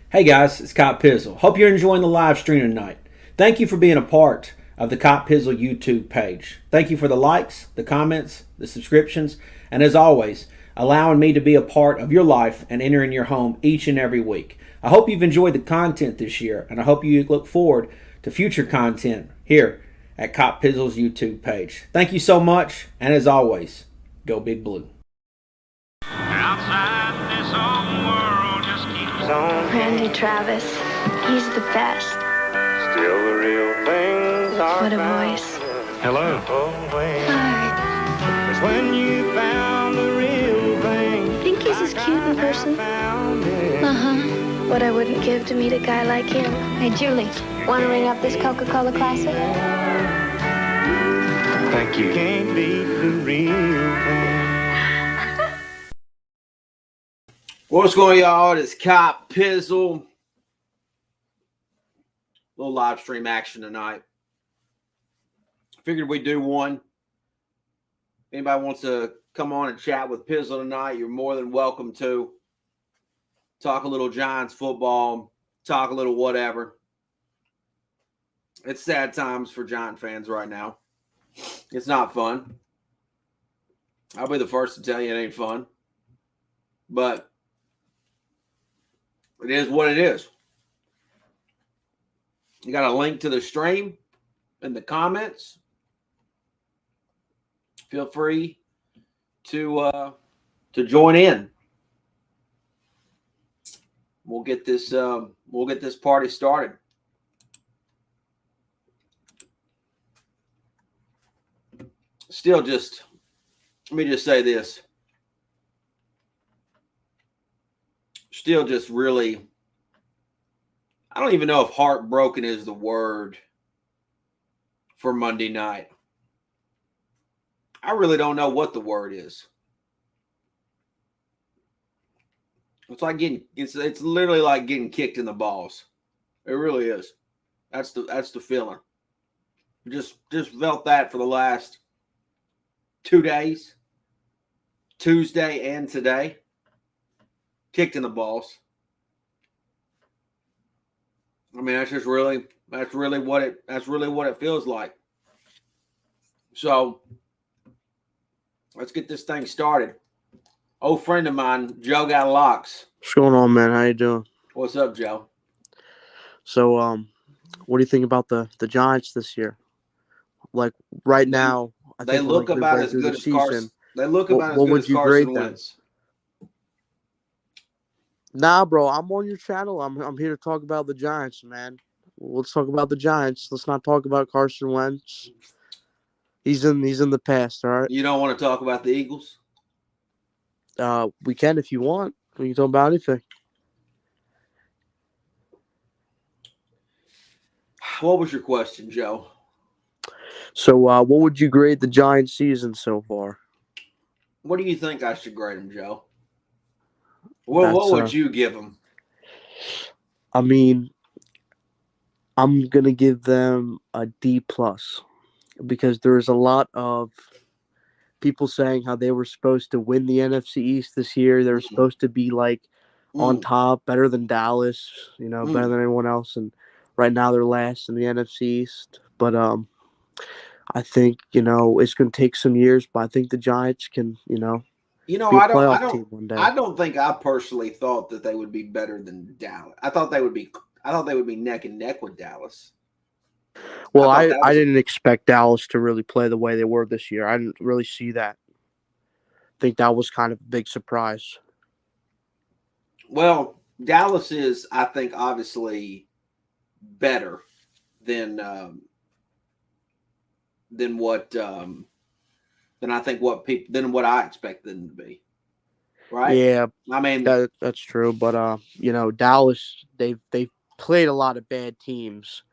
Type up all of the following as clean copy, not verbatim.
Hey guys, it's Cop Pizzle. Hope you're enjoying the live stream tonight. Thank you for being a part of the Cop Pizzle YouTube page. Thank you for the likes, the comments, the subscriptions, and as always, allowing me to be a part of your life and entering your home each and every week. I hope you've enjoyed the content this year, and I hope you look forward to future content here at Cop Pizzle's YouTube page. Thank you so much, and as always, go Big Blue. Outside this old world just keeps on. Randy Travis, he's the best. Still the real things are What a found. voice. Hello. Hi. It's when you found the real thing. Think he's as cute in person? Found it. Uh-huh. What I wouldn't give to meet a guy like him. Hey, Julie, want to ring up this Coca-Cola Classic? Thank you. Can't beat the real thing. What's going on, y'all? It's Cop Pizzle. Little live stream action tonight. Figured we'd do one. If anybody wants to come on and chat with Pizzle tonight, you're more than welcome to. Talk a little Giants football, talk a little whatever. It's sad times for Giant fans right now. It's not fun. I'll be the first to tell you it ain't fun. But it is what it is. You got a link to the stream in the comments. Feel free to join in. We'll get this party started. Still just let me just say this. Still just really, I don't even know if heartbroken is the word for Monday night. I really don't know what the word is. It's like it's literally like getting kicked in the balls. It really is. That's the feeling. Just felt that for the last 2 days. Tuesday and today. Kicked in the balls. I mean, that's really what it feels like. So let's get this thing started. Old friend of mine, Joe got locks. What's going on, man? How you doing? What's up, Joe? So, what do you think about the Giants this year? Like right now, I They think look we're about right as through good the as season. Carson. They look What- about as what good would as you Carson grade them? Wentz. Nah, bro, I'm on your channel. I'm here to talk about the Giants, man. Let's talk about the Giants. Let's not talk about Carson Wentz. He's in the past, all right. You don't want to talk about the Eagles? We can if you want. We can talk about anything. What was your question, Joe? So, what would you grade the Giants season so far? What do you think I should grade them, Joe? What would you give them? I mean, I'm gonna give them a D plus because there's a lot of people saying how they were supposed to win the NFC East this year. They were supposed to be like on top, better than Dallas, better than anyone else. And right now they're last in the NFC East. But I think it's going to take some years. But I think the Giants can be a playoff team one day. I don't think I personally thought that they would be better than Dallas. I thought they would be neck and neck with Dallas. Well, I didn't expect Dallas to really play the way they were this year. I didn't really see that. I think that was kind of a big surprise. Well, Dallas is, I think, obviously better than what I expected them to be. Right? Yeah, I mean that's true. But Dallas they've played a lot of bad teams.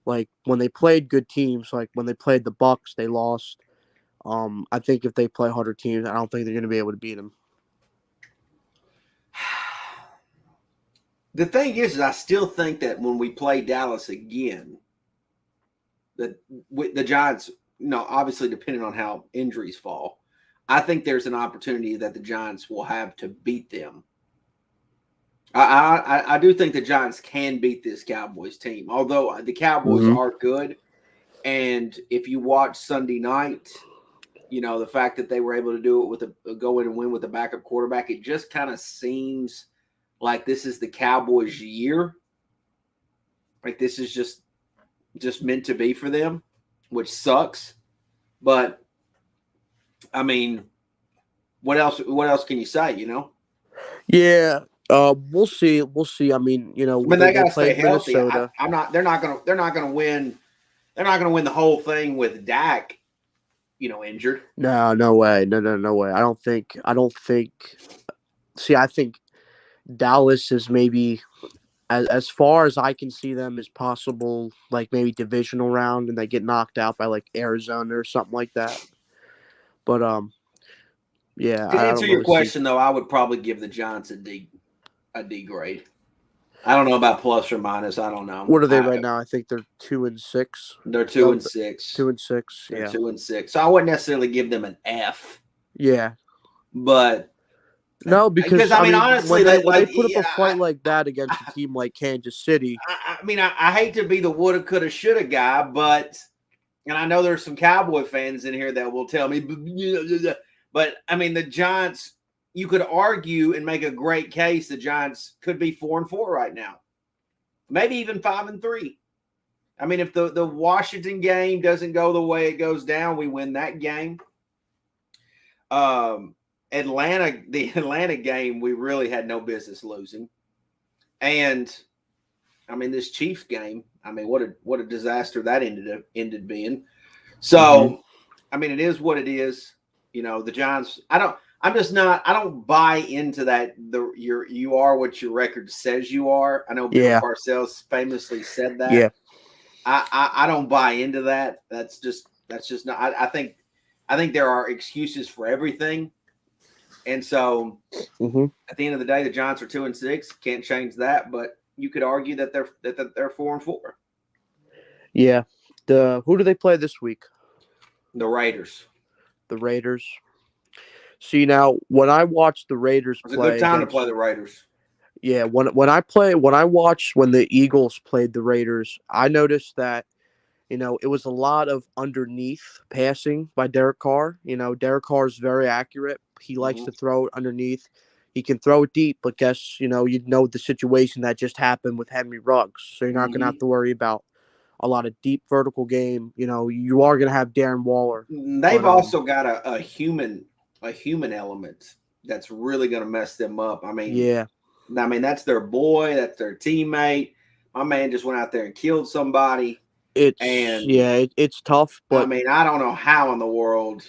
Like when they played good teams, like when they played the Bucks, they lost. I think if they play harder teams, I don't think they're going to be able to beat them. The thing is I still think that when we play Dallas again, that the Giants, obviously depending on how injuries fall, I think there's an opportunity that the Giants will have to beat them. I do think the Giants can beat this Cowboys team, although the Cowboys Mhm. are good. And if you watch Sunday night, the fact that they were able to do it with go in and win with a backup quarterback, it just kind of seems like this is the Cowboys' year. Like this is just meant to be for them, which sucks. But I mean, what else? What else can you say? Yeah. We'll see. We'll see. I mean, I mean, they they they got to stay played healthy. Minnesota. I'm not. They're not gonna. They're not gonna win. They're not gonna win the whole thing with Dak, injured. No, no way. No way. I don't think. I don't think. See, I think Dallas is maybe as far as I can see them as possible, like maybe divisional round, and they get knocked out by like Arizona or something like that. But yeah, To I answer don't your really see. question, though, I would probably give the Giants a D grade. I don't know about plus or minus. I don't know. What are they right now? I think they're 2-6. They're two No, and six. 2-6. They're Yeah, 2 and 6. So I wouldn't necessarily give them an F, yeah. but No, because because I I mean, mean, honestly, when they put up a I, fight like that against a team like Kansas City, I hate to be the woulda, coulda, shoulda guy, but and I know there's some Cowboy fans in here that will tell me, but I mean, the Giants. You could argue and make a great case the Giants could be 4-4 right now, maybe even 5-3. I mean, if the Washington game doesn't go the way it goes down, we win that game. The Atlanta game, we really had no business losing. And I mean, this Chiefs game, I mean, what a disaster that ended being. So, I mean, it is what it is. The Giants. I don't buy into that. You are what your record says you are. I know Bill yeah, Parcells famously said that. yeah, I don't buy into that. That's just not. I think there are excuses for everything, and so hmm at the end of the day, the Giants are 2-6. Can't change that, but you could argue that they're 4-4. yeah. Who do they play this week? The Raiders. The Raiders. See now, when I watch the Raiders It's a good play time to against, play the Raiders. yeah, when the Eagles played the Raiders, I noticed that it was a lot of underneath passing by Derek Carr. Derek Carr is very accurate. He likes Mm-hmm. to throw it underneath. He can throw it deep, but guess the situation that just happened with Henry Ruggs, so you're not gonna have Mm-hmm. to worry about a lot of deep vertical game. You are gonna have Darren Waller, They've but also got a human element that's really going to mess them up. yeah, I mean that's their boy, that's their teammate. My man just went out there and killed somebody, and it's tough, I but mean I don't know how in the world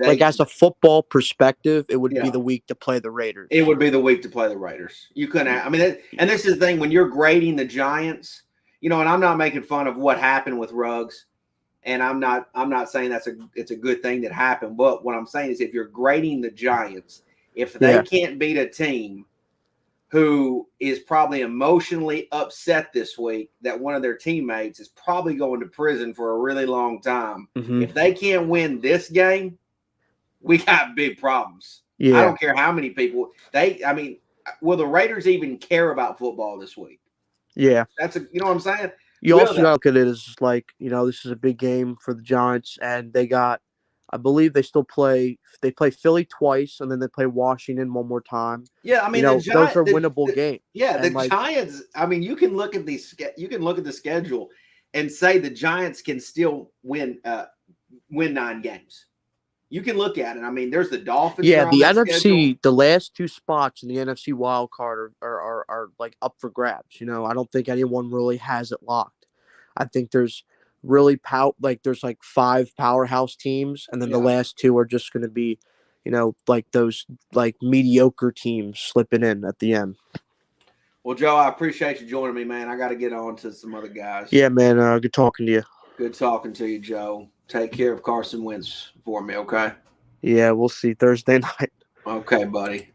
like they. as a football perspective, it would be Yeah, the week to play the Raiders. it would be the week to play the Raiders. You couldn't. I mean, and this is the thing when you're grading the Giants, and I'm not making fun of what happened with Ruggs, and I'm not saying it's a good thing that happened. But what I'm saying is, if you're grading the Giants, if they Yeah, can't beat a team who is probably emotionally upset this week that one of their teammates is probably going to prison for a really long time, hmm if they can't win this game, we got big problems. I yeah, don't care how many people I mean, will the Raiders even care about football this week? yeah. You know what I'm saying? You Will also they? got to look at it as like, this is a big game for the Giants, and I believe they play Philly twice, and then they play Washington one more time. Yeah, I mean Those are winnable games. the And like, Giants. I mean, you can look at the schedule and say the Giants can still win 9 games. You can look at it. I mean, there's the Dolphins yeah, are on the that schedule. NFC, the last two spots in the NFC wild card are like up for grabs. I don't think anyone really has it locked. I think there's really there's like five powerhouse teams, and then the Yeah. last two are just going to be, like those like mediocre teams slipping in at the end. Well, Joe, I appreciate you joining me, man. I got to get on to some other guys. Yeah, man. Good talking to you. Good talking to you, Joe. Take care of Carson Wentz for me, okay? Yeah, we'll see Thursday night. Okay, buddy.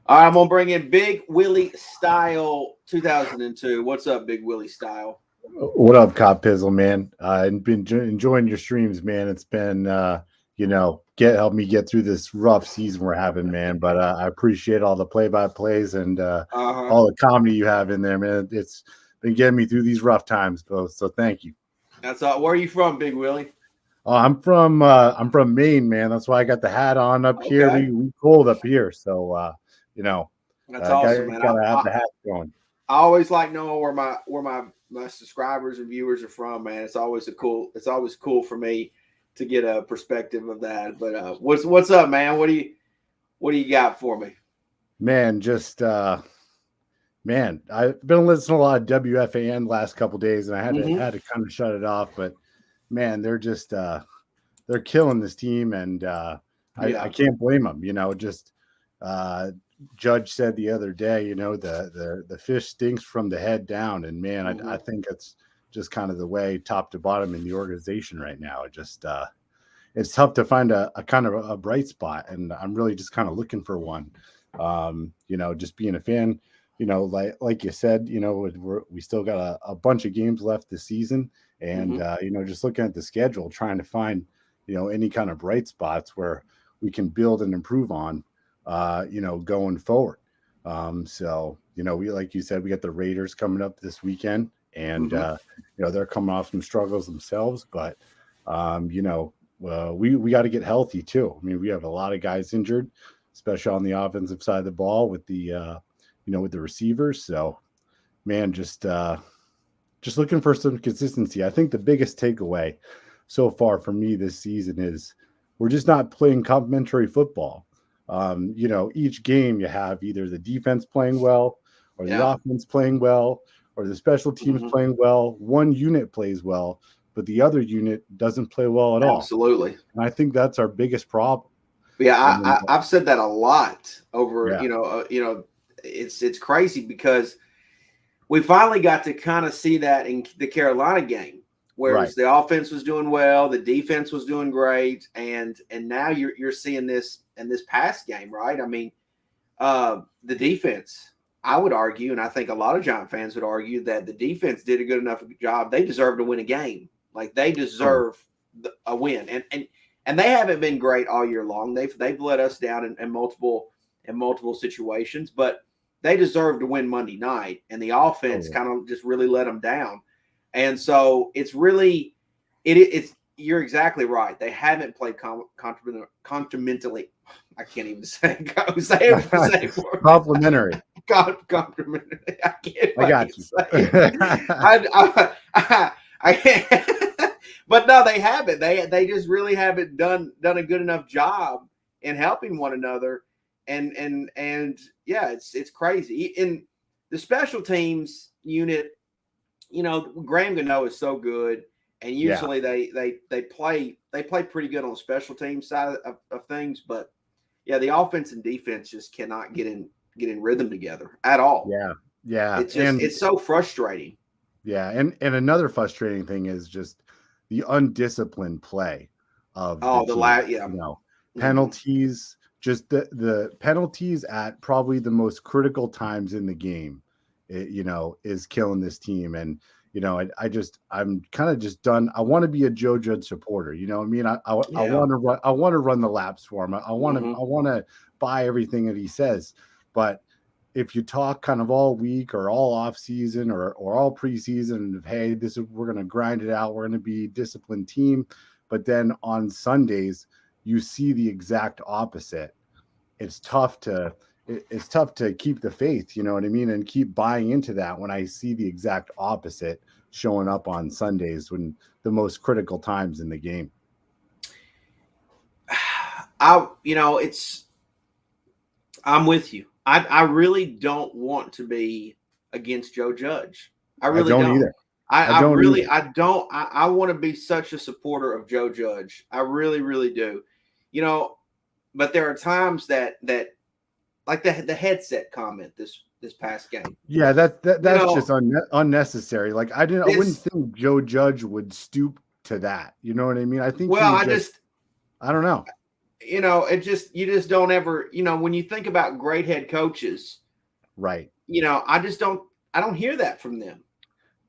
All right, I'm going to bring in Big Willie Style 2002. What's up, Big Willie Style? What up, Cop Pizzle, man? I've been enjoying your streams, man. It's been help me get through this rough season we're having, man. But I appreciate all the play-by-plays and all the comedy you have in there, man. It's been getting me through these rough times, both. So thank you. That's all. Where are you from, Big Willie? Oh, I'm from Maine, man. That's why I got the hat on up here. We cold up here, so that's awesome, man. Gotta have the hat going. I always like knowing where my subscribers and viewers are from, man. It's always cool for me to get a perspective of that. But what's up, man? What do you got for me? Man, just I've been listening to a lot of WFAN the last couple of days, and I had to kind of shut it off. But man, they're just they're killing this team, and I can't blame them. Judge said the other day, the fish stinks from the head down, and man, I think it's just kind of the way top to bottom in the organization right now. It just it's tough to find a kind of a bright spot, and I'm really just kind of looking for one. Just being a fan, like you said, we still got a bunch of games left this season, and just looking at the schedule, trying to find any kind of bright spots where we can build and improve on, going forward. We, like you said, we got the Raiders coming up this weekend, and they're coming off some struggles themselves, but we got to get healthy too. I mean, we have a lot of guys injured, especially on the offensive side of the ball with the with the receivers. So, man, just looking for some consistency. I think the biggest takeaway so far for me this season is we're just not playing complementary football. Each game you have either the defense playing well or the offense playing well or the special teams playing well. One unit plays well, but the other unit doesn't play well at all. Absolutely. And I think that's our biggest problem. Yeah, I've said that a lot over, it's crazy because we finally got to kind of see that in the Carolina game, whereas the offense was doing well, the defense was doing great, and now you're seeing this in this past game, right? I mean, the defense, I would argue, and I think a lot of Giant fans would argue that the defense did a good enough job. They deserve to win a game. Like they deserve a win, and they haven't been great all year long. They've let us down in multiple situations, but they deserve to win Monday night, and the offense kind of just really let them down. And so it's really it's you're exactly right. They haven't played complementally. I can't even say it. Say it for me. Complimentary. Complimentary. I got you. I can't. But no, they haven't. They just really haven't done a good enough job in helping one another. And yeah, it's crazy. In the special teams unit, Graham Gano is so good, and usually they play pretty good on the special team side of things. But yeah, the offense and defense just cannot get in rhythm together at all. Yeah. It's so frustrating. Yeah, and another frustrating thing is just the undisciplined play of penalties. Just the penalties at probably the most critical times in the game, is killing this team. And I'm kind of just done. I want to be a Joe Judge supporter. I mean, I want to run the laps for him. I want to buy everything that he says. But if you talk kind of all week or all off season or all preseason of, hey, we're going to grind it out, we're going to be a disciplined team, but then on Sundays you see the exact opposite. It's tough to keep the faith, you know what I mean, and keep buying into that when I see the exact opposite showing up on Sundays when the most critical times in the game. I'm with you. I really don't want to be against Joe Judge. I really don't either. I want to be such a supporter of Joe Judge. I really, really do. But there are times that like the headset comment this past game. Yeah, that's just unnecessary. Like I wouldn't think Joe Judge would stoop to that. You know what I mean? I think I don't know. You just don't ever, when you think about great head coaches, right? I don't hear that from them.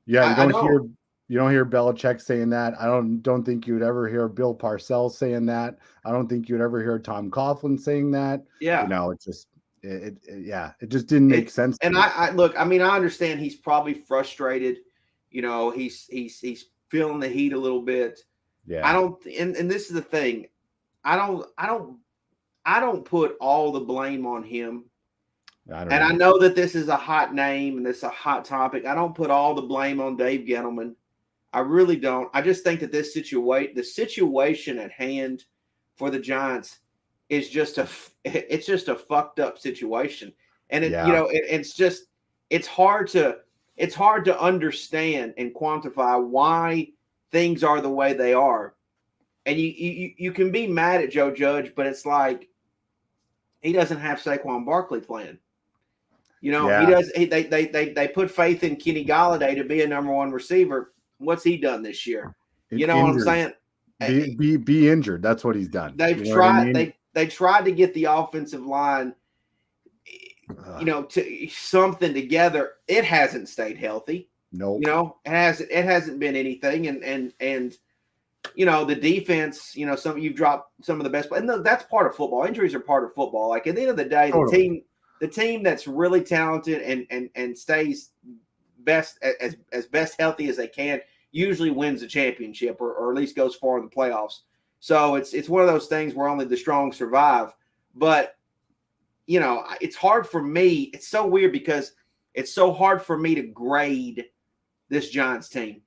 Yeah, Belichick saying that. I don't think you would ever hear Bill Parcells saying that. I don't think you would ever hear Tom Coughlin saying that. Yeah. It's just it just didn't make sense. And I look, I mean, I understand he's probably frustrated. He's feeling the heat a little bit. Yeah. I don't, and this is the thing. I don't put all the blame on him. I know that this is a hot name and this is a hot topic. I don't put all the blame on Dave Gettleman. I really don't. I just think that the situation at hand for the Giants is just a fucked up situation. And it's hard to understand and quantify why things are the way they are. And you can be mad at Joe Judge, but it's like he doesn't have Saquon Barkley playing. He does. They put faith in Kenny Golladay to be a number one receiver. What's he done this year? You know what I'm saying? Be injured. That's what he's done. They've tried. They tried to get the offensive line, to something together. It hasn't stayed healthy. No. It hasn't been anything. And the defense. You've dropped some of the best. And that's part of football. Injuries are part of football. Like at the end of the day, Totally. the team that's really talented and stays best as best healthy as they can usually wins the championship or at least goes far in the playoffs. So it's one of those things where only the strong survive. But it's hard for me. It's so weird because it's so hard for me to grade this Giants team.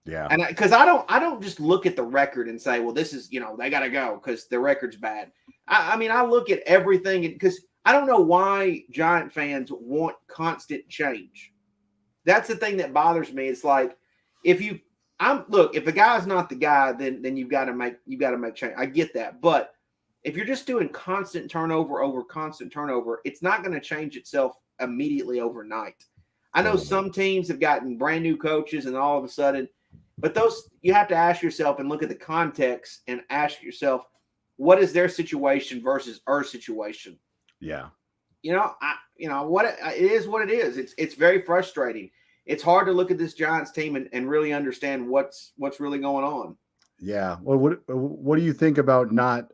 Yeah. And because I don't just look at the record and say, well, this is, they got to go because the record's bad. I mean, I look at everything because I don't know why Giant fans want constant change. That's the thing that bothers me. It's like if a guy's not the guy, then you've got to make change. I get that. But if you're just doing constant turnover over constant turnover, it's not going to change itself immediately overnight. I know some teams have gotten brand new coaches and all of a sudden, but those you have to ask yourself and look at the context and ask yourself, what is their situation versus our situation? Yeah. It is what it is. It's very frustrating. It's hard to look at this Giants team and really understand what's really going on. Yeah. Well, what do you think about not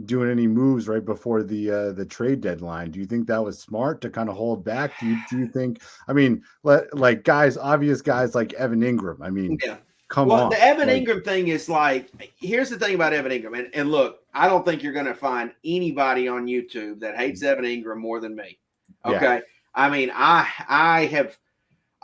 doing any moves right before the trade deadline? Do you think that was smart to kind of hold back? Do you think? I mean, obvious guys like Evan Ingram. I mean, yeah. Come on. The Evan Ingram thing is here's the thing about Evan Ingram. And look, I don't think you're going to find anybody on YouTube that hates Evan Ingram more than me. Okay. Yeah. I mean, I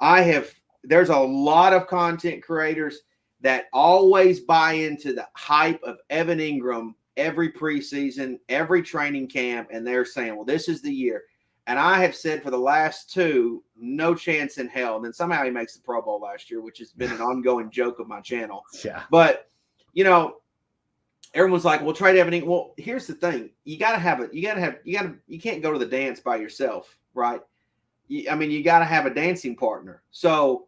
have, there's a lot of content creators that always buy into the hype of Evan Ingram every preseason, every training camp. And they're saying, well, this is the year. And I have said for the last two, no chance in hell. And then somehow he makes the Pro Bowl last year, which has been an ongoing joke of my channel. Yeah. But, everyone's like, well, trade Evan Ingram. Well, here's the thing. You can't go to the dance by yourself, right? You got to have a dancing partner. So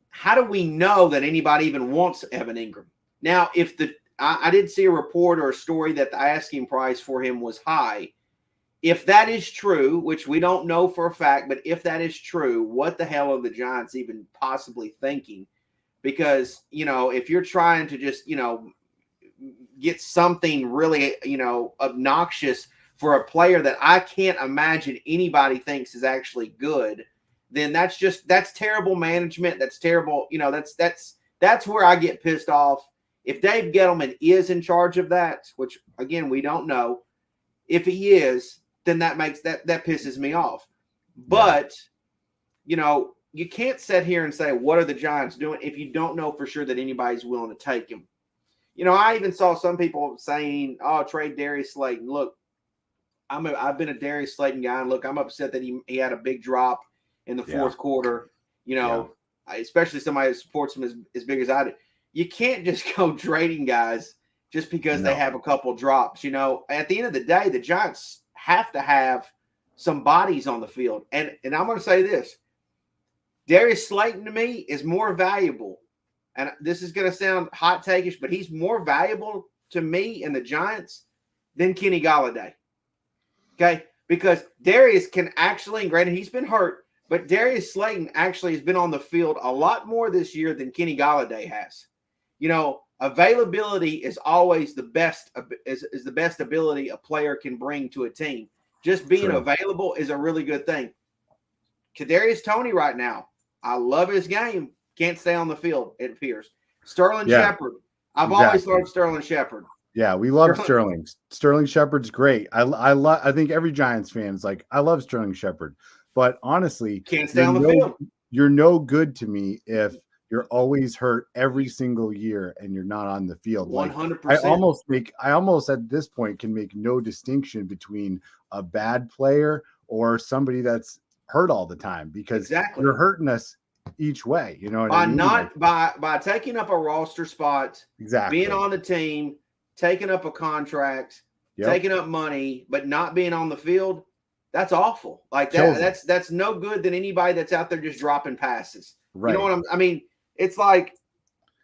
how do we know that anybody even wants Evan Ingram? Now, I did see a report or a story that the asking price for him was high. If that is true, which we don't know for a fact, but if that is true, what the hell are the Giants even possibly thinking? Because, if you're trying to just, get something really, obnoxious for a player that I can't imagine anybody thinks is actually good, then that's terrible management. That's terrible. That's where I get pissed off. If Dave Gettleman is in charge of that, which again, we don't know, if he is, then that pisses me off. But, you can't sit here and say, what are the Giants doing if you don't know for sure that anybody's willing to take him. I even saw some people saying, oh, trade Darius Slayton. Look, I've been a Darius Slayton guy, and look, I'm upset that he had a big drop in the fourth quarter, especially somebody that supports him as big as I do. You can't just go trading guys just because they have a couple drops. At the end of the day, the Giants have to have some bodies on the field. And I'm going to say this. Darius Slayton to me is more valuable. And this is going to sound hot takeish, but he's more valuable to me and the Giants than Kenny Golladay. Okay? Because Darius can actually, and granted he's been hurt, But Darius Slayton actually has been on the field a lot more this year than Kenny Golladay has. You know, availability is always the best is the best ability a player can bring to a team. Just being available is a really good thing. Kadarius Toney right now, I love his game. Can't stay on the field, it appears. Sterling Shepard. I've always loved Sterling Shepard. Yeah, we love Sterling. Sterling Shepard's great. I think every Giants fan is like, I love Sterling Shepard. But honestly, can't stay on the field. You're no good to me if you're always hurt every single year and you're not on the field. 100%. I almost at this point can make no distinction between a bad player or somebody that's hurt all the time, because you're hurting us each way. You know what I mean? By taking up a roster spot, being on the team, taking up a contract, taking up money, but not being on the field. That's awful. Like that's no good than anybody that's out there just dropping passes. Right. You know what I mean? It's like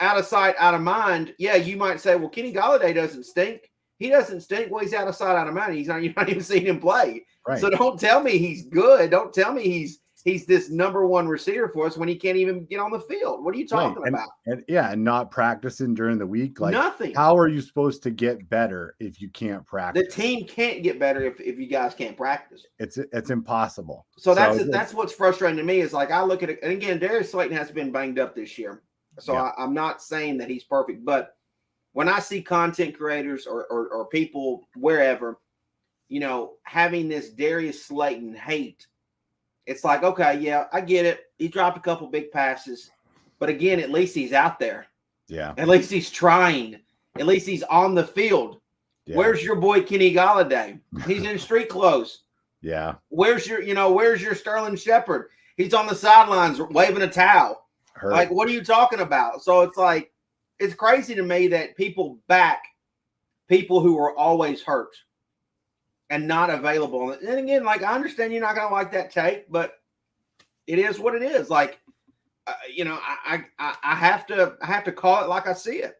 out of sight, out of mind. Yeah, you might say, well, Kenny Golladay doesn't stink. He doesn't stink. Well, he's out of sight, out of mind. You're not even seeing him play. Right. So don't tell me he's good. Don't tell me he's this number one receiver for us when he can't even get on the field. What are you talking about? And not practicing during the week. Like nothing. How are you supposed to get better if you can't practice? The team can't get better if you guys can't practice. It's impossible. So that's what's frustrating to me is like I look at it, and again, Darius Slayton has been banged up this year. So I'm not saying that he's perfect, but when I see content creators or people wherever, you know, having this Darius Slayton hate, it's like, okay, yeah, I get it. He dropped a couple big passes, but again, at least he's out there. Yeah. At least he's trying. At least he's on the field. Yeah. Where's your boy Kenny Golladay? He's in street clothes. Yeah. Where's your Sterling Shepard? He's on the sidelines waving a towel. Like, what are you talking about? So it's like, it's crazy to me that people back people who are always hurt and not available. And again, like, I understand you're not going to like that tape, but it is what it is. Like, you know, I have to call it like I see it.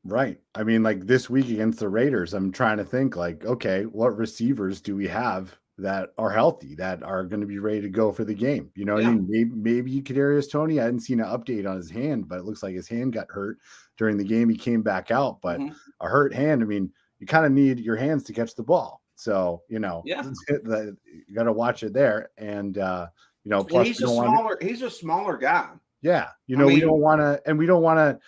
Right. I mean, like this week against the Raiders, I'm trying to think like, okay, what receivers do we have that are healthy, that are going to be ready to go for the game? You know what I mean? Maybe Kadarius Toney. I hadn't seen an update on his hand, but it looks like his hand got hurt during the game. He came back out, but a hurt hand, I mean, you kind of need your hands to catch the ball. So, you know, you got to watch it there. And, you know, plus he's a smaller guy. Yeah. You know, we don't want to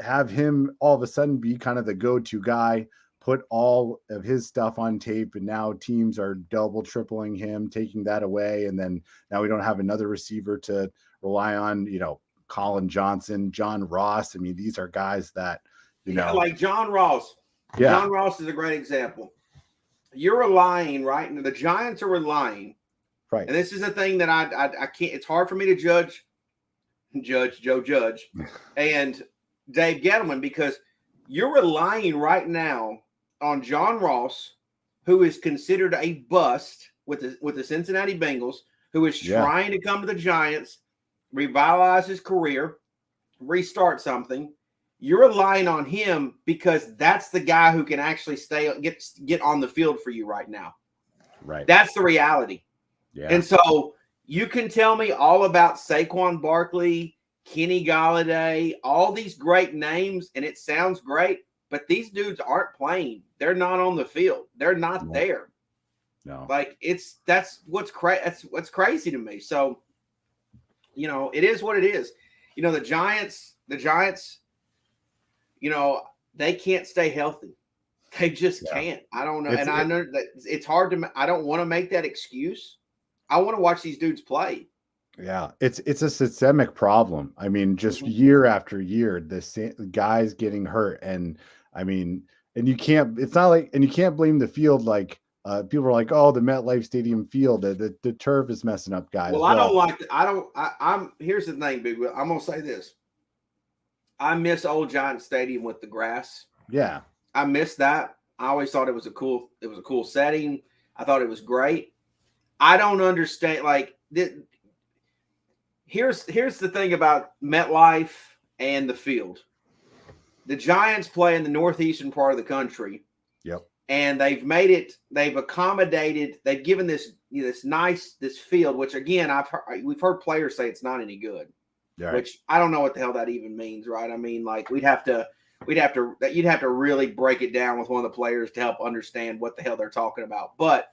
have him all of a sudden be kind of the go-to guy, put all of his stuff on tape, and now teams are double, tripling him, taking that away. And then now we don't have another receiver to rely on, you know, Colin Johnson, John Ross. I mean, these are guys that, you know, like John Ross. Yeah. John Ross is a great example. You're relying, right? And the Giants are relying. Right. And this is a thing that I can't, it's hard for me to judge Joe Judge and Dave Gettleman, because you're relying right now on John Ross, who is considered a bust with the Cincinnati Bengals, who is trying to come to the Giants, revitalize his career, restart something. You're relying on him because that's the guy who can actually get on the field for you right now. Right. That's the reality. Yeah. And so you can tell me all about Saquon Barkley, Kenny Golladay, all these great names, and it sounds great, but these dudes aren't playing. They're not on the field. They're not there. No. Like that's what's crazy to me. So, you know, it is what it is. You know, the Giants, you know, they can't stay healthy. They just can't. I don't know. I know that it's hard to, I don't want to make that excuse. I want to watch these dudes play. Yeah, it's a systemic problem. I mean, just year after year, the guys getting hurt, and I mean, and you can't blame the field. Like people are like, oh, the MetLife Stadium field, the turf is messing up, guys. Well, I don't like. I'm here's the thing, Big Will. I'm gonna say this. I miss old Giant Stadium with the grass. Yeah, I miss that. I always thought it was a cool setting. I thought it was great. I don't understand. Like, here's the thing about MetLife and the field. The Giants play in the northeastern part of the country. Yep. and they've accommodated, they've given this this field, which again we've heard players say it's not any good, Right. which I don't know what the hell that even means, right? I mean, like you'd have to really break it down with one of the players to help understand what the hell they're talking about. But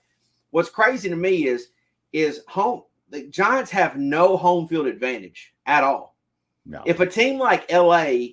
what's crazy to me is the Giants have no home field advantage at all. No. If a team like LA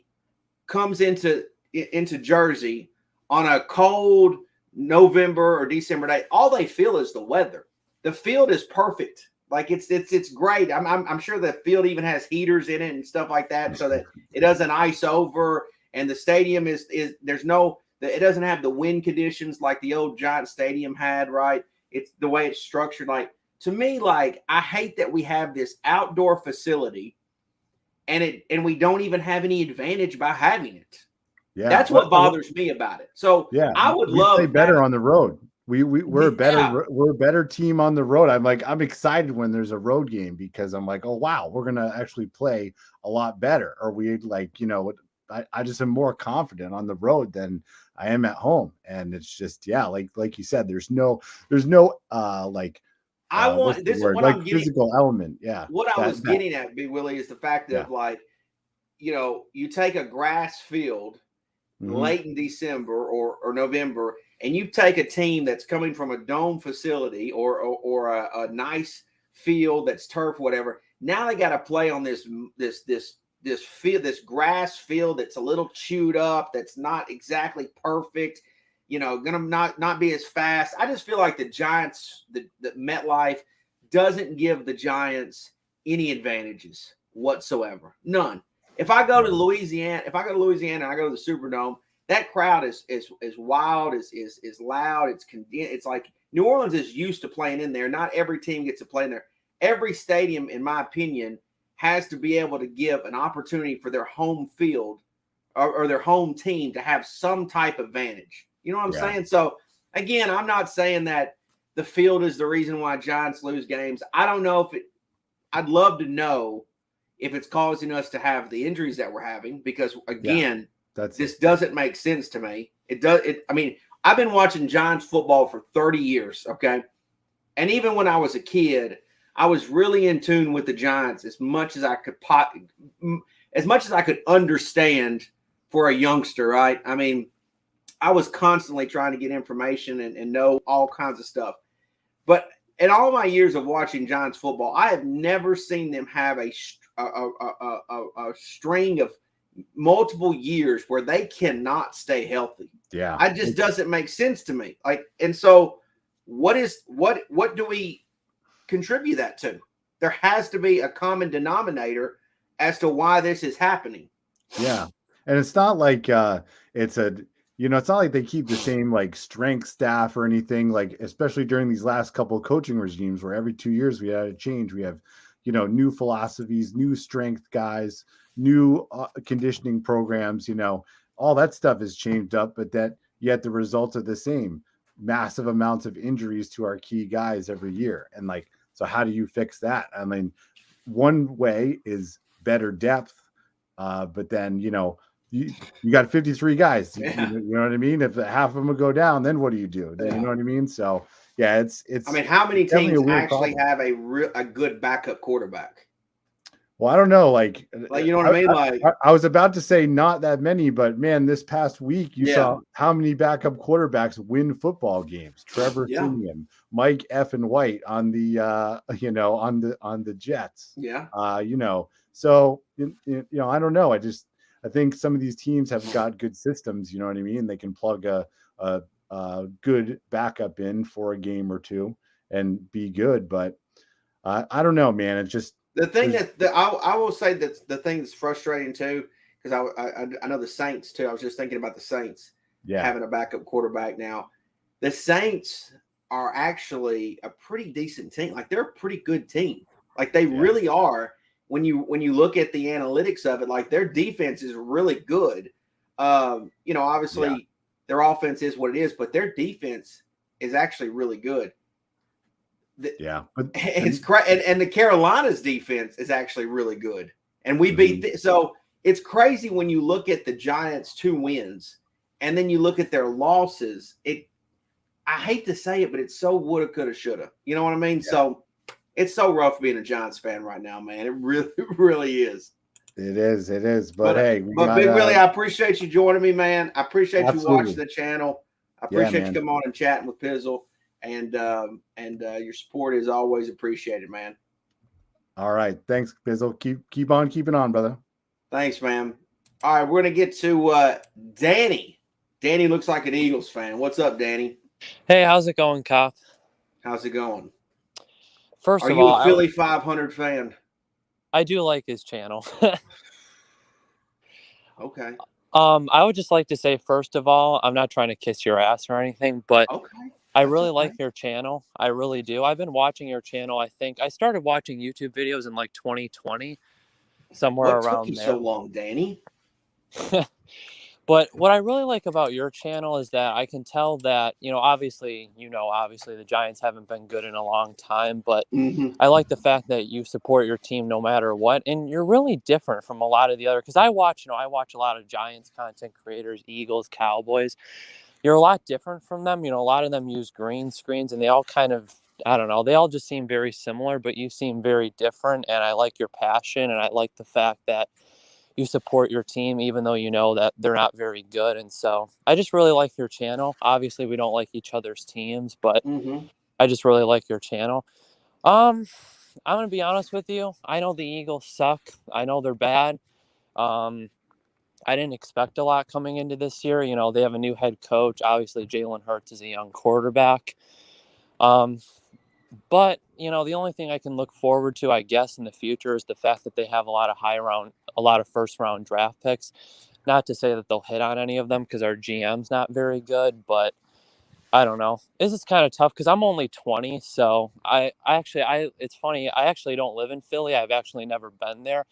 comes into Jersey on a cold November or December day, all they feel is the weather. The field is perfect. Like it's great. I'm sure the field even has heaters in it and stuff like that, so that it doesn't ice over. And the stadium it doesn't have the wind conditions like the old Giant Stadium had. Right? It's the way it's structured. Like to me, like I hate that we have this outdoor facility, and we don't even have any advantage by having it. Yeah, that's what bothers me about it. So yeah, I would we love play better on the road. We're a better team on the road. I'm excited when there's a road game because I'm like, oh wow, we're gonna actually play a lot better. Or I just am more confident on the road than I am at home. And it's just like you said, there's no I'm getting physical element. Yeah. What I was getting at, B. Willie, is the fact that you take a grass field late in December or November, and you take a team that's coming from a dome facility or a nice field that's turf, whatever. Now they got to play on this field, this grass field that's a little chewed up, that's not exactly perfect. Gonna not be as fast. I just feel like the Giants, the MetLife doesn't give the Giants any advantages whatsoever. None. If I go to Louisiana and I go to the Superdome, that crowd is wild, is loud, it's condensed. It's like New Orleans is used to playing in there. Not every team gets to play in there. Every stadium, in my opinion, has to be able to give an opportunity for their home field or their home team to have some type of advantage. You know what I'm saying? So, again, I'm not saying that the field is the reason why Giants lose games. I don't know I'd love to know if it's causing us to have the injuries that we're having because, again, this doesn't make sense to me. I mean, I've been watching Giants football for 30 years, okay? And even when I was a kid, I was really in tune with the Giants as much as I could understand for a youngster, right? I mean, I was constantly trying to get information and know all kinds of stuff. But in all my years of watching Giants football, I have never seen them have a string of multiple years where they cannot stay healthy. Yeah. It just doesn't make sense to me. And so what do we contribute that to? There has to be a common denominator as to why this is happening. Yeah. And it's not like it's not like they keep the same like strength staff or anything, like especially during these last couple of coaching regimes where every 2 years we had a change. We have, new philosophies, new strength guys, new conditioning programs, all that stuff has changed up, but yet the results are the same. Massive amounts of injuries to our key guys every year. And so how do you fix that? I mean, one way is better depth, but then, you got 53 guys, you know what I mean? If half of them would go down, then what do you do? Then, you know what I mean? So yeah, it's, I mean, how many teams actually have a good backup quarterback? Well, I don't know. Like, you know what I mean? I was about to say not that many, but man, this past week you saw how many backup quarterbacks win football games. Trevor Siemian, Mike F. and White on the, on the Jets. Yeah. So, I don't know. I think some of these teams have got good systems, you know what I mean? They can plug a good backup in for a game or two and be good. But I don't know, man. It's just the thing I will say that the thing that's frustrating too, because I know the Saints too. I was just thinking about the Saints having a backup quarterback now. The Saints are actually a pretty decent team. Like they're a pretty good team. Like they really are. When you look at the analytics of it, like their defense is really good. Obviously their offense is what it is, but their defense is actually really good. It's crazy, and the Carolina's defense is actually really good. And we beat so it's crazy when you look at the Giants' 2 wins, and then you look at their losses. I hate to say it, but it's so woulda, coulda, shoulda. You know what I mean? Yeah. So it's so rough being a Giants fan right now, man. It really is. It is. But hey, Big Willie, I appreciate you joining me, man. I appreciate absolutely. you watching the channel. I appreciate you coming on and chatting with Pizzle, and your support is always appreciated, man. All right, thanks, Pizzle. Keep on keeping on, brother. Thanks, man. All right, we're gonna get to Danny. Danny looks like an Eagles fan. What's up, Danny? Hey, how's it going, Cop? How's it going? First of all, are you a Philly 500 fan? I do like his channel. Okay. I would just like to say, first of all, I'm not trying to kiss your ass or anything, but I really like your channel. I really do. I've been watching your channel. I think I started watching YouTube videos in like 2020, somewhere around there. What took you so long, Danny? But what I really like about your channel is that I can tell that, obviously the Giants haven't been good in a long time, but I like the fact that you support your team no matter what. And you're really different from a lot of the other, because I watch a lot of Giants content creators, Eagles, Cowboys. You're a lot different from them. A lot of them use green screens, and they all kind of, I don't know, they all just seem very similar, but you seem very different. And I like your passion, and I like the fact that you support your team even though you know that they're not very good. And so I just really like your channel. Obviously we don't like each other's teams, but I just really like your channel. I'm gonna be honest with you, I know the Eagles suck. I know they're bad. I didn't expect a lot coming into this year. They have a new head coach. Obviously Jalen Hurts is a young quarterback. But, the only thing I can look forward to, I guess, in the future is the fact that they have a lot of first-round draft picks. Not to say that they'll hit on any of them because our GM's not very good, but I don't know. This is kind of tough because I'm only 20, so it's funny. I actually don't live in Philly. I've actually never been there.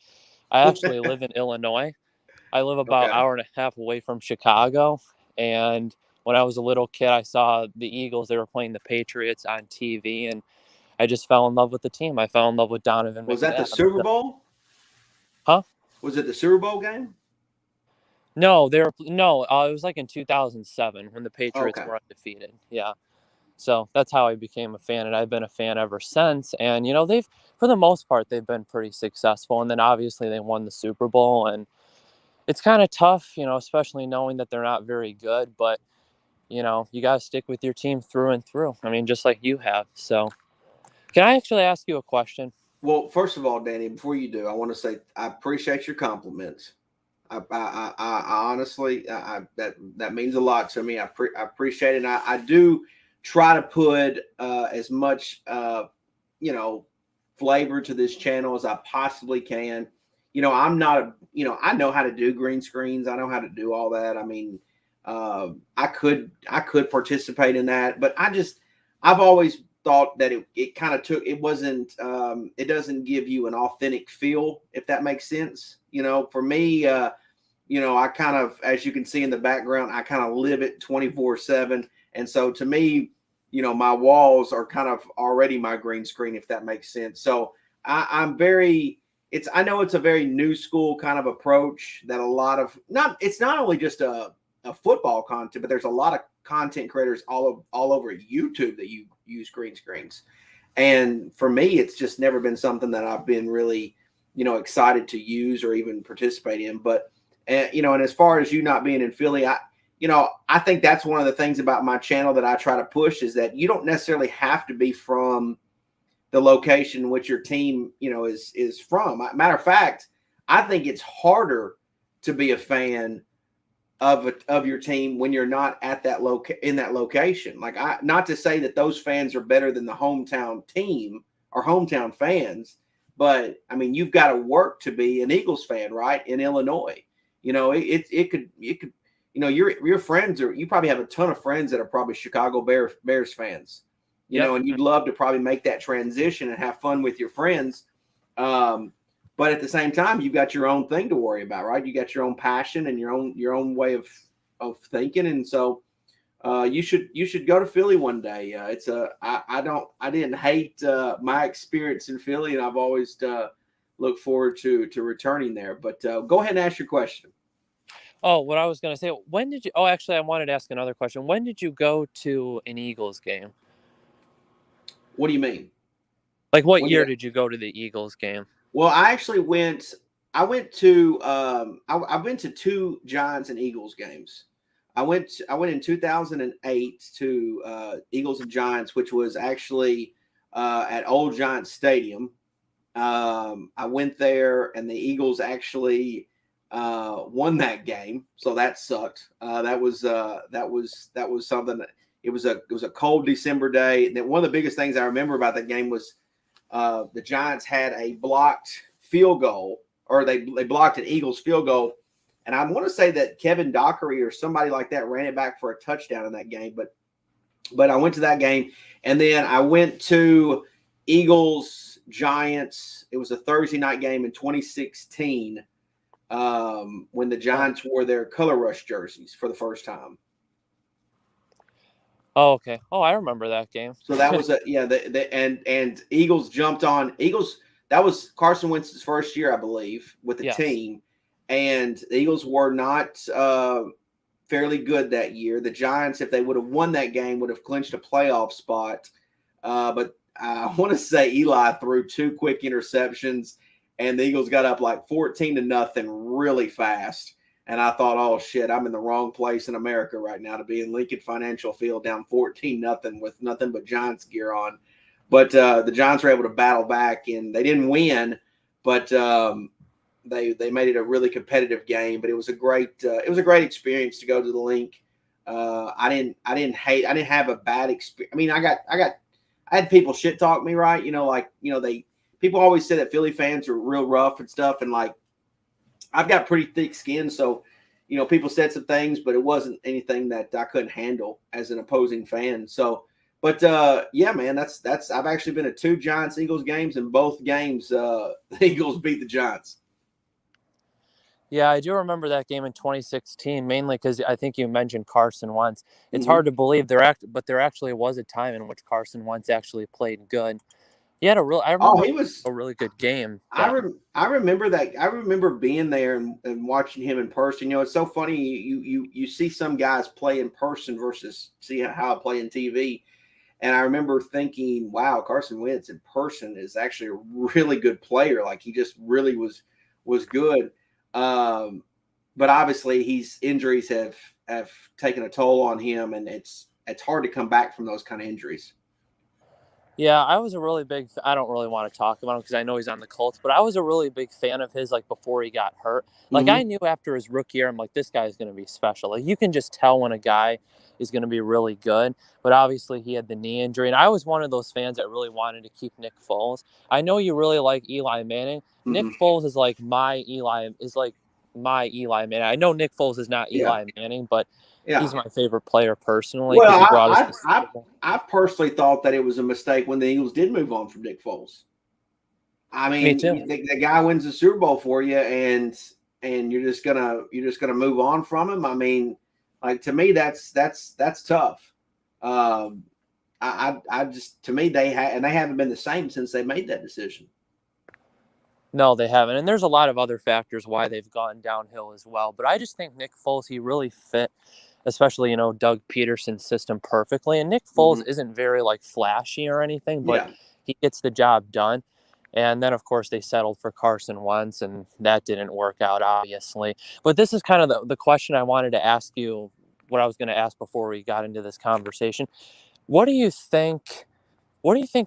I actually live in Illinois. I live about an hour and a half away from Chicago, and when I was a little kid, I saw the Eagles. They were playing the Patriots on TV, and I just fell in love with the team. I fell in love with Donovan McNabb. Was that the Super Bowl? Huh? Was it the Super Bowl game? No, it was like in 2007 when the Patriots were undefeated. Yeah. So that's how I became a fan, and I've been a fan ever since. And, for the most part, they've been pretty successful. And then obviously they won the Super Bowl, and it's kind of tough, especially knowing that they're not very good, but you got to stick with your team through and through. I mean, just like you have. So can I actually ask you a question? Well, first of all, Danny, before you do, I want to say I appreciate your compliments. I honestly, that means a lot to me. I appreciate it. And I do try to put as much, flavor to this channel as I possibly can. I'm not I know how to do green screens. I know how to do all that. I mean, I could participate in that, but I've always thought that it kind of it doesn't give you an authentic feel, if that makes sense. For me, I kind of, as you can see in the background, I kind of live it 24/7. And so to me, my walls are kind of already my green screen, if that makes sense. So I know it's a very new school kind of approach that it's not only just a football content, but there's a lot of content creators all over YouTube that you use green screens. And for me, it's just never been something that I've been really, excited to use or even participate in. But, and as far as you not being in Philly, I think that's one of the things about my channel that I try to push is that you don't necessarily have to be from the location in which your team, is from. Matter of fact, I think it's harder to be a fan of your team when you're not at that in that location. Like, not to say that those fans are better than the hometown team or hometown fans, but I mean, you've got to work to be an Eagles fan, right? In Illinois, it could, your friends you probably have a ton of friends that are probably Chicago Bears fans, and you'd love to probably make that transition and have fun with your friends. But at the same time, you've got your own thing to worry about, right? You got your own passion and your own way of thinking. And so you should go to Philly one day. I didn't hate my experience in Philly, and I've always looked forward to returning there. But go ahead and ask your question. Oh, what I was going to say, when did you, oh, actually, I wanted to ask another question. When did you go to an Eagles game? What do you mean? Like, what When year did did you go to the Eagles game? Well, I actually went. I went to. I've been to two Giants and Eagles games. I went in 2008 to Eagles and Giants, which was actually at Old Giant Stadium. I went there, and the Eagles actually won that game, so that sucked. That was something. It was a cold December day. And then one of the biggest things I remember about that game was the Giants had a blocked field goal, or they blocked an Eagles field goal. And I want to say that Kevin Dockery or somebody like that ran it back for a touchdown in that game. But I went to that game, and then I went to Eagles Giants. It was a Thursday night game in 2016 when the Giants wore their color rush jerseys for the first time. Oh, okay. Oh, I remember that game. So that was and Eagles jumped on Eagles. That was Carson Wentz's first year, I believe, with the team, and the Eagles were not fairly good that year. The Giants, if they would have won that game, would have clinched a playoff spot. But I want to say Eli threw two quick interceptions, and the Eagles got up like 14-0 really fast. And I thought, oh, shit, I'm in the wrong place in America right now to be in Lincoln Financial Field down 14-0 with nothing but Giants gear on. But the Giants were able to battle back, and they didn't win, but they made it a really competitive game. But it was a great experience to go to the Link. I didn't have a bad experience. I mean, I had people shit talk me, right? People always say that Philly fans are real rough and stuff, and like, I've got pretty thick skin, so people said some things, but it wasn't anything that I couldn't handle as an opposing fan. So, but yeah, man, that's I've actually been at two Giants Eagles games, and both games the Eagles beat the Giants. Yeah, I do remember that game in 2016, mainly because I think you mentioned Carson Wentz. It's hard to believe but there actually was a time in which Carson Wentz actually played good. He had a really good game. I remember that. I remember being there and watching him in person. It's so funny. You see some guys play in person versus see how I play in TV. And I remember thinking, wow, Carson Wentz in person is actually a really good player. Like, he just really was good. But obviously his injuries have taken a toll on him, and it's hard to come back from those kind of injuries. Yeah, I was a really big – I don't really want to talk about him because I know he's on the Colts, but I was a really big fan of his, like, before he got hurt. Like, I knew after his rookie year, I'm like, this guy's going to be special. Like, you can just tell when a guy is going to be really good, but obviously he had the knee injury. And I was one of those fans that really wanted to keep Nick Foles. I know you really like Eli Manning. Nick Foles is like my Eli Manning. I know Nick Foles is not Eli Manning, but – he's my favorite player personally. Well, I personally thought that it was a mistake when the Eagles did move on from Nick Foles. I mean, me too. The guy wins the Super Bowl for you, and you're just gonna move on from him. I mean, like, to me, that's tough. I just, to me, they haven't been the same since they made that decision. No, they haven't. And there's a lot of other factors why they've gone downhill as well. But I just think Nick Foles, he really fit, especially, Doug Peterson's system perfectly. And Nick Foles isn't very, like, flashy or anything, but he gets the job done. And then, of course, they settled for Carson Wentz, and that didn't work out, obviously. But this is kind of the question I wanted to ask you, what I was going to ask before we got into this conversation. What do you think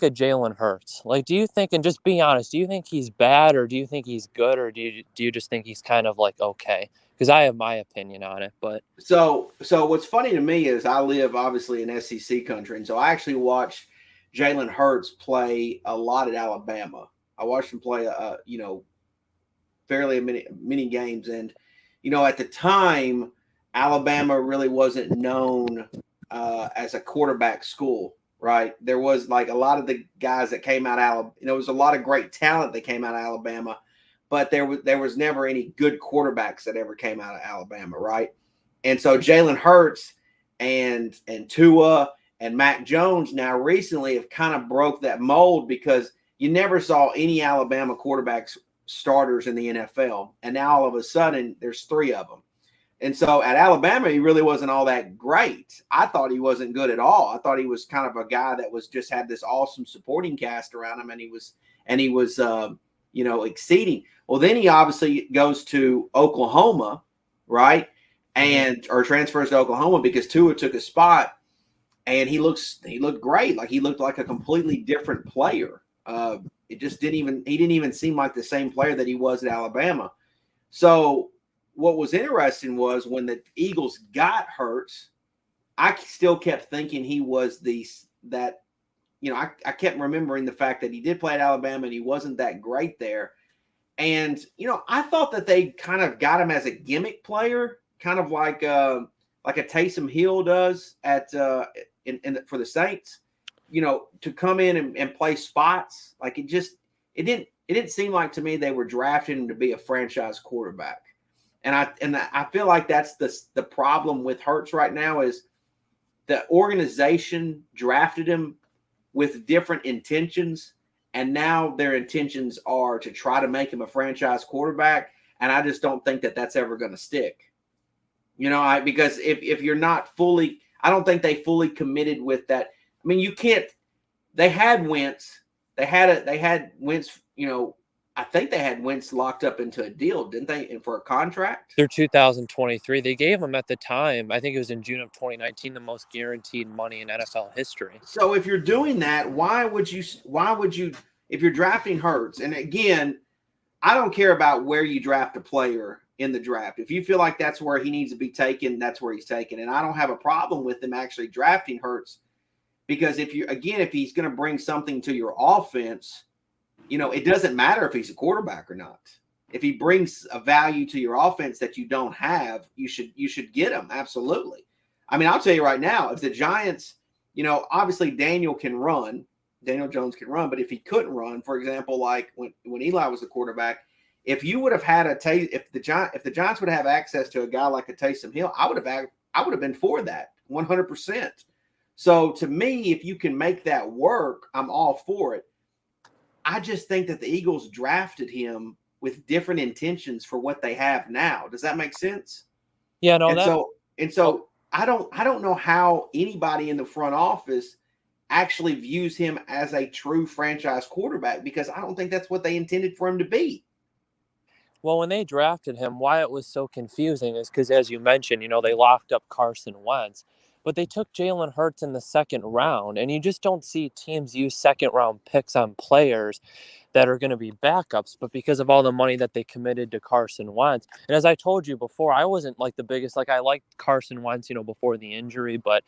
of Jalen Hurts? Like, do you think, and just be honest, do you think he's bad, or do you think he's good, or do you just think he's kind of like okay? Because I have my opinion on it. But so what's funny to me is I live obviously in SEC country, and so I actually watched Jalen Hurts play a lot at Alabama. I watched him play fairly many games, and at the time Alabama really wasn't known as a quarterback school. Right. There was like a lot of the guys that came out of Alabama. There was a lot of great talent that came out of Alabama, but there was never any good quarterbacks that ever came out of Alabama. Right. And so Jalen Hurts and Tua and Mac Jones now recently have kind of broke that mold, because you never saw any Alabama quarterbacks starters in the NFL. And now all of a sudden there's three of them. And so at Alabama, he really wasn't all that great. I thought he wasn't good at all. I thought he was kind of a guy that was just had this awesome supporting cast around him, and he was exceeding. Well, then he obviously goes to Oklahoma, right? Or transfers to Oklahoma because Tua took a spot, and he looked great. Like he looked like a completely different player. He didn't even seem like the same player that he was at Alabama. So what was interesting was when the Eagles got Hurts, I still kept thinking he was I kept remembering the fact that he did play at Alabama and he wasn't that great there. And, I thought that they kind of got him as a gimmick player, kind of like a Taysom Hill does for the Saints, to come in and play spots. Like it didn't seem like to me they were drafting him to be a franchise quarterback. And I feel like that's the problem with Hurts right now is the organization drafted him with different intentions, and now their intentions are to try to make him a franchise quarterback. And I just don't think that that's ever going to stick. Because if you're not fully, I don't think they fully committed with that. I mean, you can't. They had Wentz. They had Wentz. I think they had Wentz locked up into a deal, didn't they? And for a contract through 2023, they gave him at the time, I think it was in June of 2019, the most guaranteed money in NFL history. So if you're doing that, why would you, if you're drafting Hurts, and again, I don't care about where you draft a player in the draft. If you feel like that's where he needs to be taken, that's where he's taken. And I don't have a problem with them actually drafting Hurts because if he's going to bring something to your offense, it doesn't matter if he's a quarterback or not. If he brings a value to your offense that you don't have, you should get him. Absolutely. I mean, I'll tell you right now, if the Giants, obviously Daniel Jones can run, but if he couldn't run, for example, like when Eli was the quarterback, if you would have had if the Giants would have access to a guy like a Taysom Hill, I would have been for that 100%. So to me, if you can make that work, I'm all for it. I just think that the Eagles drafted him with different intentions for what they have now. Does that make sense? Yeah, no. So I don't know how anybody in the front office actually views him as a true franchise quarterback because I don't think that's what they intended for him to be. Well, when they drafted him, why it was so confusing is because, as you mentioned, they locked up Carson Wentz. But they took Jalen Hurts in the second round, and you just don't see teams use second-round picks on players that are going to be backups, but because of all the money that they committed to Carson Wentz. And as I told you before, I wasn't like the biggest, I liked Carson Wentz, before the injury, but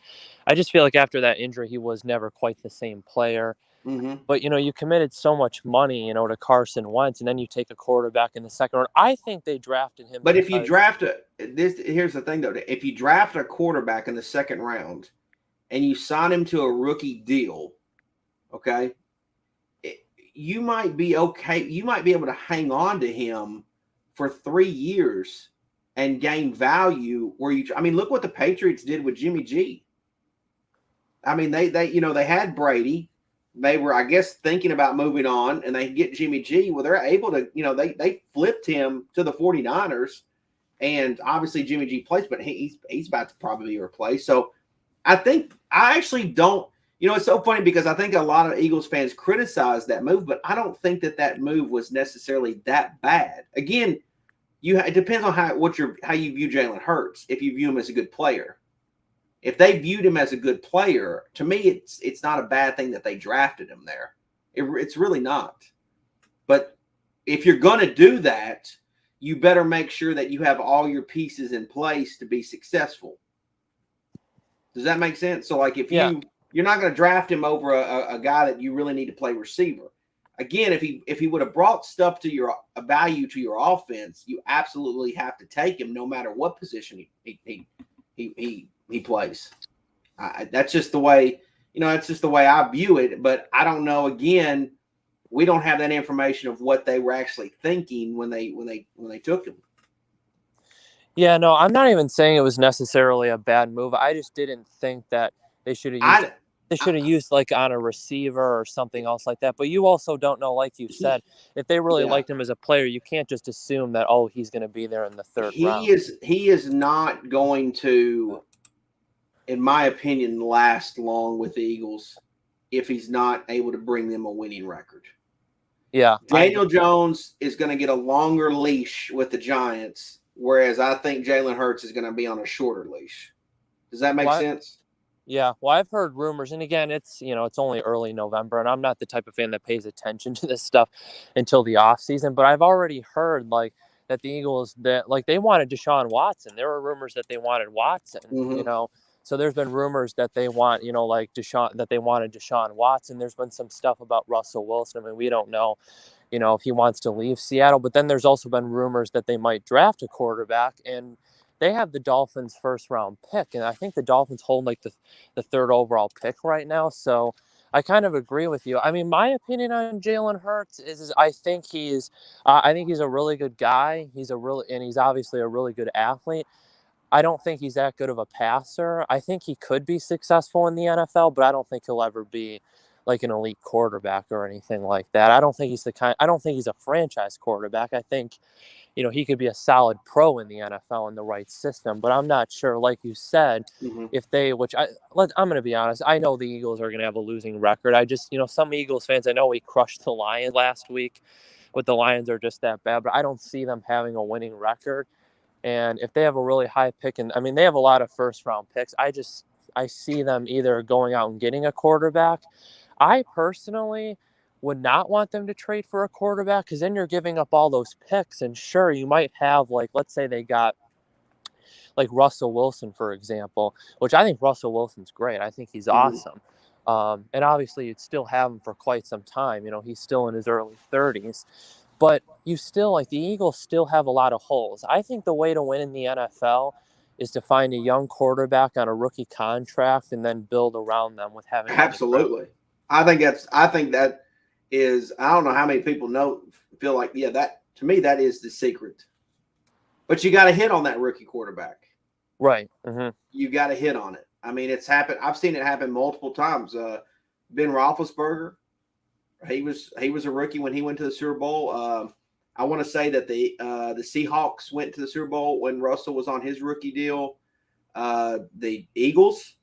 I just feel like after that injury, he was never quite the same player. Mm-hmm. But, you committed so much money, to Carson Wentz, and then you take a quarterback in the second round. I think they drafted him. But if you draft here's the thing, though. If you draft a quarterback in the second round and you sign him to a rookie deal, okay, you might be okay. You might be able to hang on to him for 3 years and gain value look what the Patriots did with Jimmy G. I mean, they had Brady. They were, I guess, thinking about moving on, and they get Jimmy G. Well, they're able to, they flipped him to the 49ers, and obviously Jimmy G plays, but he's about to probably be replaced. So I actually don't, it's so funny because I think a lot of Eagles fans criticize that move, but I don't think that move was necessarily that bad. Again, it depends on how you view Jalen Hurts, if you view him as a good player. If they viewed him as a good player, to me, it's not a bad thing that they drafted him there. It's really not. But if you're going to do that, you better make sure that you have all your pieces in place to be successful. Does that make sense? So, like, you're not going to draft him over a guy that you really need to play receiver. Again, if he would have brought stuff to a value to your offense, you absolutely have to take him, no matter what position he plays. That's just the way, that's just the way I view it. But I don't know. Again, we don't have that information of what they were actually thinking when they took him. Yeah, no, I'm not even saying it was necessarily a bad move. I just didn't think that they should have used They should have used like on a receiver or something else like that. But you also don't know, like you said, if they really liked him as a player, you can't just assume that, oh, he's going to be there in the third round. He is not going to, in my opinion, last long with the Eagles if he's not able to bring them a winning record. Yeah. Daniel Jones is going to get a longer leash with the Giants, whereas I think Jalen Hurts is going to be on a shorter leash. Does that make sense? Yeah. Well, I've heard rumors, and again, it's only early November, and I'm not the type of fan that pays attention to this stuff until the offseason, but I've already heard that the Eagles, that they wanted Deshaun Watson. There were rumors that they wanted Watson, So there's been rumors that they want, that they wanted Deshaun Watson. There's been some stuff about Russell Wilson. I mean, we don't know, if he wants to leave Seattle. But then there's also been rumors that they might draft a quarterback, and they have the Dolphins' first-round pick, and I think the Dolphins hold the third overall pick right now. So I kind of agree with you. I mean, my opinion on Jalen Hurts is I think he's a really good guy. He's obviously a really good athlete. I don't think he's that good of a passer. I think he could be successful in the NFL, but I don't think he'll ever be like an elite quarterback or anything like that. I don't think he's a franchise quarterback. I think, he could be a solid pro in the NFL in the right system, but I'm not sure, like you said, if I'm going to be honest, I know the Eagles are going to have a losing record. I just, some Eagles fans, I know we crushed the Lions last week, but the Lions are just that bad, but I don't see them having a winning record. And if they have a really high pick, and I mean, they have a lot of first round picks, I see them either going out and getting a quarterback. I personally would not want them to trade for a quarterback, because then you're giving up all those picks. And sure, you might have, let's say they got Russell Wilson, for example, which I think Russell Wilson's great. I think he's awesome. And obviously you'd still have him for quite some time. He's still in his early 30s. But you still, the Eagles still have a lot of holes. I think the way to win in the NFL is to find a young quarterback on a rookie contract and then build around them with having. Absolutely. I think that is, I don't know how many people feel like, that to me, that is the secret. But you got to hit on that rookie quarterback. Right. Mm-hmm. You got to hit on it. I mean, it's happened. I've seen it happen multiple times. Ben Roethlisberger, he was a rookie when he went to the Super Bowl. I want to say that the Seahawks went to the Super Bowl when Russell was on his rookie deal. The Eagles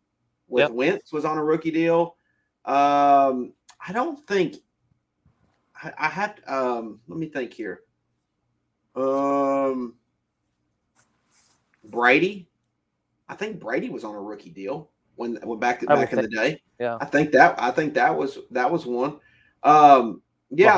with Wentz was on a rookie deal. I don't think I have to, let me think here. Brady. I think Brady was on a rookie deal when back in the day. Yeah. I think that was one. I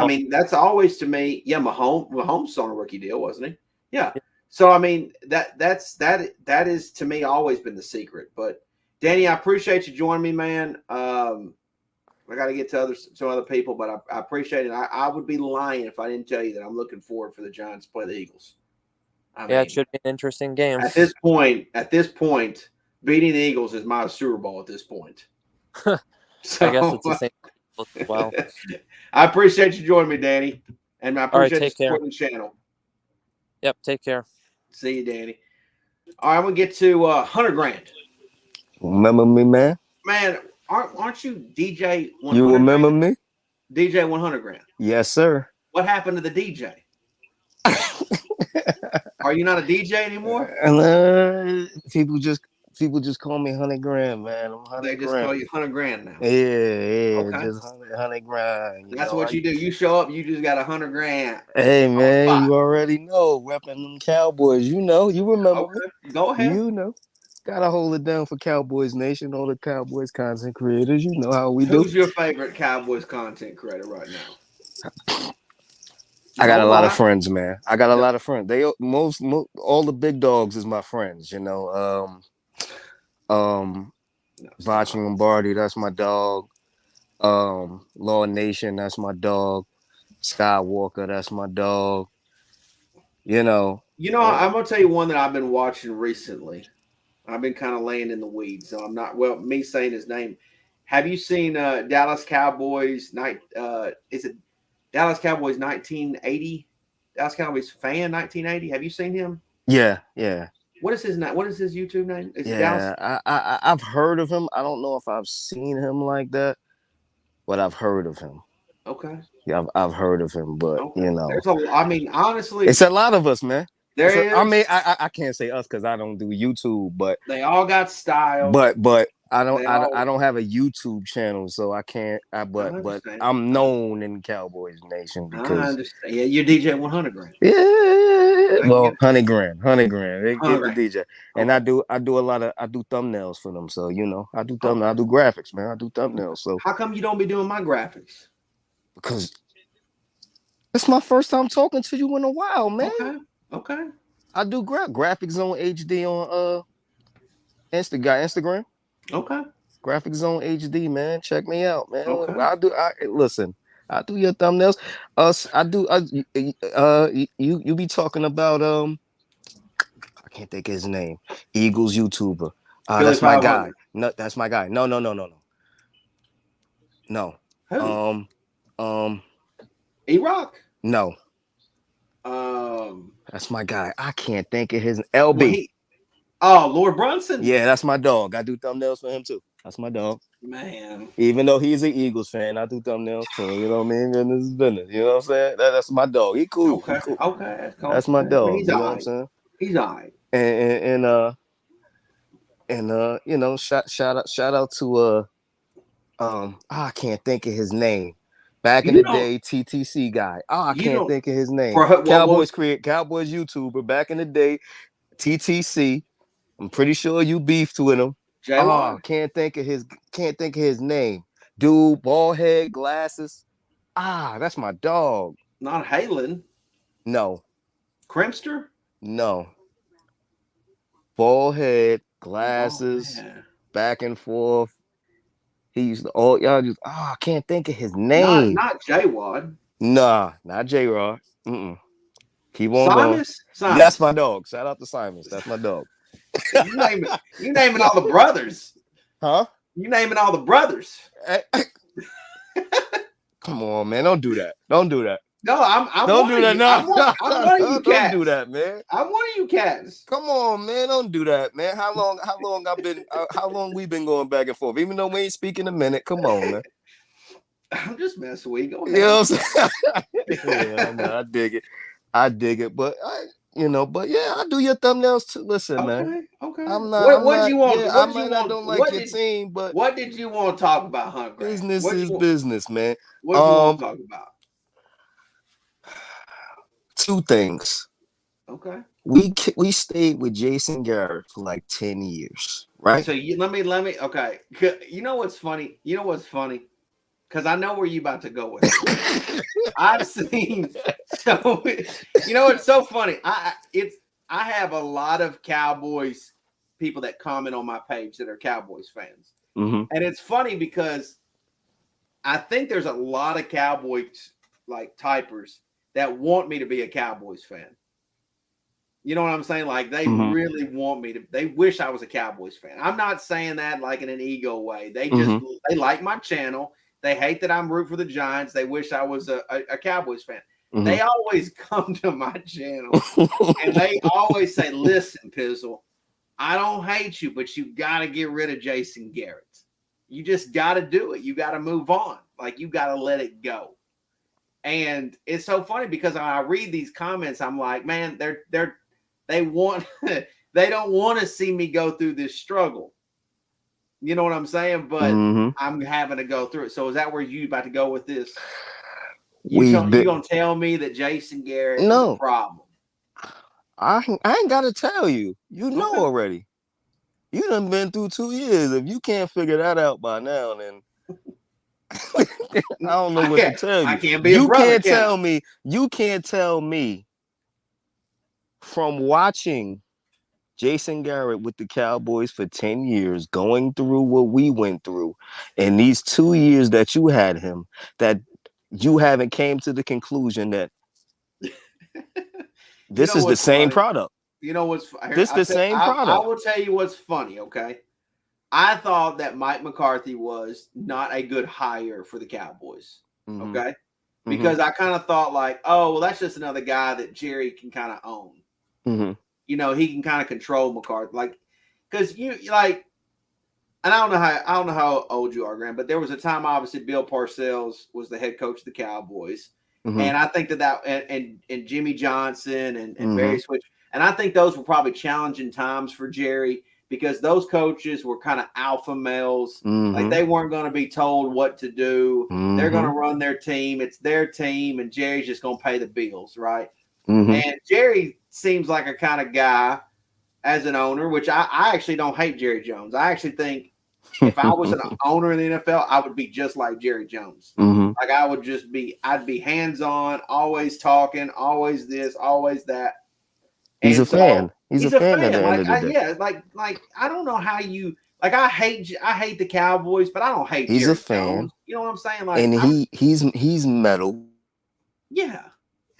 mean, that's always to me. Yeah, Mahomes on a rookie deal, wasn't he? Yeah. So I mean, that is to me always been the secret. But Danny, I appreciate you joining me, man. I got to get to some other people, but I appreciate it. I would be lying if I didn't tell you that I'm looking forward for the Giants to play the Eagles. I mean, it should be an interesting game. At this point, beating the Eagles is my Super Bowl at this point. So, I guess it's the same as well. I appreciate you joining me, Danny. And I appreciate you supporting the channel. Yep, take care. See you, Danny. All right, I'm going to get to 100 grand. Remember me, man? Man, aren't you DJ 100 You remember grand? me? DJ 100 grand. Yes, sir. What happened to the DJ? Are you not a DJ anymore? People just call me 100 grand, man. I'm 100 They just grand. call you 100 grand now. Yeah, Okay. just 100 grand. That's what you do. You show up, you just got 100 grand. Hey, man, you already know. Repping them Cowboys. You remember me. Go ahead. You know. Gotta hold it down for Cowboys Nation, all the Cowboys content creators. You know how we do. Who's your favorite Cowboys content creator right now? I got a lot of friends, man. I got a lot of friends. They most all the big dogs is my friends, Vachi Lombardi, that's my dog. Law Nation, that's my dog. Skywalker, that's my dog. I'm gonna tell you one that I've been watching recently. I've been kind of laying in the weeds, so I'm not me saying his name. Have you seen Dallas Cowboys is it Dallas Cowboys 1980? Dallas Cowboys fan 1980. Have you seen him? Yeah. What is his name? What is his YouTube name? Is it Yeah, Dallas? I've heard of him. I don't know if I've seen him like that, but I've heard of him. Okay. Yeah, I've heard of him, but Okay. There's I mean, honestly, it's a lot of us, man. there I is. mean, I can't say us because I don't do YouTube, but They all got style. I They all, don't have a YouTube channel, so I can't. But understand. I'm known in Cowboys Nation I because understand. Yeah, you're DJ 100 grand. well, 100 grand, 100 grand. They get the 100 DJ, and Okay. I do thumbnails for them. So I do Okay. I do graphics, man. I do thumbnails. So How come you don't be doing my graphics? because it's my first time talking to you in a while, man. Okay. I do graphics Zone HD on Instagram. Okay. Graphic Zone HD, man. Check me out, man. Okay. Listen. I do your thumbnails. You be talking about I can't think of his name. Eagles YouTuber. Philly That's my 500. guy. No, that's my guy. No. Who? Um. E-Rock? No. That's my guy. I can't think of his LB. Lord Brunson? Yeah, that's my dog. I do thumbnails for him too. That's my dog. Man. Even though he's an Eagles fan, I do thumbnails for him. You know what I mean? Business is business. You know what I'm saying? That's my dog. He cool. Okay. He cool. Okay. That's cool. That's my dog. He's You know all what I'm right. saying? He's all right. And shout out to I can't think of his name. Back in the day, TTC guy. I can't think of his name. Cowboys YouTuber back in the day, TTC. I'm pretty sure you beefed with him. Can't think of his name. Dude, bald head, glasses. That's my dog. Not Halen. No. Crimster? No. Bald head, glasses, back and forth. He used to y'all just I can't think of his name. Not J-Wad. Nah, not J-Rod. Keep on going. Simons. That's my dog. Shout out to Simons. That's my dog. You naming all the brothers. Huh? You naming all the brothers. Come on, man. Don't do that. Don't do that. No, I'm don't do that. No, I'm one of you cats. Don't do that, man. I'm one of you cats. Come on, man. Don't do that, man. How long we been going back and forth? Even though we ain't speaking a minute. Come on, man. I'm just messing with you. Go ahead. You know what I'm saying? Yeah, no, I dig it. But I do your thumbnails too. Listen, man. Okay. I'm not. What you want? Yeah, I don't like your team, but what did you want to talk about, Hunt? Business is business, man. What do you want to talk about? Two things. Okay. We stayed with Jason Garrett for like 10 years, right? So let me. Okay. You know what's funny? Because I know where you about to go with it. I've seen. So it's so funny. I have a lot of Cowboys people that comment on my page that are Cowboys fans, and it's funny because I think there's a lot of Cowboys like typers that want me to be a Cowboys fan. You know what I'm saying? Like they really want me to. They wish I was a Cowboys fan. I'm not saying that like in an ego way. They just they like my channel. They hate that I'm root for the Giants. They wish I was a Cowboys fan. They always come to my channel and they always say, "Listen, Pizzle, I don't hate you, but you got to get rid of Jason Garrett. You just got to do it. You got to move on. Like you got to let it go." And it's so funny because when I read these comments, I'm like, man, they want they don't want to see me go through this struggle. You know what I'm saying? But I'm having to go through it. So is that where you about to go with this? You gonna tell me that Jason Garrett is a problem? I ain't gotta tell you. You know already. You done been through 2 years. If you can't figure that out by now, then I don't know what to tell you. I can't be a brother. You can't tell me from watching Jason Garrett with the Cowboys for 10 years, going through what we went through, in these 2 years that you had him, that you haven't came to the conclusion that this is the same product. You know what's this the same product. I will tell you what's funny, okay? I thought that Mike McCarthy was not a good hire for the Cowboys, okay? Because I kind of thought like, oh, well, that's just another guy that Jerry can kind of own. You he can kind of control McCarthy, like, because like, and I don't know how old you are, Graham, but there was a time, obviously, Bill Parcells was the head coach of the Cowboys, and I think that and Jimmy Johnson and Barry Switch, and I think those were probably challenging times for Jerry because those coaches were kind of alpha males, like they weren't going to be told what to do. They're going to run their team. It's their team, and Jerry's just going to pay the bills, right? And Jerry seems like a kind of guy as an owner, which I actually don't hate Jerry Jones. I actually think if I was an owner in the NFL, I would be just like Jerry Jones. Like I'd be hands-on, always talking, always this, always that. He's a fan. He's a fan at the end of the day. Yeah, like I don't know how you like. I hate the Cowboys, but I don't hate. He's Jerry a fan. Jones. You know what I'm saying? Like, and he's metal. Yeah,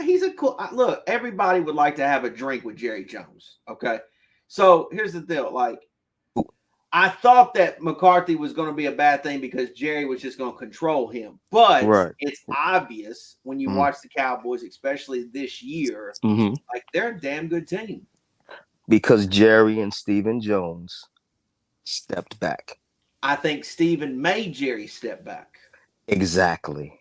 he's a cool. Look, everybody would like to have a drink with Jerry Jones. Okay, so here's the deal. Like, I thought that McCarthy was going to be a bad thing because Jerry was just going to control him. But it's obvious when you watch the Cowboys, especially this year, like they're a damn good team. Because Jerry and Stephen Jones stepped back. I think Stephen made Jerry step back. Exactly.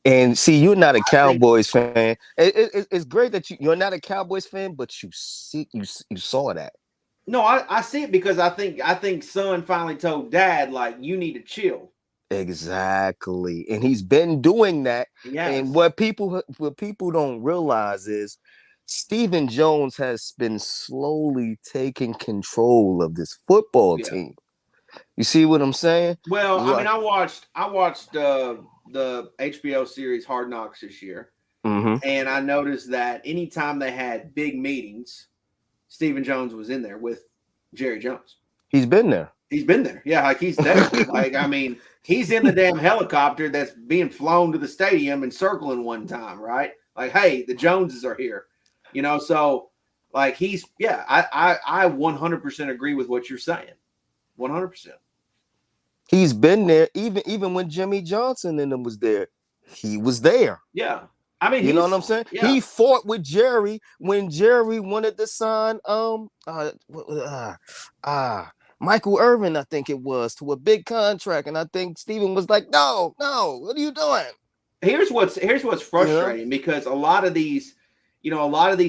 And see, you're not a Cowboys fan. It's great that you're not a Cowboys fan, but you saw that. No, I see it because I think son finally told dad, like, you need to chill. Exactly. And he's been doing that. Yes. And what people don't realize is Stephen Jones has been slowly taking control of this football team. You see what I'm saying? Well, I mean, I watched the HBO series Hard Knocks this year. And I noticed that anytime they had big meetings, Stephen Jones was in there with Jerry Jones. He's been there. Yeah, like he's there. Like, I mean, he's in the damn helicopter that's being flown to the stadium and circling one time, right? Like, hey, the Joneses are here. So like I 100% agree with what you're saying. 100%. He's been there even when Jimmy Johnson and them was there. He was there. Yeah. I mean, you know what I'm saying? Yeah. He fought with Jerry when Jerry wanted to sign Michael Irvin, I think it was, to a big contract, and I think Stephen was like, "No, what are you doing?" Here's what's frustrating because a lot of these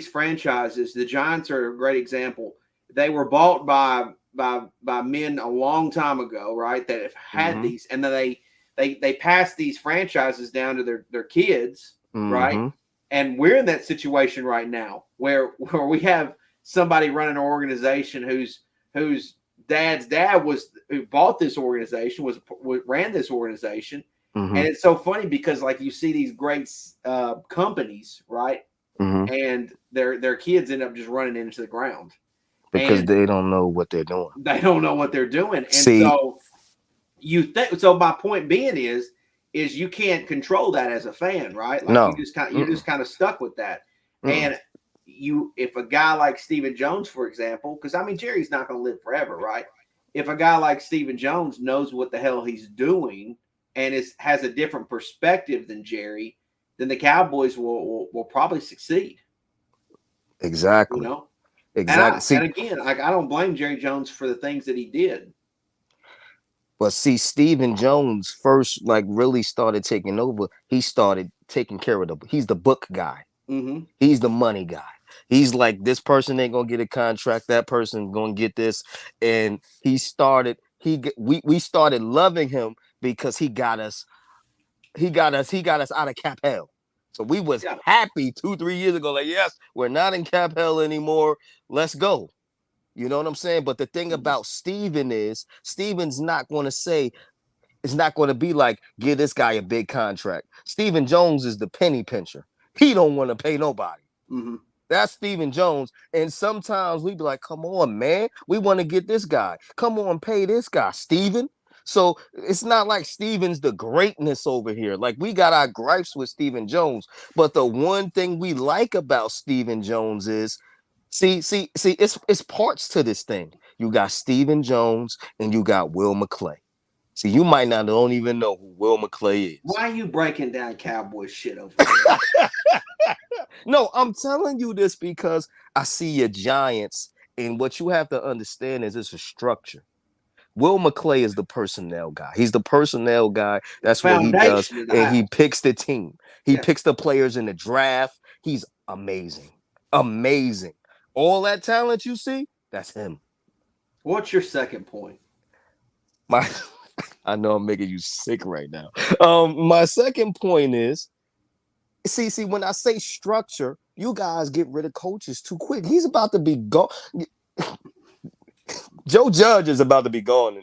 franchises, the Giants are a great example. They were bought by men a long time ago, right? That have had these, and then they passed these franchises down to their kids. Right. And we're in that situation right now where we have somebody running an organization whose dad's dad who bought this organization, ran this organization. And it's so funny because like you see these great companies, right? And their kids end up just running into the ground. Because they don't know what they're doing. They don't know what they're doing. And so so my point being is you can't control that as a fan, right? Like no. You're just kind of stuck with that. And if a guy like Stephen Jones, for example, because I mean Jerry's not going to live forever, right? If a guy like Stephen Jones knows what the hell he's doing and has a different perspective than Jerry, then the Cowboys will probably succeed. Exactly. Exactly. And again, I don't blame Jerry Jones for the things that he did. But see, Stephen Jones first really started taking over. He started taking care of he's the book guy. He's the money guy. He's like, this person ain't gonna get a contract. That person gonna get this. And we started loving him because he got us out of cap hell. So we was happy 2-3 years ago. Like, yes, we're not in cap hell anymore. Let's go. You know what I'm saying? But the thing about Steven is Steven's not going to say, it's not going to be like, give this guy a big contract. Stephen Jones is the penny pincher. He don't want to pay nobody. That's Stephen Jones. And sometimes we be like, come on, man. We want to get this guy. Come on, pay this guy, Stephen. So it's not like Steven's the greatness over here. Like, we got our gripes with Stephen Jones. But the one thing we like about Stephen Jones is, See, it's parts to this thing. You got Stephen Jones and you got Will McClay. See, you might don't even know who Will McClay is. Why are you breaking down Cowboy shit over here? No, I'm telling you this because I see your Giants, and what you have to understand is it's a structure. Will McClay is the personnel guy. He's the personnel guy. That's what he does. Foundation of the And he house. picks the team. He Yeah. picks the players in the draft. He's amazing. Amazing. All that talent you see, that's him. What's your second point? I know I'm making you sick right now. My second point is, see, when I say structure, you guys get rid of coaches too quick. He's about to be gone. Joe Judge is about to be gone.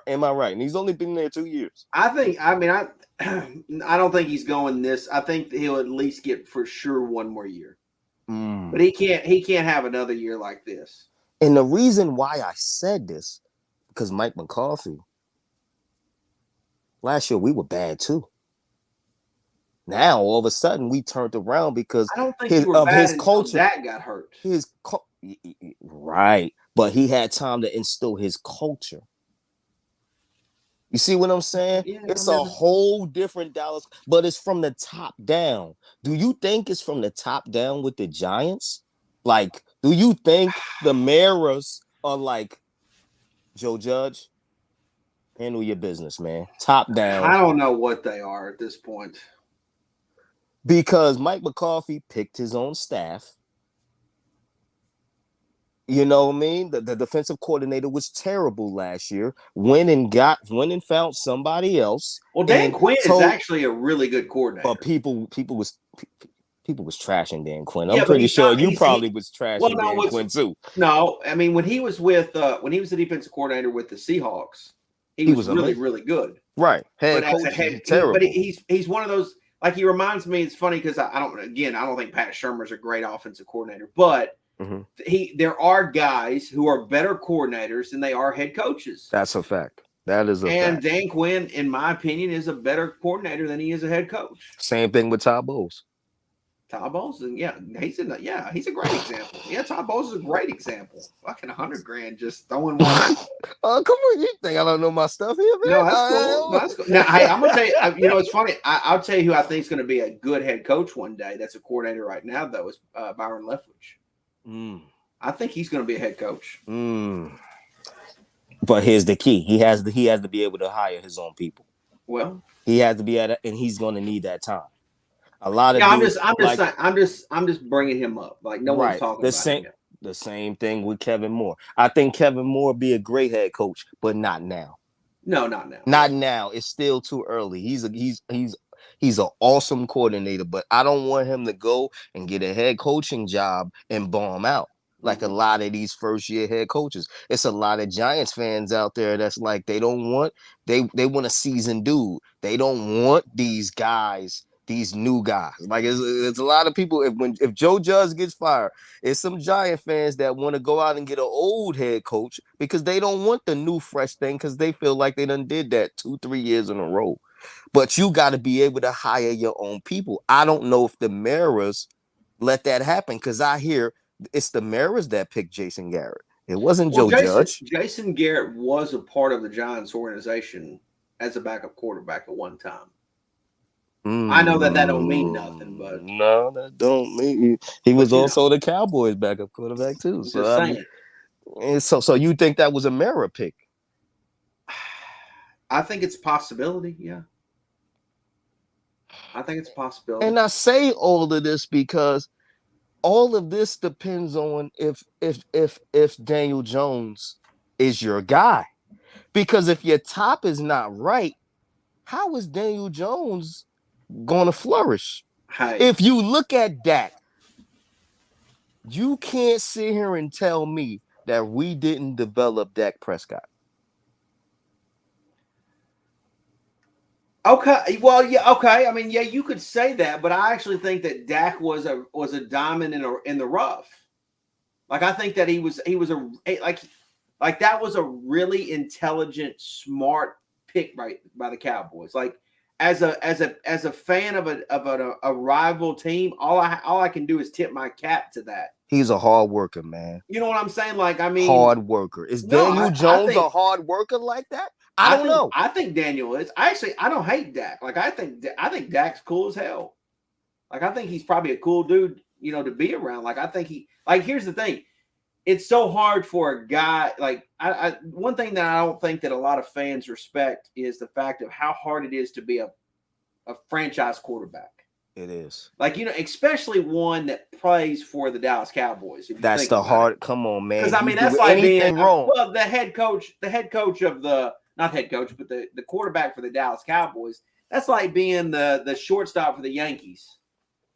Am I right? And he's only been there 2 years. I don't think he's going this. I think he'll at least get for sure one more year. But he can't have another year like this. And the reason why I said this, because Mike McCarthy, last year we were bad too. Now all of a sudden we turned around because I don't think his culture. That got hurt. Right, but he had time to instill his culture. You see what I'm saying? Yeah, it's a whole different Dallas, but it's from the top down. Do you think it's from the top down with the Giants? Like, do you think the Maras are like, Joe Judge, handle your business, man? Top down. I don't know what they are at this point. Because Mike McCarthy picked his own staff. You know what I mean? The defensive coordinator was terrible last year. Went and found somebody else. Well, Dan Quinn is actually a really good coordinator. But people was trashing Dan Quinn. I'm pretty sure you probably was trashing Dan Quinn too. No, I mean when he was the defensive coordinator with the Seahawks, he was really, really good. Right. Terrible. But he's one of those, like, he reminds me, it's funny because I don't think Pat Shurmur's a great offensive coordinator, but there are guys who are better coordinators than they are head coaches. That's a fact. That is a fact. And Dan Quinn, in my opinion, is a better coordinator than he is a head coach. Same thing with Todd Bowles. Todd Bowles, he's a great example. Yeah, Todd Bowles is a great example. Fucking $100,000 just throwing one. Oh, come on! You think I don't know my stuff here, man? No, that's cool. That's cool. Now, hey, I'm gonna tell you. You know, it's funny. I'll tell you who I think is going to be a good head coach one day. That's a coordinator right now, though. Is Byron Leftwich. I think he's going to be a head coach. But here's the key: he has to be able to hire his own people. Well, he has to be at it, and he's going to need that time. A lot of I'm just bringing him up. Like no one's talking about him. The same thing with Kevin Moore. I think Kevin Moore be a great head coach, but not now. No, not now. Not now. It's still too early. He's an awesome coordinator, but I don't want him to go and get a head coaching job and bomb out like a lot of these first year head coaches. It's a lot of Giants fans out there that's like they want a seasoned dude. They don't want these guys. These new guys, like it's a lot of people. If Joe Judge gets fired, it's some Giant fans that want to go out and get an old head coach because they don't want the new fresh thing because they feel like they done did that 2-3 years in a row. But you got to be able to hire your own people. I don't know if the Maras let that happen because I hear it's the Maras that picked Jason Garrett. It wasn't Joe Judge. Jason Garrett was a part of the Giants organization as a backup quarterback at one time. I know that don't mean nothing, but no, that don't mean he was also the Cowboys backup quarterback too. So you think that was a Mara pick? I think it's a possibility. Yeah, I think it's a possibility. And I say all of this because all of this depends on if Daniel Jones is your guy. Because if your top is not right, how is Daniel Jones going to flourish? If you look at Dak, you can't sit here and tell me that we didn't develop Dak Prescott. Okay, well, yeah, okay. I mean, yeah, you could say that, but I actually think that Dak was a diamond in the rough. Like I think that he was like that was a really intelligent, smart pick by the Cowboys. Like as a fan of a rival team, all I can do is tip my cap to that. He's a hard worker, man. You know what I'm saying? Like, I mean, hard worker. Is Daniel Jones a hard worker like that? I don't know. I think Daniel is. I don't hate Dak. Like I think Dak's cool as hell. Like, I think he's probably a cool dude, to be around. Like, I think here's the thing. It's so hard for a guy. Like, one thing that I don't think that a lot of fans respect is the fact of how hard it is to be a franchise quarterback. It is. Like, especially one that plays for the Dallas Cowboys. That's the hard. Come on, man. Because, I mean, that's like being wrong. Well, the head coach of not head coach, but the quarterback for the Dallas Cowboys. That's like being the shortstop for the Yankees.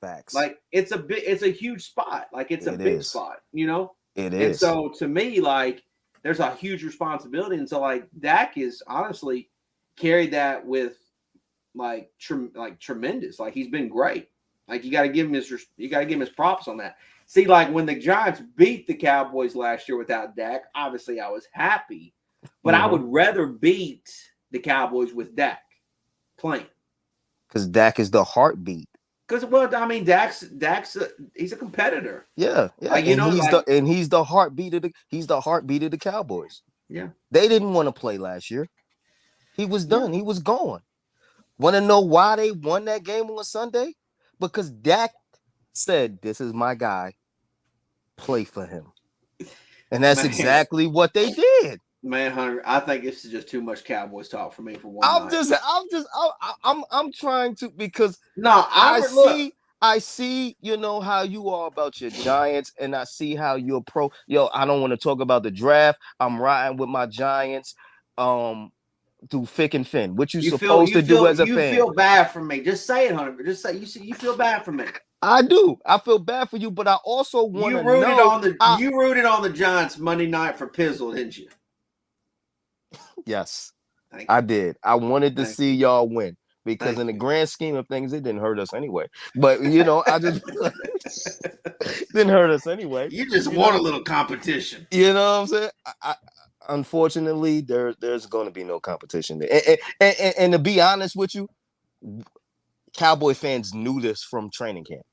Facts. Like, it's a huge spot. Like, it's a big spot, It is. And so, to me, like, there's a huge responsibility. And so, like, Dak is honestly carried that with, like tremendous. Like, he's been great. Like, you got to give him his props on that. See, like, when the Giants beat the Cowboys last year without Dak, obviously I was happy, but I would rather beat the Cowboys with Dak playing. Because Dak is the heartbeat. Because, well, I mean, Dak's he's a competitor. Yeah. Like, he's the heartbeat of the Cowboys. Yeah. They didn't want to play last year. He was done. He was gone. Want to know why they won that game on Sunday? Because Dak said, "This is my guy. Play for him." And that's exactly what they did. Man, Hunter, I think this is just too much Cowboys talk for me for one night. I'm trying to, because I see, how you are about your Giants, and I see how you're pro. I don't want to talk about the draft. I'm riding with my Giants. Through thick and thin, what you supposed to do as a fan. You feel bad for me. Just say it, Hunter. Just say you feel bad for me. I do. I feel bad for you, but I also want to know. You rooted on the Giants Monday night for Pizzle, didn't you? Yes, I did. I wanted to see y'all win because in the grand scheme of things, it didn't hurt us anyway. But I just didn't hurt us anyway. You just want a little competition. You know what I'm saying? Unfortunately, there's going to be no competition there. And to be honest with you, Cowboy fans knew this from training camp.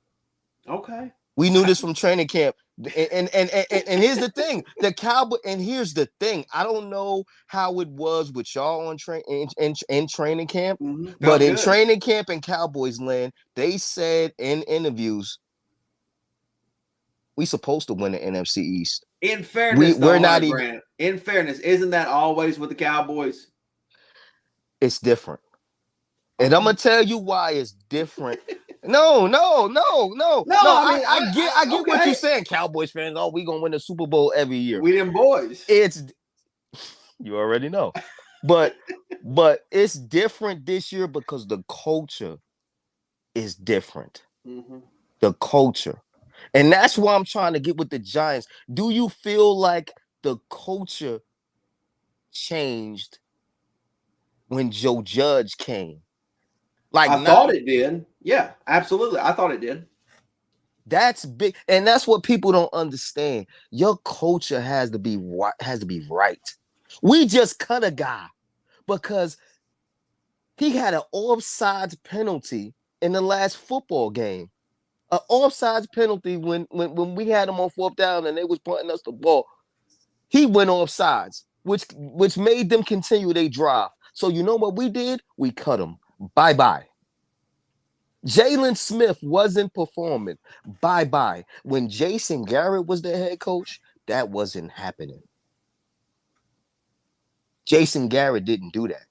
Okay. We knew this from training camp. And here's the thing. Here's the thing. I don't know how it was with y'all in training camp, but in training camp in Cowboys land, they said in interviews, we supposed to win the NFC East. In fairness, we're not even. Grant, in fairness, isn't that always with the Cowboys? It's different, and I'm gonna tell you why it's different. No. I get what you're saying, Cowboys fans. Oh, we gonna win the Super Bowl every year. We them boys. You already know, but it's different this year because the culture is different. The culture. And that's why I'm trying to get with the Giants. Do you feel like the culture changed when Joe Judge came? Like, I thought it did. Yeah, absolutely. I thought it did. That's big. And that's what people don't understand. Your culture has to be right. We just cut a guy because he had an offsides penalty in the last football game. An offsides penalty when we had him on fourth down and they was punting us the ball. He went offsides, which made them continue their drive. So you know what we did? We cut him. Bye-bye. Jalen Smith wasn't performing. Bye-bye. When Jason Garrett was the head coach, that wasn't happening. Jason Garrett didn't do that.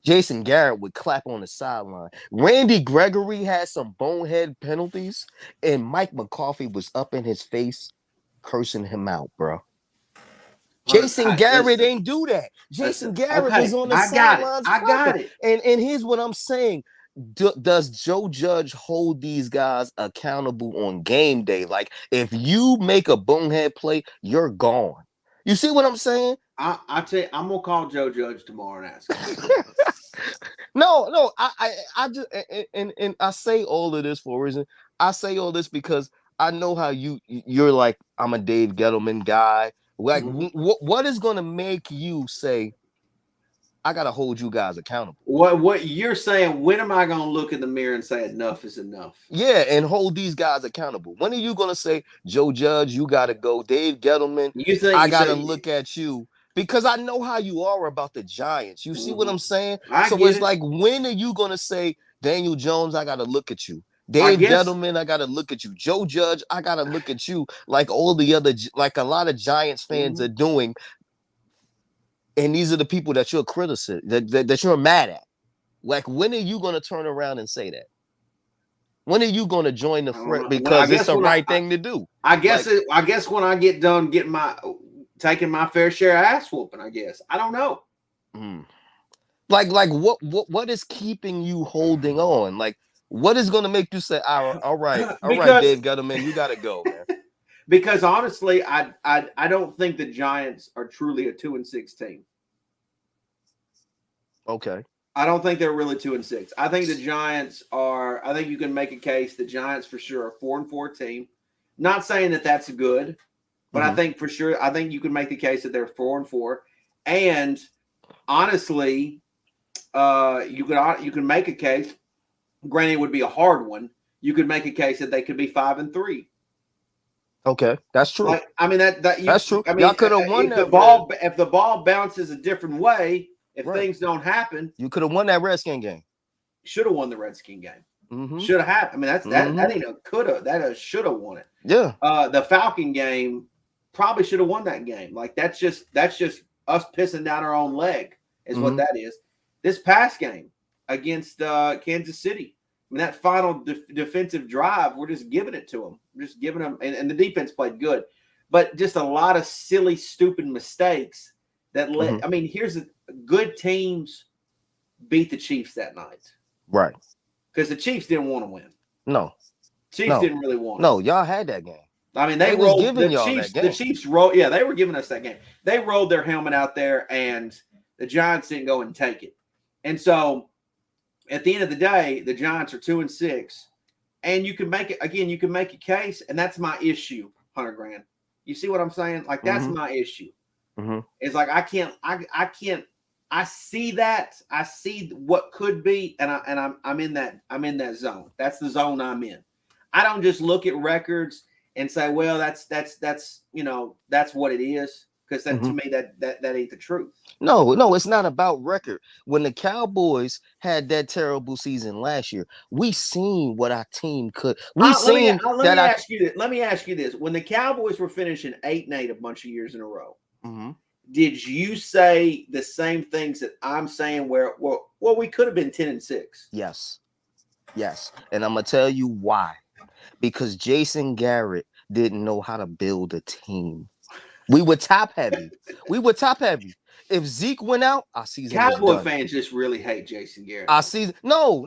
Jason Garrett would clap on the sideline. Randy Gregory had some bonehead penalties, and Mike McCarthy was up in his face cursing him out, bro. Jason Garrett ain't do that. Jason Garrett was on the sidelines. I got it. And here's what I'm saying. Does Joe Judge hold these guys accountable on game day? Like, if you make a bonehead play, you're gone. You see what I'm saying? I tell you, I'm gonna call Joe Judge tomorrow and ask him. No, I just and I say all of this for a reason. I say all this because I know how you're like, I'm a Dave Gettleman guy. Like, what is gonna make you say, I gotta hold you guys accountable? What you're saying? When am I gonna look in the mirror and say enough is enough? Yeah, and hold these guys accountable. When are you gonna say, Joe Judge, you gotta go, Dave Gettleman? I gotta look at you. Because I know how you are about the Giants. You see what I'm saying? So it's like, when are you going to say, Daniel Jones, I got to look at you. Dave Gettleman, I got to look at you. Joe Judge, I got to look at you like all the other, like a lot of Giants fans are doing. And these are the people that you're criticizing, that you're mad at. Like, when are you going to turn around and say that? When are you going to join the fray? Because it's the right thing to do. I guess when I get done taking my fair share of ass whooping, I guess. I don't know. Like what is keeping you holding on? Like, what is going to make you say, all right, Dave Gettleman, you got to go, man? Because honestly, I don't think the Giants are truly a 2-6 team. Okay. I don't think they're really 2-6. I think the Giants are. I think you can make a case the Giants for sure are a 4-4 team. Not saying that that's good, but I think for sure. I think you can make the case that they're 4-4. And honestly, you can make a case. Granted, it would be a hard one. You could make a case that they could be 5-3. Okay, that's true. Like, I mean that's true. I mean, y'all could have won that. If the ball bounces a different way, if things don't happen, you could have won that Redskin game. Should have won the Redskin game. Should have happened. I mean, that ain't a could have. That should have won it. Yeah. The Falcon game probably should have won that game. Like that's just us pissing down our own leg is what that is. This past game against Kansas City, I mean, that final defensive drive, we're just giving it to them. We're just giving them, and the defense played good, but just a lot of silly, stupid mistakes that led. I mean, here's good teams beat the Chiefs that night, right? Because the Chiefs didn't want to win. No, Chiefs didn't really want. No, y'all had that game. I mean, they rolled the Chiefs. The Chiefs rolled. Yeah, they were giving us that game. They rolled their helmet out there, and the Giants didn't go and take it. And so, at the end of the day, the Giants are 2-6, and you can make it again. You can make a case, and that's my issue, Hunter Grant. You see what I'm saying? Like that's my issue. It's like I can't. I see that. I see what could be, and I'm in that. I'm in that zone. That's the zone I'm in. I don't just look at records and say, well, that's that's what it is. Because to me, that ain't the truth. No, it's not about record. When the Cowboys had that terrible season last year, we seen what our team could. Let me ask you this: when the Cowboys were finishing 8-8 a bunch of years in a row, did you say the same things that I'm saying? Where we could have been 10-6. Yes, and I'm gonna tell you why. Because Jason Garrett didn't know how to build a team. We were top heavy. If Zeke went out, our season was done. Cowboy fans just really hate Jason Garrett. Our season, no.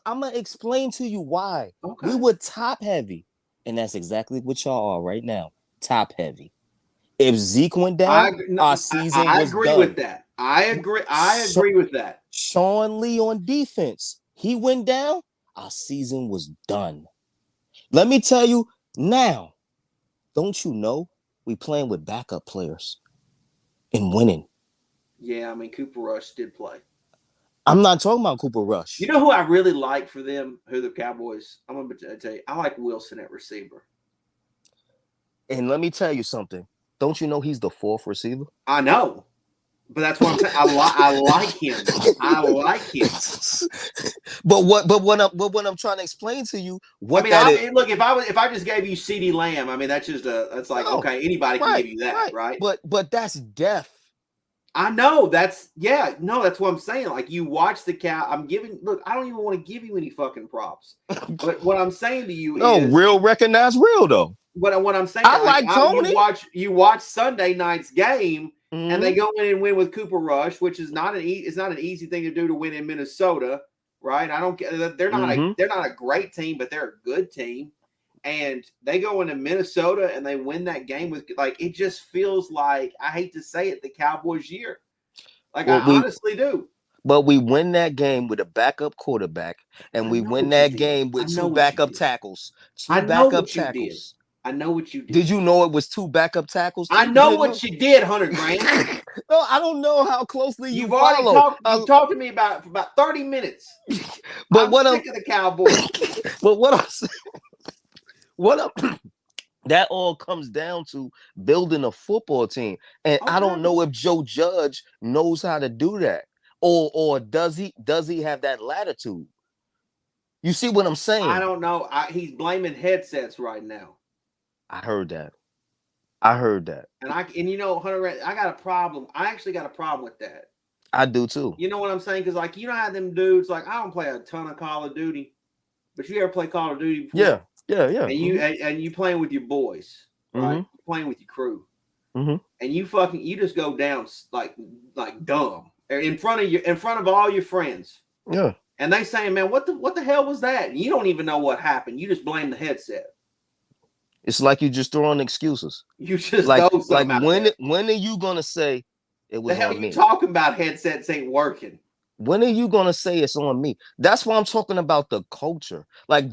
I'm gonna explain to you why. Okay. We were top heavy, and that's exactly what y'all are right now. Top heavy. If Zeke went down, our season was done. I agree with that. I agree with that. Sean Lee on defense, he went down, our season was done. Let me tell you now. Don't you know? We playing with backup players and winning. Yeah, I mean, Cooper Rush did play. I'm not talking about Cooper Rush. You know who I really like for them, who the Cowboys, I'm going to tell you, I like Wilson at receiver. And let me tell you something. Don't you know he's the 4th receiver? I know. But that's what I'm saying. I like him. I like him. But what I'm trying to explain to you, look, if I just gave you CeeDee Lamb, I mean that's okay, anybody can give you that, right? But that's death. I know that's what I'm saying. Like you watch the cow. I don't even want to give you any fucking props. But what I'm saying to you is real recognize real though. But what I'm saying, I like Tony. You watch Sunday night's game. And they go in and win with Cooper Rush, which is not an easy thing to do to win in Minnesota, right? They're not a great team, but they're a good team. And they go into Minnesota and they win that game with it just feels like, I hate to say it, the Cowboys' year. I honestly do. But we win that game with a backup quarterback, and we win that game with 2 backup tackles. I know what you did. I know what you did. Did you know it was 2 backup tackles? I know what you did, Hunter Grant. No, I don't know how closely You've already talked to me for about 30 minutes. But I'm sick of the Cowboys. But that all comes down to building a football team. And I don't know if Joe Judge knows how to do that. Or does he have that latitude? You see what I'm saying? I don't know. He's blaming headsets right now. I heard that. And you know, Hunter, I got a problem. I actually got a problem with that. I do too. You know what I'm saying? Because like you know how them dudes like I don't play a ton of Call of Duty, but you ever play Call of Duty before? Yeah. And you playing with your boys, right? You're playing with your crew, and you just go down like dumb in front of all your friends. Yeah. And they saying, man, what the hell was that? And you don't even know what happened. You just blame the headset. It's like you just throwing excuses. You just like out when there. When are you gonna say it was the hell on me? You talking about headsets ain't working? When are you gonna say it's on me? That's why I'm talking about the culture. Like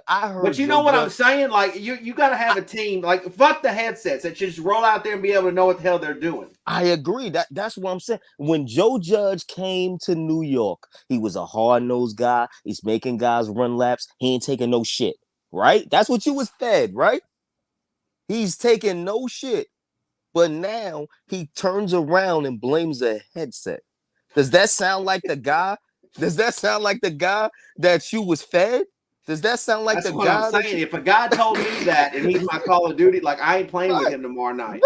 I heard. But you know what I'm saying? Like you got to have a team. Like fuck the headsets. That just roll out there and be able to know what the hell they're doing. I agree. That's what I'm saying. When Joe Judge came to New York, he was a hard-nosed guy. He's making guys run laps. He ain't taking no shit. Right? That's what you was fed, right? He's taking no shit. But now he turns around and blames a headset. Does that sound like the guy? Does that sound like the guy that you was fed? Does that sound like That's the what guy? I'm saying. If a guy told me that and he's my Call of Duty, like I ain't playing with him tomorrow night.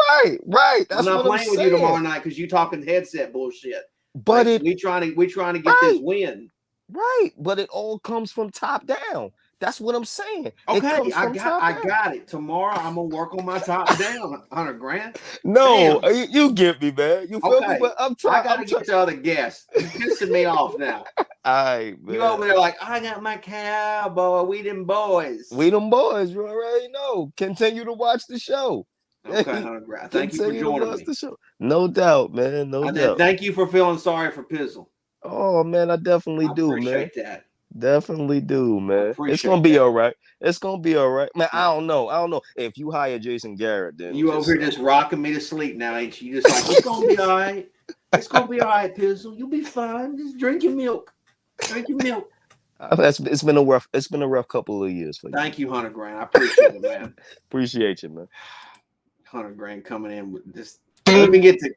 Right. That's I'm not playing with you tomorrow night because you talking headset bullshit. But like, we trying to get this win. Right, but it all comes from top down. That's what I'm saying. Okay, I got it. Tomorrow I'm gonna work on my top down, $100,000. No, you get me, man. You feel me? But I'm trying. I gotta get to other guests. You're pissing me off now. All right, man. You over there like I got my cowboy. We them boys. You already know. Continue to watch the show. Okay, $100,000. Thank you for joining me. The show. No doubt, man. No doubt. Thank you for feeling sorry for Pizzle. Oh man, I definitely do, man. Appreciate that. Definitely do, man. It's gonna be all right. It's gonna be all right, man. I don't know. If you hire Jason Garrett, then you over here just rocking me to sleep now, ain't you? You just like it's gonna be all right. It's gonna be all right, Pizzle. You'll be fine. Just drink your milk. Drink your milk. It's been a rough couple of years for you. Thank you, $100,000. I appreciate it, man. Appreciate you, man. $100,000 coming in with this. Let me get to.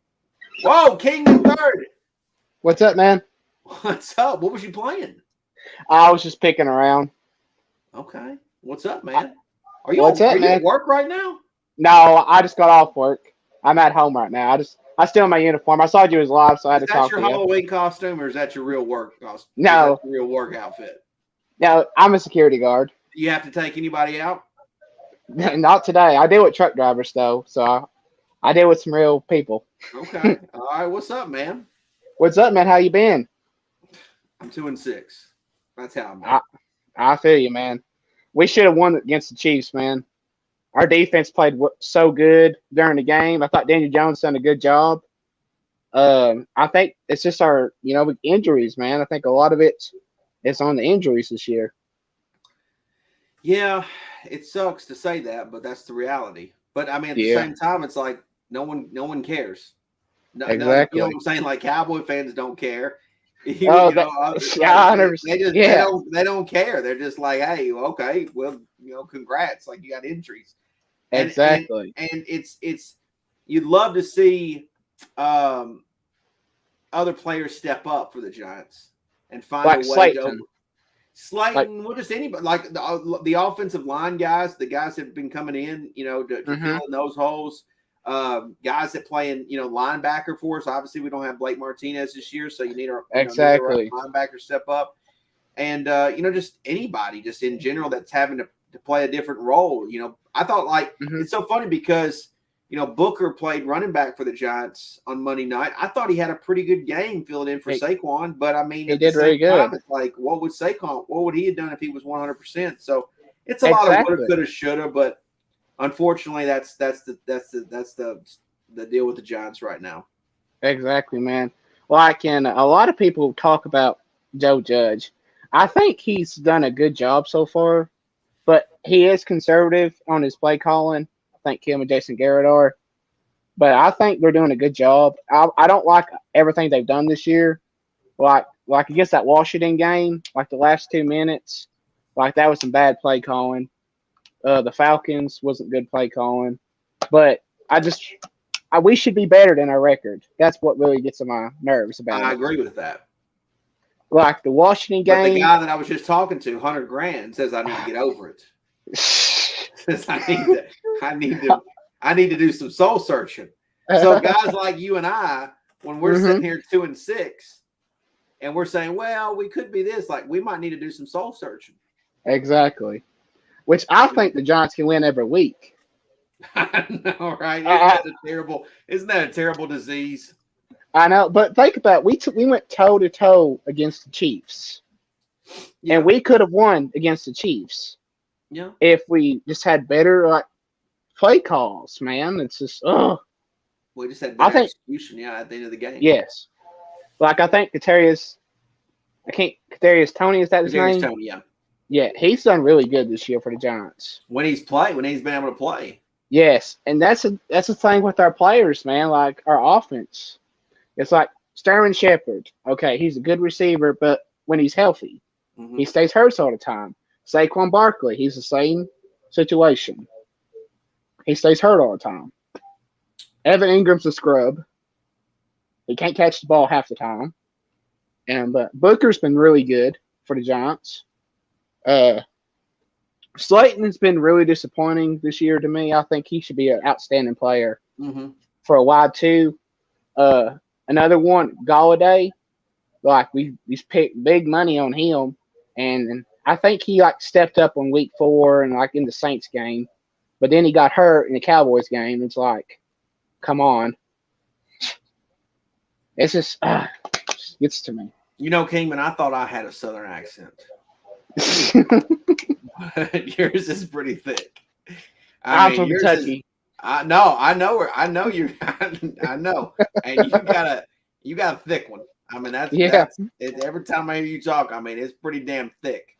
Whoa, King the Third. What's up, man? What's up? What was you playing? I was just picking around. Okay. What's up, man? Are you at work right now? No, I just got off work. I'm at home right now. I still in my uniform. I saw you was live, so I had to talk to you. Is that your Halloween costume, or is that your real work costume? No. Your real work outfit? No, I'm a security guard. Do you have to take anybody out? Not today. I deal with truck drivers, though, so I deal with some real people. Okay. All right. What's up, man? What's up, man? How you been? I'm 2-6. That's how I'm at. I feel you, man. We should have won against the Chiefs, man. Our defense played so good during the game. I thought Daniel Jones done a good job. I think it's just our, with injuries, man. I think a lot of it's on the injuries this year. Yeah, it sucks to say that, but that's the reality. But I mean, at the same time, it's like no one cares. Exactly. You know what I'm saying? Like Cowboy fans don't care. They don't care. They're just like, hey, okay, well, congrats. Like you got injuries. Exactly. And it's you'd love to see other players step up for the Giants and find a way Slayton. Well, just anybody, like the offensive line guys, the guys that have been coming in, to fill in those holes. Guys that play in, linebacker for us. Obviously, we don't have Blake Martinez this year, so you need our exactly linebacker step up, and just anybody, just in general, that's having to play a different role. I thought it's so funny because Booker played running back for the Giants on Monday night. I thought he had a pretty good game filling in for Saquon, but I mean, he did very good. It's like, what would Saquon? What would he have done if he was 100%? So it's a lot of woulda, coulda, shoulda, but unfortunately, that's the deal with the Giants right now. Exactly, man. A lot of people talk about Joe Judge. I think he's done a good job so far, but he is conservative on his play calling. I think him and Jason Garrett are, but I think they're doing a good job. I don't like everything they've done this year. Like against that Washington game, like the last 2 minutes, like that was some bad play calling. The Falcons wasn't good play calling, but we should be better than our record. That's what really gets on my nerves about it. I agree with that. Like the Washington But the game. guy that I was just talking to, Hunter Grant, says I need to get over it. Says I need to do some soul searching. So guys like you and I, when we're sitting here 2-6, and we're saying, well, we could be this, like we might need to do some soul searching. Exactly. Which I think the Giants can win every week. I know, right? Isn't that a terrible disease? I know, but think about it. We went toe to toe against the Chiefs, and we could have won against the Chiefs. Yeah. If we just had better play calls, man. It's just We just had better execution, at the end of the game. Yes. Like I think Kadarius Toney, is that his name? Toney, yeah. Yeah, he's done really good this year for the Giants. When he's been able to play. Yes, and that's the thing with our players, man. Like our offense, it's like Sterling Shepard. Okay, he's a good receiver, but when he's healthy, he stays hurt all the time. Saquon Barkley, he's the same situation. He stays hurt all the time. Evan Ingram's a scrub. He can't catch the ball half the time. But Booker's been really good for the Giants. Slayton has been really disappointing this year to me. I think he should be an outstanding player for a wide two. Another one, Galladay. Like we picked big money on him, and I think he stepped up on week 4 and in the Saints game, but then he got hurt in the Cowboys game. It's like, come on, it's just gets to me. You know, Kingman, I thought I had a Southern accent. Yours is pretty thick. I'm from Kentucky. I know you. I know, and you got a thick one. I mean, that's every time I hear you talk, I mean, it's pretty damn thick.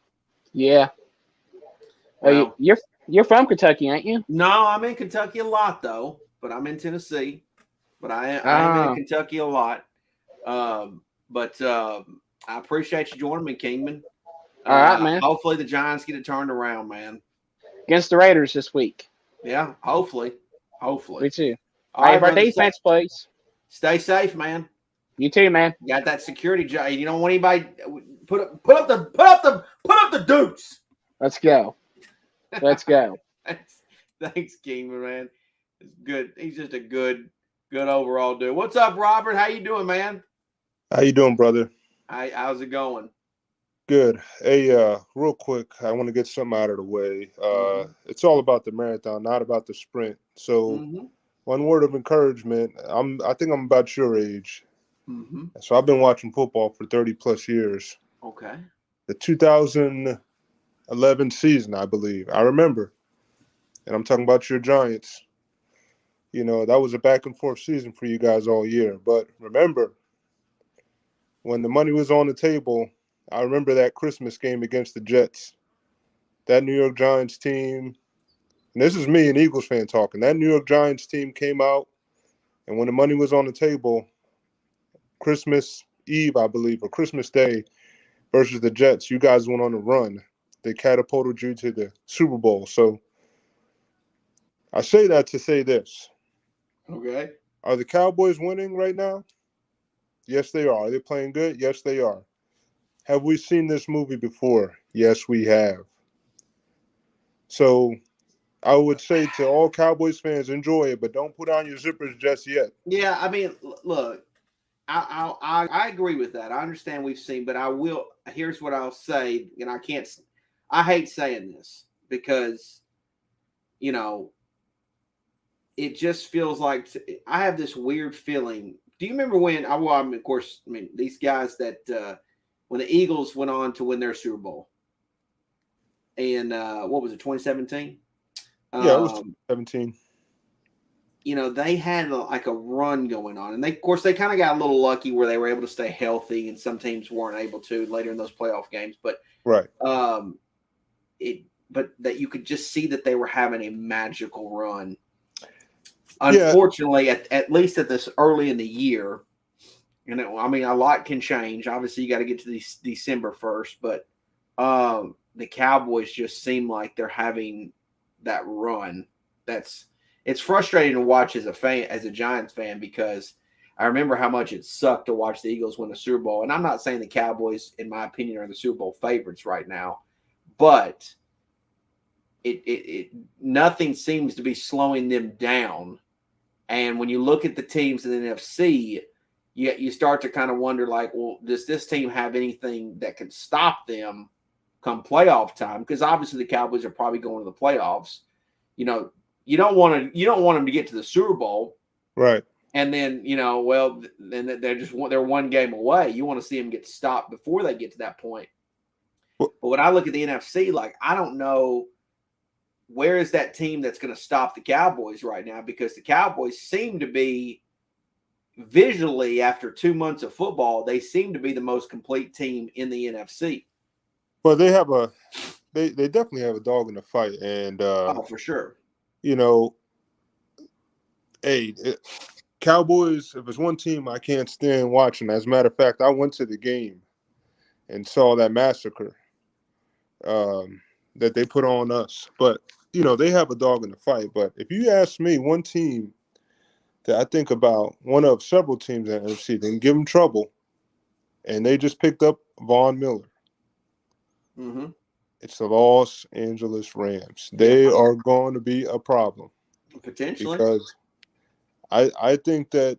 Yeah. Well, you're from Kentucky, ain't you? No, I'm in Kentucky a lot though, but I'm in Tennessee. But I am in Kentucky a lot. But I appreciate you joining me, Kingman. All right, man. Hopefully the Giants get it turned around, man. Against the Raiders this week. Yeah, hopefully. Me too. All right, if our defense plays. Stay safe, man. You too, man. You got that security job. You don't want anybody put up the dukes. Let's go. Thanks, Kingman, man. It's good. He's just a good overall dude. What's up, Robert? How you doing, man? How you doing, brother? How's it going? Good. Hey, real quick, I want to get something out of the way. It's all about the marathon, not about the sprint. So, one word of encouragement. I think I'm about your age. So I've been watching football for 30 plus years. Okay. The 2011 season, I believe. I remember. And I'm talking about your Giants. You know, that was a back and forth season for you guys all year. But remember, when the money was on the table, I remember that Christmas game against the Jets. That New York Giants team, and this is me, an Eagles fan talking, that New York Giants team came out, and when the money was on the table, Christmas Eve, I believe, or Christmas Day versus the Jets, you guys went on a run. They catapulted you to the Super Bowl. So I say that to say this. Okay. Are the Cowboys winning right now? Yes, they are. Are they playing good? Yes, they are. Have we seen this movie before? Yes, we have. So I would say to all Cowboys fans, enjoy it, but don't put on your zippers just yet. Yeah, I mean, look, I agree with that. I understand we've seen, but here's what I'll say, and I hate saying this because, you know, it just feels like I have this weird feeling. Do you remember when, of course, these guys that, when the Eagles went on to win their Super Bowl, and what was it, 2017? Yeah, it was 2017. You know, they had a run going on, and they kind of got a little lucky where they were able to stay healthy, and some teams weren't able to later in those playoff games. But right, but that you could just see that they were having a magical run. Unfortunately, at least at this early in the year, you know, I mean, a lot can change. Obviously, you got to get to December 1st, but the Cowboys just seem like they're having that run. It's frustrating to watch as a Giants fan because I remember how much it sucked to watch the Eagles win the Super Bowl. And I'm not saying the Cowboys, in my opinion, are the Super Bowl favorites right now, but it nothing seems to be slowing them down. And when you look at the teams in the NFC, you start to kind of wonder, like, well, does this team have anything that can stop them come playoff time? Because obviously the Cowboys are probably going to the playoffs. You know, you don't want them to get to the Super Bowl, right? And then then they're one game away. You want to see them get stopped before they get to that point. But when I look at the NFC, like, I don't know where is that team that's going to stop the Cowboys right now, because the Cowboys seem to be visually, after 2 months of football, they seem to be the most complete team in the NFC. Well, they definitely have a dog in the fight, and for sure. Cowboys, if it's one team I can't stand watching, as a matter of fact, I went to the game and saw that massacre that they put on us. But, they have a dog in the fight. But if you ask me, one team that I think about, one of several teams in the NFC, they can give them trouble, and they just picked up Von Miller. Mm-hmm. It's the Los Angeles Rams. They are going to be a problem. Potentially. Because I think that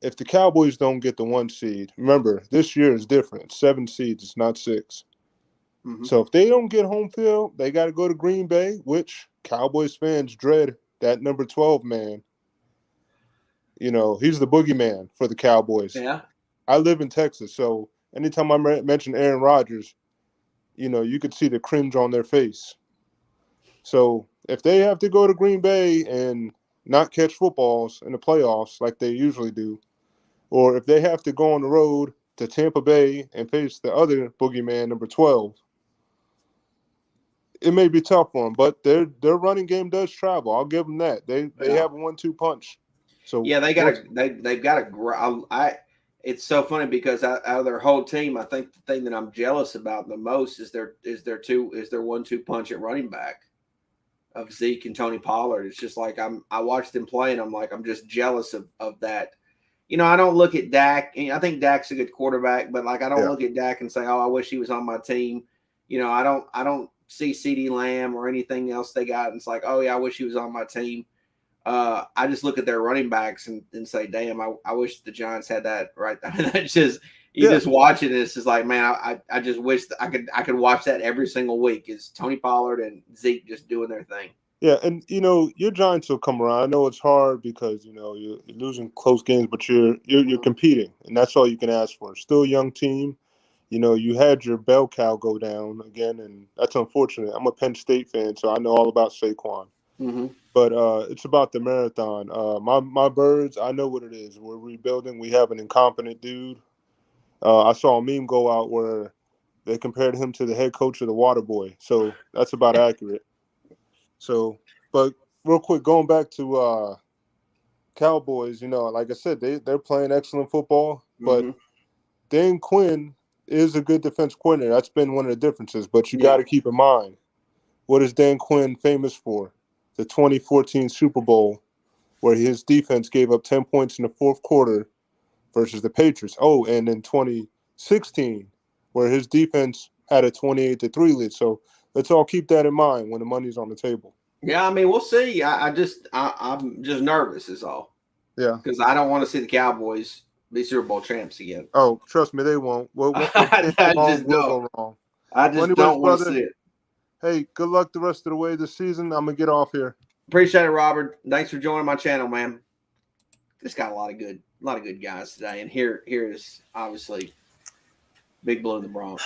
if the Cowboys don't get the 1 seed, remember, this year is different. It's 7 seeds. It's not 6. Mm-hmm. So if they don't get home field, they got to go to Green Bay, which Cowboys fans dread that number 12 man. He's the boogeyman for the Cowboys. Yeah. I live in Texas, so anytime I mention Aaron Rodgers, you could see the cringe on their face. So if they have to go to Green Bay and not catch footballs in the playoffs like they usually do, or if they have to go on the road to Tampa Bay and face the other boogeyman, number 12, it may be tough for them. But their running game does travel. I'll give them that. They have a 1-2 punch. So yeah, they've got a. It's so funny because out of their whole team, I think the thing that I'm jealous about the most is their 1-2 punch at running back of Zeke and Tony Pollard. It's just like I watched them play, and I'm just jealous of that. I don't look at Dak. I think Dak's a good quarterback, but like I don't look at Dak and say, "Oh, I wish he was on my team." I don't see CeeDee Lamb or anything else they got, and it's like, "Oh yeah, I wish he was on my team." I just look at their running backs and say, "Damn, I wish the Giants had that." Right? I mean, that's just just watch it, and it's just like, man, I just wish that I could watch that every single week. Is Tony Pollard and Zeke just doing their thing? Yeah, and your Giants will come around. I know it's hard because you're losing close games, but you're competing, and that's all you can ask for. Still a young team. You had your bell cow go down again, and that's unfortunate. I'm a Penn State fan, so I know all about Saquon. Mm-hmm. But it's about the marathon. My birds, I know what it is. We're rebuilding. We have an incompetent dude. I saw a meme go out where they compared him to the head coach of the Water Boy. So that's about accurate. So, but real quick, going back to Cowboys, like I said, they're playing excellent football. But Dan Quinn is a good defense coordinator. That's been one of the differences. But you got to keep in mind, what is Dan Quinn famous for? The 2014 Super Bowl, where his defense gave up 10 points in the fourth quarter versus the Patriots. Oh, and in 2016, where his defense had a 28-3 lead. So let's all keep that in mind when the money's on the table. Yeah, I mean, we'll see. I'm just nervous is all. Yeah. Because I don't want to see the Cowboys be Super Bowl champs again. Oh, trust me, they won't. I just don't want to see it. Hey, good luck the rest of the way this season. I'm going to get off here. Appreciate it, Robert. Thanks for joining my channel, man. Just got a lot of good guys today. And here is obviously Big Blue in the Bronx.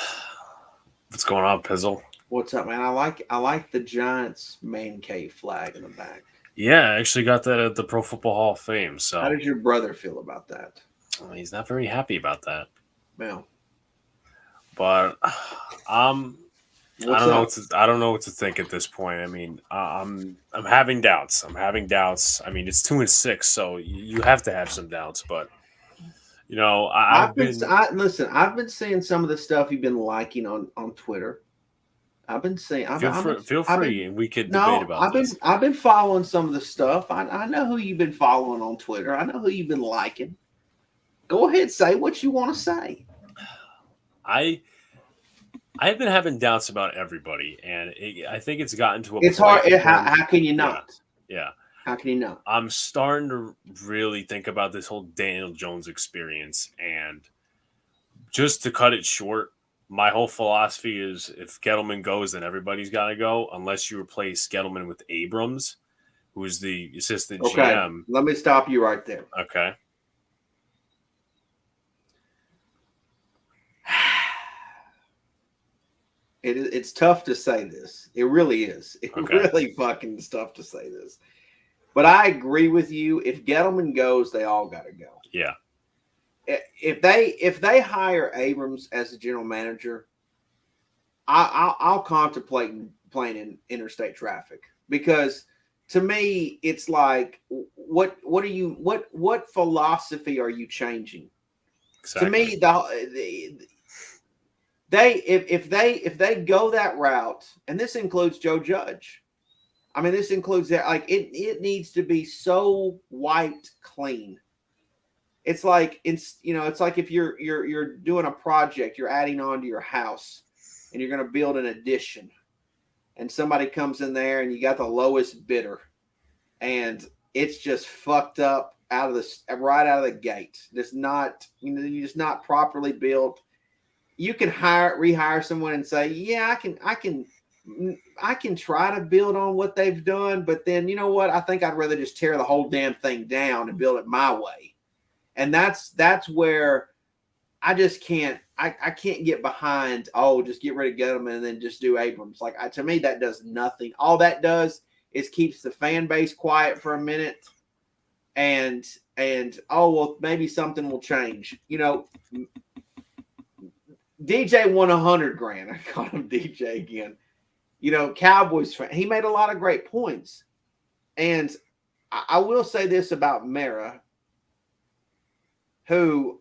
What's going on, Pizzle? What's up, man? I like the Giants man cave flag in the back. Yeah, I actually got that at the Pro Football Hall of Fame. So how did your brother feel about that? Well, he's not very happy about that. Well, but I don't know what to think at this point. I mean, I'm having doubts. I mean, it's 2-6, so you have to have some doubts. But I've been seeing some of the stuff you've been liking on Twitter. I've been seeing. Feel free, and we could debate about this. I've been following some of the stuff. I know who you've been following on Twitter. I know who you've been liking. Go ahead, say what you want to say. I've been having doubts about everybody, and I think it's gotten to a. It's hard. How can you not? Yeah. How can you not? I'm starting to really think about this whole Daniel Jones experience, and just to cut it short, my whole philosophy is if Gettleman goes, then everybody's got to go, unless you replace Gettleman with Abrams, who is the assistant GM. Let me stop you right there. Okay. It's tough to say this. It really is. It really fucking is tough to say this. But I agree with you. If Gettleman goes, they all got to go. Yeah. If they hire Abrams as a general manager, I'll contemplate playing in interstate traffic, because to me it's like what philosophy are you changing? Exactly. To me, if they go that route, and this includes Joe Judge. I mean, this includes that. Like it needs to be so wiped clean. It's like it's like if you're doing a project, you're adding on to your house, and you're going to build an addition, and somebody comes in there and you got the lowest bidder, and it's just fucked up right out of the gate. It's not you're just not properly built. You can rehire someone and say, yeah, I can try to build on what they've done, but then you know what? I think I'd rather just tear the whole damn thing down and build it my way. And that's where I just can't I can't get behind, just get rid of Gettleman and then just do Abrams. Like to me, that does nothing. All that does is keeps the fan base quiet for a minute, and maybe something will change. DJ won $100,000. I called him DJ again. Cowboys fan. He made a lot of great points. And I will say this about Mara, who,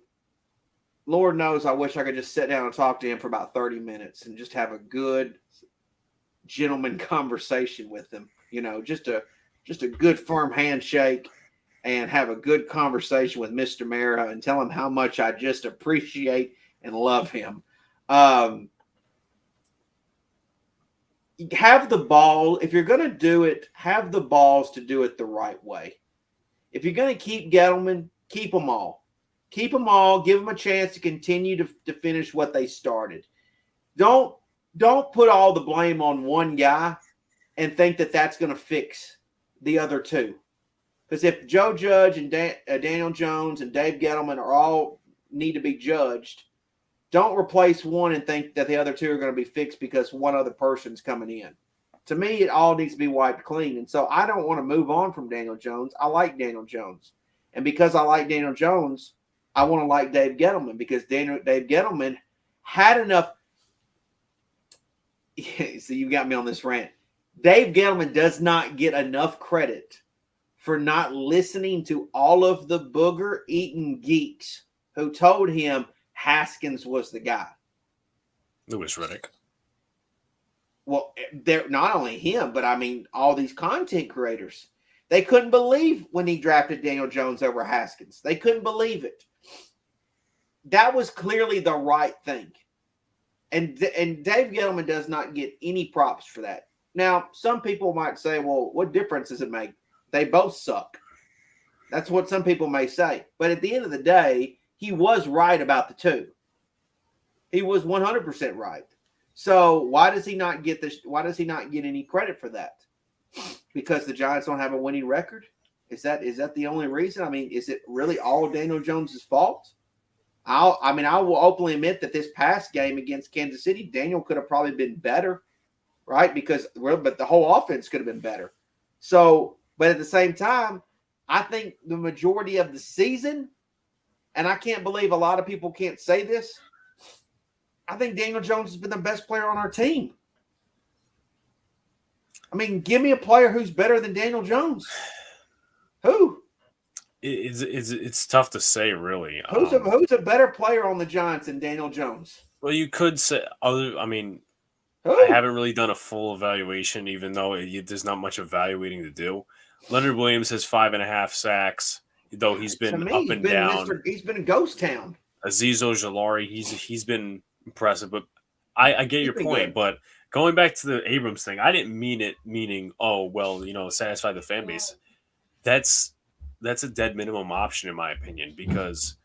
Lord knows, I wish I could just sit down and talk to him for about 30 minutes and just have a good gentleman conversation with him. Just a good firm handshake and have a good conversation with Mr. Mara and tell him how much I just appreciate and love him. Have the ball. If you're going to do it, have the balls to do it the right way. If you're going to keep Gettleman, keep them all. Keep them all. Give them a chance to continue to finish what they started. Don't put all the blame on one guy and think that that's going to fix the other two. Because if Joe Judge and Daniel Jones and Dave Gettleman are all need to be judged, don't replace one and think that the other two are going to be fixed because one other person's coming in. To me, it all needs to be wiped clean. And so I don't want to move on from Daniel Jones. I like Daniel Jones. And because I like Daniel Jones, I want to like Dave Gettleman, because Dave Gettleman had enough. So you got me on this rant. Dave Gettleman does not get enough credit for not listening to all of the booger-eating geeks who told him Haskins was the guy. Louis Riddick. Well, they're not only him, but I mean all these content creators. They couldn't believe when he drafted Daniel Jones over Haskins. They couldn't believe it. That was clearly the right thing. And Dave Gettleman does not get any props for that. Now, some people might say, well, what difference does it make? They both suck. That's what some people may say. But at the end of the day, he was right about the two. He was 100% right. So why does he not get this? Why does he not get any credit for that? Because the Giants don't have a winning record? Is that the only reason? I mean, is it really all Daniel Jones' fault? I will openly admit that this past game against Kansas City, Daniel could have probably been better, right? But the whole offense could have been better. So, but at the same time, I think the majority of the season, and I can't believe a lot of people can't say this, I think Daniel Jones has been the best player on our team. I mean, give me a player who's better than Daniel Jones. Who? It's tough to say, really. Who's a better player on the Giants than Daniel Jones? Well, you could say other. I mean, I haven't really done a full evaluation, even though there's not much evaluating to do. Leonard Williams has 5.5 sacks, though he's been up and down. He's been a ghost town. Aziz Ojolari, he's been impressive, but I get your point. Good. But going back to the Abrams thing, I didn't mean it meaning, oh well, satisfy the fan base. That's a dead minimum option in my opinion, because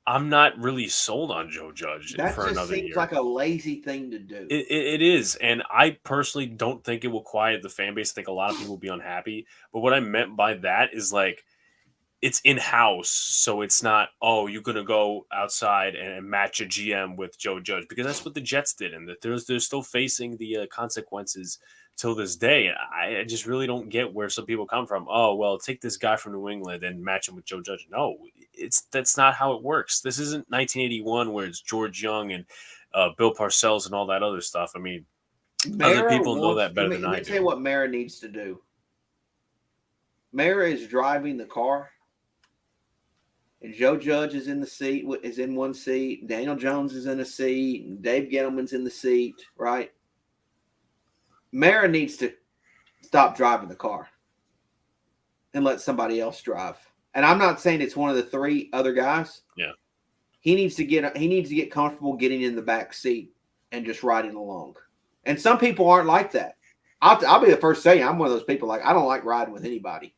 I'm not really sold on Joe Judge for another year. That seems like a lazy thing to do. It is, and I personally don't think it will quiet the fan base. I think a lot of people will be unhappy. But what I meant by that is like, it's in-house, so it's not, oh, you're going to go outside and match a GM with Joe Judge, because that's what the Jets did, and that they're still facing the consequences till this day. I just really don't get where some people come from. Oh, well, take this guy from New England and match him with Joe Judge. No, that's not how it works. This isn't 1981 where it's George Young and Bill Parcells and all that other stuff. I mean, other people know that better than I do. Let me tell you what Mara needs to do. Mara is driving the car, and Joe Judge is in the seat, is in one seat. Daniel Jones is in a seat, and Dave Gettleman's in the seat, right? Mara needs to stop driving the car and let somebody else drive. And I'm not saying it's one of the three other guys. Yeah. He needs to get comfortable getting in the back seat and just riding along. And some people aren't like that. I'll be the first to say I'm one of those people. Like, I don't like riding with anybody.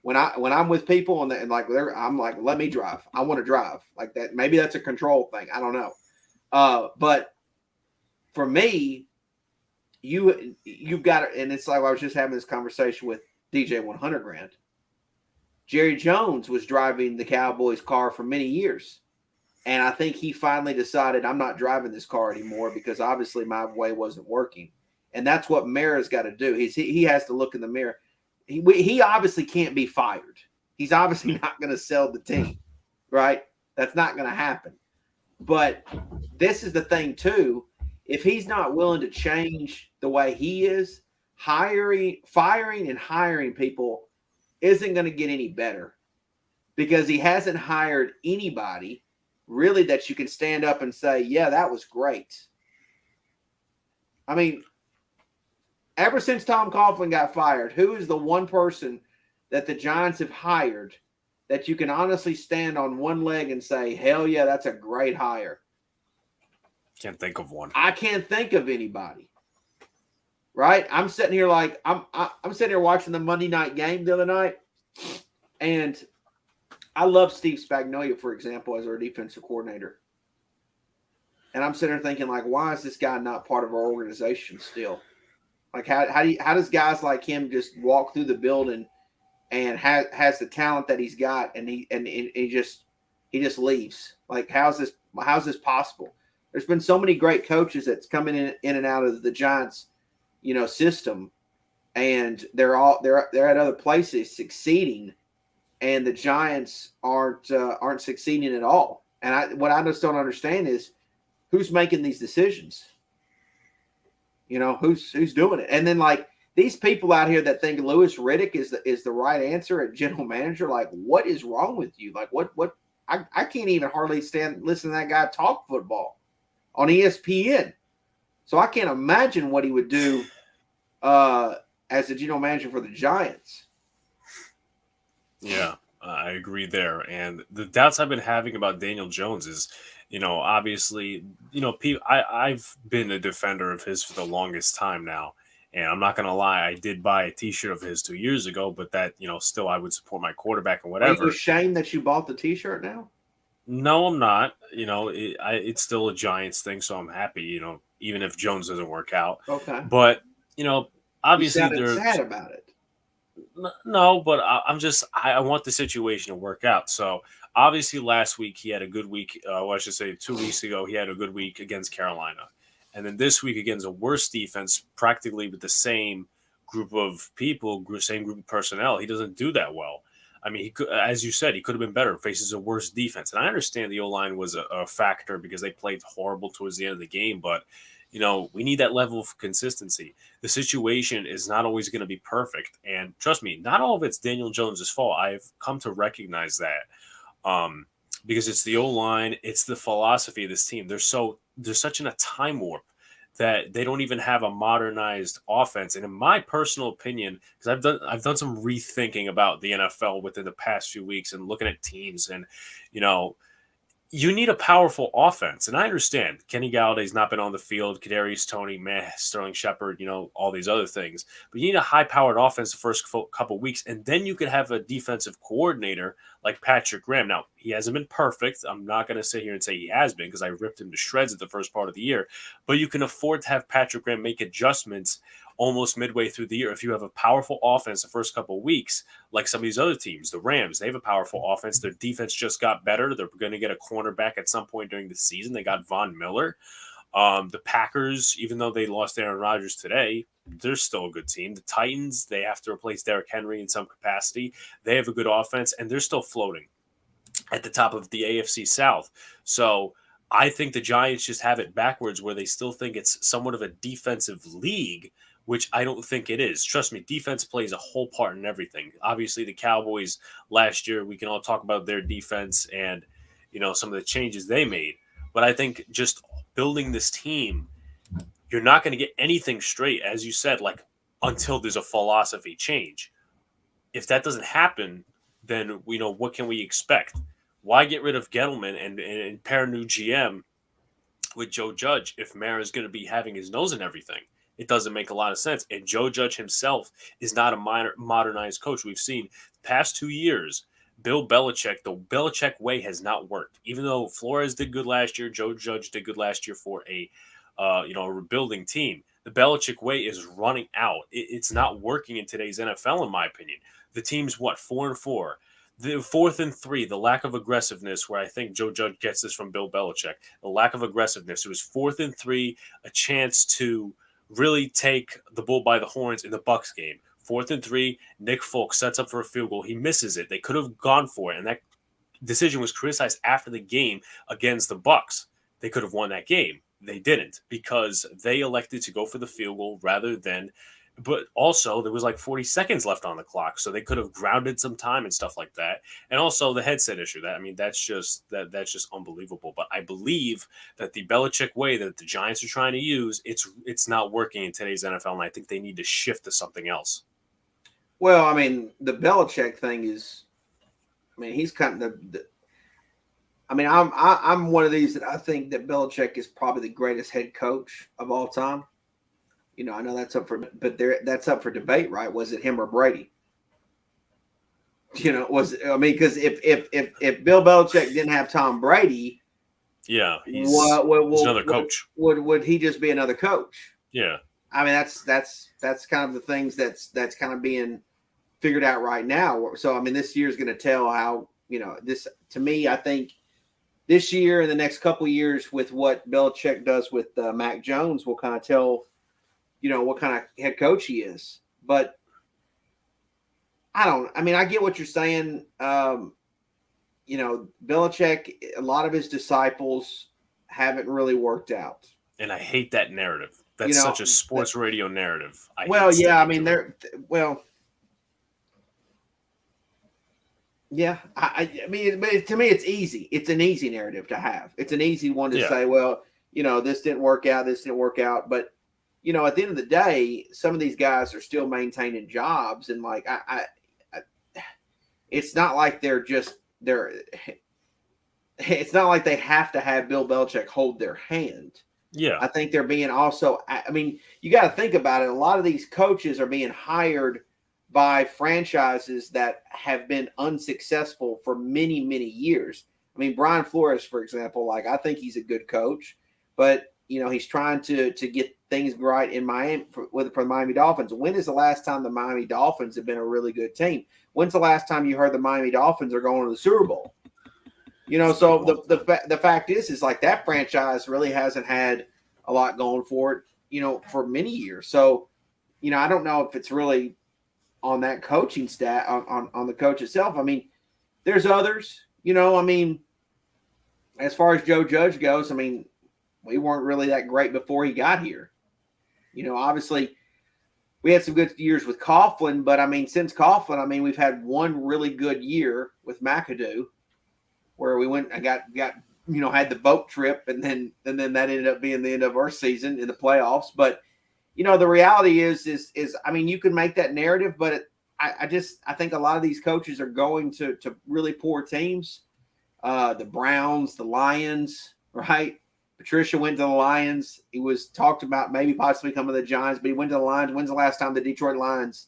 When I'm with people and like I'm like, let me drive. I want to drive like that. Maybe that's a control thing. I don't know. But for me, you've got it. And it's like, I was just having this conversation with DJ 100 Grand. Jerry Jones was driving the Cowboys car for many years. And I think he finally decided, I'm not driving this car anymore, because obviously my way wasn't working. And that's what Mara's got to do. He has to look in the mirror. He obviously can't be fired. He's obviously not going to sell the team, right? That's not going to happen. But this is the thing too. If he's not willing to change the way he is, firing and hiring people isn't going to get any better, because he hasn't hired anybody really that you can stand up and say, yeah, that was great. I mean, ever since Tom Coughlin got fired, who is the one person that the Giants have hired that you can honestly stand on one leg and say, hell yeah, that's a great hire? Can't think of one. I can't think of anybody. Right? I'm sitting here like I'm sitting here watching the Monday night game the other night, and I love Steve Spagnuolo, for example, as our defensive coordinator. And I'm sitting there thinking, like, why is this guy not part of our organization still? Like, how does guys like him just walk through the building and has the talent that he's got, and he just leaves? Like, how's this possible? There's been so many great coaches that's coming in and out of the Giants, system, and they're at other places succeeding, and the Giants aren't succeeding at all. And what I just don't understand is who's making these decisions. Who's doing it? And then, like, these people out here that think Louis Riddick is the right answer at general manager, like, what is wrong with you? Like, what I can't even hardly listen to that guy talk football on ESPN. So I can't imagine what he would do as a general manager for the Giants. Yeah, I agree there. And the doubts I've been having about Daniel Jones is, obviously, I've been a defender of his for the longest time now. And I'm not going to lie, I did buy a T-shirt of his 2 years ago, but that, still I would support my quarterback and whatever. Are you ashamed that you bought the T-shirt now? No, I'm not. It's still a Giants thing, so I'm happy, even if Jones doesn't work out. Okay. But, obviously they're sad about it. No, but I want the situation to work out. So obviously last week he had a good week. I should say 2 weeks ago he had a good week against Carolina. And then this week against a worse defense, practically with the same group of people, same group of personnel, he doesn't do that well. I mean, he could, as you said, he could have been better. Faces a worse defense. And I understand the O-line was a factor because they played horrible towards the end of the game. But, we need that level of consistency. The situation is not always going to be perfect. And trust me, not all of it's Daniel Jones' fault. I've come to recognize that because it's the O-line. It's the philosophy of this team. They're such in a time warp that they don't even have a modernized offense. And in my personal opinion, because I've done some rethinking about the NFL within the past few weeks and looking at teams, and you need a powerful offense. And I understand Kenny Galladay's not been on the field, Kadarius Toney, Sterling Shepard, all these other things. But you need a high-powered offense the first couple weeks, and then you could have a defensive coordinator like Patrick Graham. Now, he hasn't been perfect. I'm not going to sit here and say he has been, because I ripped him to shreds at the first part of the year. But you can afford to have Patrick Graham make adjustments almost midway through the year. If you have a powerful offense the first couple of weeks, like some of these other teams, the Rams, they have a powerful offense. Their defense just got better. They're going to get a cornerback at some point during the season. They got Von Miller. The Packers, even though they lost Aaron Rodgers today, they're still a good team. The Titans, they have to replace Derrick Henry in some capacity. They have a good offense, and they're still floating at the top of the AFC South. So I think the Giants just have it backwards, where they still think it's somewhat of a defensive league, which I don't think it is. Trust me, defense plays a whole part in everything. Obviously, the Cowboys last year, we can all talk about their defense and, some of the changes they made. But I think just building this team, you're not going to get anything straight, as you said, until there's a philosophy change. If that doesn't happen, then what can we expect? Why get rid of Gettleman and pair a new GM with Joe Judge if Mara's going to be having his nose in everything? It doesn't make a lot of sense. And Joe Judge himself is not a modernized coach. We've seen the past 2 years, Bill Belichick, the Belichick way has not worked. Even though Flores did good last year, Joe Judge did good last year for a rebuilding team. The Belichick way is running out. It's not working in today's NFL, in my opinion. The team's 4-4. The 4th and 3, the lack of aggressiveness, where I think Joe Judge gets this from Bill Belichick, the lack of aggressiveness. It was 4th and 3, a chance to really take the bull by the horns in the Bucs game. 4th and 3, Nick Folk sets up for a field goal. He misses it. They could have gone for it, and that decision was criticized after the game against the Bucs. They could have won that game. They didn't, because they elected to go for the field goal rather than. But also, there was 40 seconds left on the clock, so they could have grounded some time and stuff like that. And also the headset issue. That's just unbelievable. But I believe that the Belichick way that the Giants are trying to use, it's not working in today's NFL, and I think they need to shift to something else. Well, the Belichick thing is, he's kind of I'm one of these that I think that Belichick is probably the greatest head coach of all time. I know that's up for debate, right? Was it him or Brady? Because if Bill Belichick didn't have Tom Brady, yeah, he's another coach. Would he just be another coach? Yeah, that's kind of the things that's kind of being figured out right now. So this year is going to tell how this. To me, I think this year and the next couple of years with what Belichick does with Mac Jones will kind of tell. What kind of head coach he is. But I get what you're saying. Belichick, a lot of his disciples haven't really worked out. And I hate that narrative. That's such a sports radio narrative. To me it's easy. It's an easy narrative to have. It's an easy one to say, this didn't work out. But at the end of the day, some of these guys are still maintaining jobs, and it's not like it's not like they have to have Bill Belichick hold their hand. Yeah, I think they're being also. You got to think about it. A lot of these coaches are being hired by franchises that have been unsuccessful for many, many years. Brian Flores, for example, I think he's a good coach, but he's trying to get things right in Miami for the Miami Dolphins. When is the last time the Miami Dolphins have been a really good team? When's the last time you heard the Miami Dolphins are going to the Super Bowl? So the fact is that franchise really hasn't had a lot going for it, for many years. So, I don't know if it's really on that coaching stat on the coach itself. There's others, as far as Joe Judge goes, we weren't really that great before he got here. Obviously we had some good years with Coughlin, but since Coughlin, we've had one really good year with McAdoo where we went and got had the boat trip, and then that ended up being the end of our season in the playoffs. But the reality is I mean, you can make that narrative, but I think a lot of these coaches are going to really poor teams. The Browns, the Lions, right? Patricia went to the Lions. He was talked about maybe possibly coming to the Giants, but he went to the Lions. When's the last time the Detroit Lions?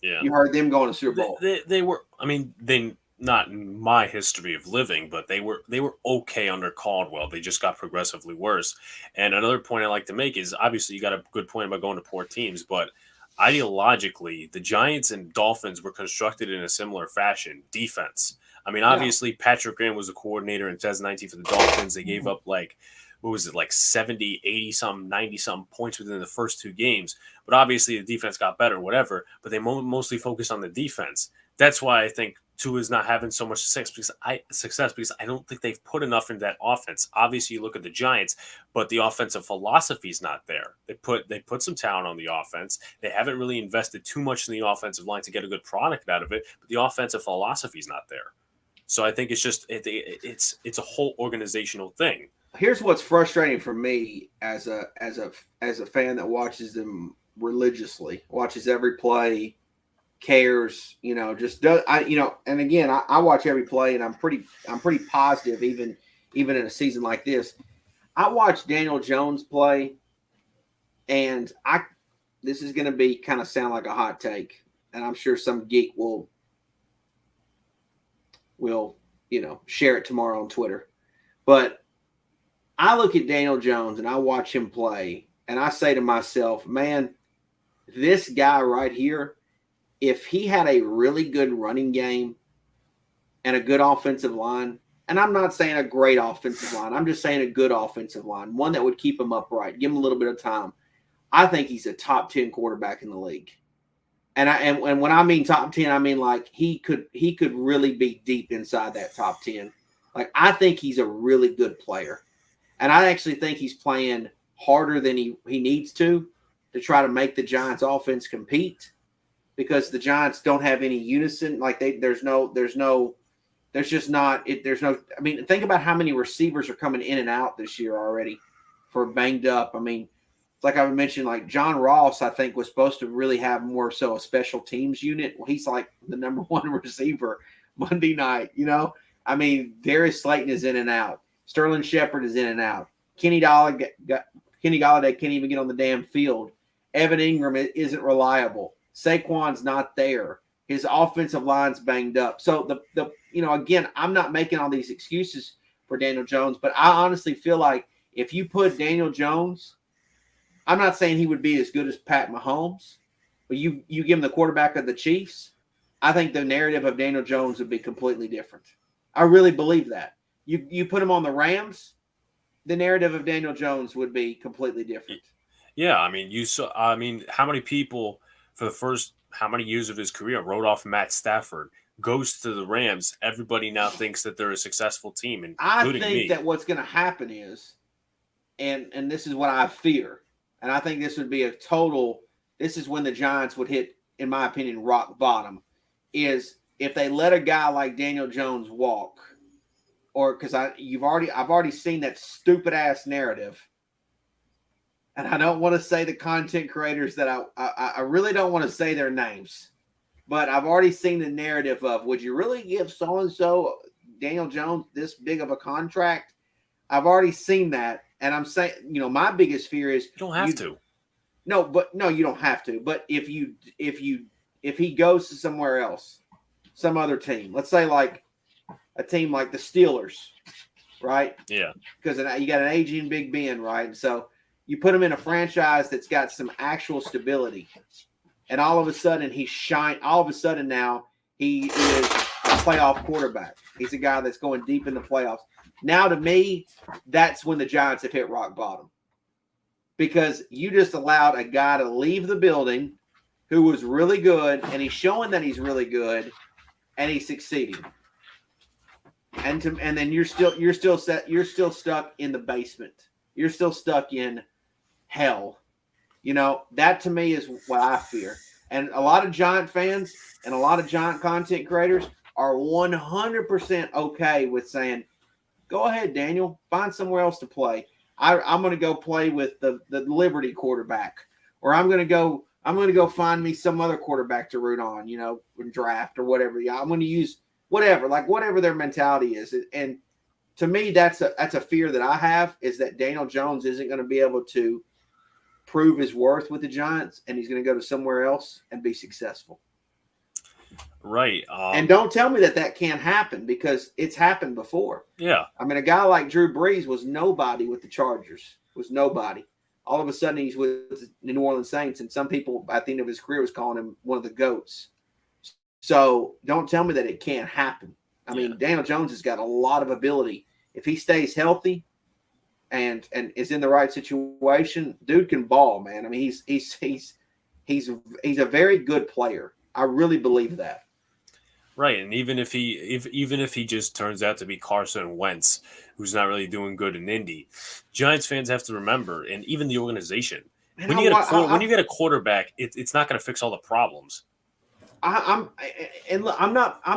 Yeah, you heard them going to Super Bowl. They were. I mean, they not in my history of living, but they were okay under Caldwell. They just got progressively worse. And another point I like to make is obviously you got a good point about going to poor teams, but ideologically, the Giants and Dolphins were constructed in a similar fashion. Defense. I mean, obviously Patrick Graham was the coordinator in 2019 for the Dolphins. They gave up like 70, 80 something, 90 something points within the first two games. But obviously the defense got better, whatever. But they mostly focused on the defense. That's why I think Tua is not having so much success because I don't think they've put enough in that offense. Obviously, you look at the Giants, but the offensive philosophy is not there. They put some talent on the offense. They haven't really invested too much in the offensive line to get a good product out of it, but the offensive philosophy is not there. So I think it's just it's a whole organizational thing. Here's what's frustrating for me as a fan that watches them religiously, watches every play, cares, just does. And again, I watch every play, and I'm pretty positive, even in a season like this. I watch Daniel Jones play, and this is going to kind of sound like a hot take, and I'm sure some geek will share it tomorrow on Twitter, but I look at Daniel Jones and I watch him play, and I say to myself, man, this guy right here, if he had a really good running game and a good offensive line, and I'm not saying a great offensive line, I'm just saying a good offensive line, one that would keep him upright, give him a little bit of time, I think he's a top 10 quarterback in the league. And when I mean top 10, I mean like he could really be deep inside that top 10. Like, I think he's a really good player. And I actually think he's playing harder than he needs to try to make the Giants offense compete, because the Giants don't have any unison. Like I mean, think about how many receivers are coming in and out this year already for banged up. I mean, it's like I mentioned, like John Ross, I think was supposed to really have more so a special teams unit. Well, he's like the number one receiver Monday night, I mean, Darius Slayton is in and out. Sterling Shepard is in and out. Kenny Golladay can't even get on the damn field. Evan Ingram isn't reliable. Saquon's not there. His offensive line's banged up. So again, I'm not making all these excuses for Daniel Jones, but I honestly feel like if you put Daniel Jones, I'm not saying he would be as good as Pat Mahomes, but you give him the quarterback of the Chiefs, I think the narrative of Daniel Jones would be completely different. I really believe that. You put him on the Rams, the narrative of Daniel Jones would be completely different. Yeah, I mean, how many people for the first how many years of his career wrote off Matt Stafford, goes to the Rams? Everybody now thinks that they're a successful team, including me. I think that what's going to happen is, and this is what I fear, and I think this would be this is when the Giants would hit, in my opinion, rock bottom, is if they let a guy like Daniel Jones walk. Or because I've already seen that stupid ass narrative, and I don't want to say the content creators that I really don't want to say their names, but I've already seen the narrative of, would you really give so and so Daniel Jones this big of a contract? I've already seen that, and I'm saying, my biggest fear is you don't have to. No, you don't have to. But if he goes to somewhere else, some other team, let's say like a team like the Steelers, right? Yeah. Because you got an aging Big Ben, right? And so you put him in a franchise that's got some actual stability, and all of a sudden all of a sudden now he is a playoff quarterback. He's a guy that's going deep in the playoffs. Now, to me, that's when the Giants have hit rock bottom, because you just allowed a guy to leave the building who was really good, and he's showing that he's really good, and he's succeeding. And then you're still stuck in the basement. You're still stuck in hell. That to me is what I fear. And a lot of Giant fans and a lot of Giant content creators are 100% okay with saying, Go ahead, Daniel. Find somewhere else to play. I'm going to go play with the Liberty quarterback, or I'm going to go find me some other quarterback to root on, in draft or whatever. Yeah, I'm going to use whatever their mentality is. And to me, that's a fear that I have, is that Daniel Jones isn't going to be able to prove his worth with the Giants, and he's going to go to somewhere else and be successful. Right. And don't tell me that can't happen, because it's happened before. Yeah. I mean, a guy like Drew Brees was nobody with the Chargers, was nobody. All of a sudden, he's with the New Orleans Saints, and some people at the end of his career was calling him one of the GOATs. So don't tell me that it can't happen. I mean, Daniel Jones has got a lot of ability. If he stays healthy and is in the right situation, dude can ball, man. I mean, he's a very good player. I really believe that. Right, and even if he just turns out to be Carson Wentz, who's not really doing good in Indy, Giants fans have to remember, and even the organization, when you get a quarterback, it's not going to fix all the problems. I'm